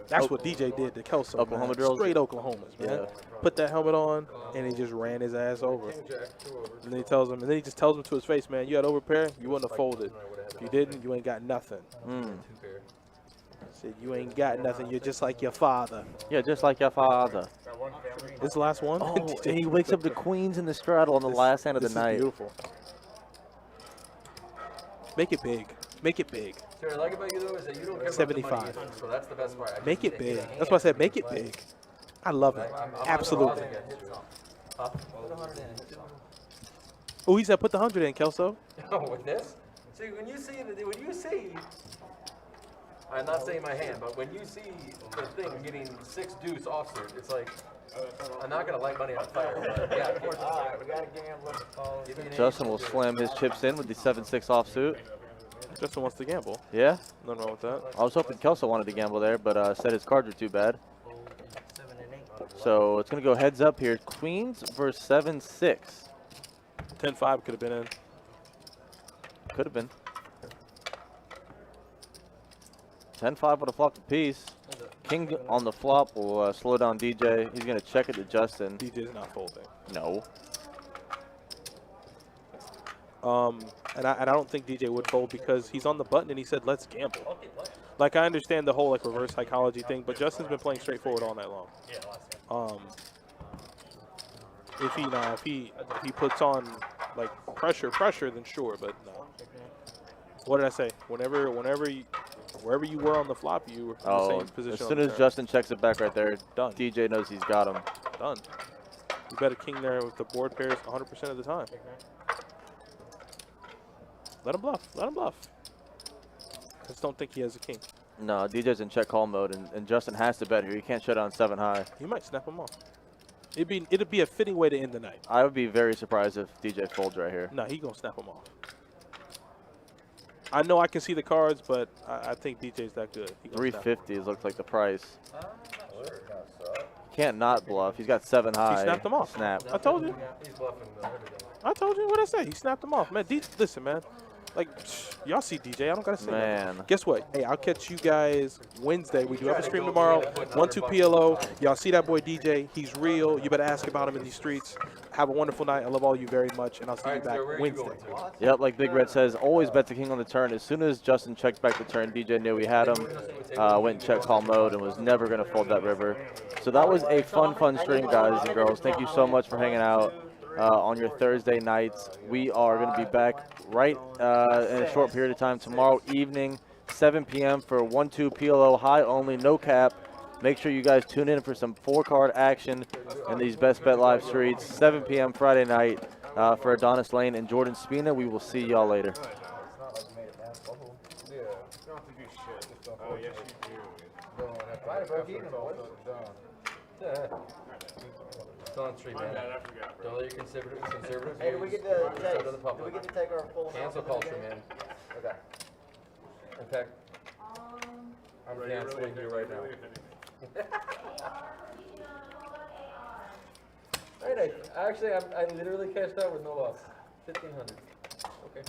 That's what DJ did to Kelso. Oklahoma man. drills? Straight Oklahomas, man. Yeah. Put that helmet on, and he just ran his ass over. And then he just tells him to his face, man, you had overpair, you wouldn't have folded. If you didn't, you ain't got nothing. Said you ain't got nothing. You're just like your father. Yeah, just like your father. This the last one. Oh, and he wakes up the queens in the straddle on the last hand of the This is night. beautiful. Make it big. Make it big. See, what I like about you though is that you don't care about the 75. money either, so that's the best part. I just Make need it to hit big. a hand. That's why I said make it big. I love it. I'm Absolutely. against you. Huh? Put 100 in and hit some. Oh, he said put the 100 in, Kelso. Oh, with this? See, when you see, I'm not saying my hand, but when you see the thing getting 6 deuce offsuit, it's like, I'm not gonna light money on fire. But yeah, of course. Alright, we got a gambler. Give me an Justin will slam his chips in with the 7-6 offsuit. Justin wants to gamble. Yeah, Nothing wrong with that. I was hoping Kelso wanted to gamble there, but said his cards were too bad. Fold in 7 and 8. So it's going to go heads up here. Queens versus 7-6. 10-5 could have been in. Could have been. 10-5 would have flopped a piece. King on the flop will slow down DJ. He's going to check it to Justin. DJ's not folding. No. And I don't think DJ would fold because he's on the button and he said, let's gamble. Like, I understand the whole, like, reverse psychology thing, but Justin's been playing straightforward all night long. If he puts on, like, pressure, then sure, but no. What did I say? Wherever you were on the flop, you were in the same position. As on soon the as turn. Justin checks it back right there, Done. DJ knows he's got him. Done. You bet a king there with the board pairs 100% of the time. Let him bluff. Let him bluff. I just don't think he has a king. No, DJ's in check call mode, and Justin has to bet here. He can't shut down 7 high. He might snap him off. It'd be a fitting way to end the night. I would be very surprised if DJ folds right here. No, he gonna snap him off. I know I can see the cards, but I think DJ's that good. He gonna snap him off. 350 looks like the price. Can't not bluff. He's got 7 high. He snapped him off. Snap. I told you. He's bluffing everything. I told you what I say. He snapped him off, man. Listen, man. Like, y'all see DJ. I don't gotta say Man. that. Guess what? Hey, I'll catch you guys Wednesday. We do have a stream tomorrow. 1-2 PLO. Y'all see that boy DJ? He's real. You better ask about him in these streets. Have a wonderful night. I love all you very much, and I'll see you back Wednesday. Yep, like Big Red says, always bet the king on the turn. As soon as Justin checks back the turn, DJ knew he had him. Went in check call mode and was never going to fold that river. So that was a fun stream, guys and girls. Thank you so much for hanging out on your Thursday nights. We are going to be back right in a short period of time tomorrow evening, 7 p.m. for 1-2 PLO, high only, no cap. Make sure you guys tune in for some 4-card action in these Best Bet live streets, 7 p.m. Friday night for Adonis Lane and Jordan Spina. We will see y'all later. Yeah. You don't have to do shit. Oh, yes, you do. Try to break even, boys. It's on stream, man. I forgot, bro. Don't let your conservative Hey, do we views get to be take? to the Do we public. get to take our full? Cancel amount for culture, the man. game? Okay. In fact, I'm Bro, you canceling you right now. really, if anything. Right, I literally cashed out with no loss. 1,500. Okay.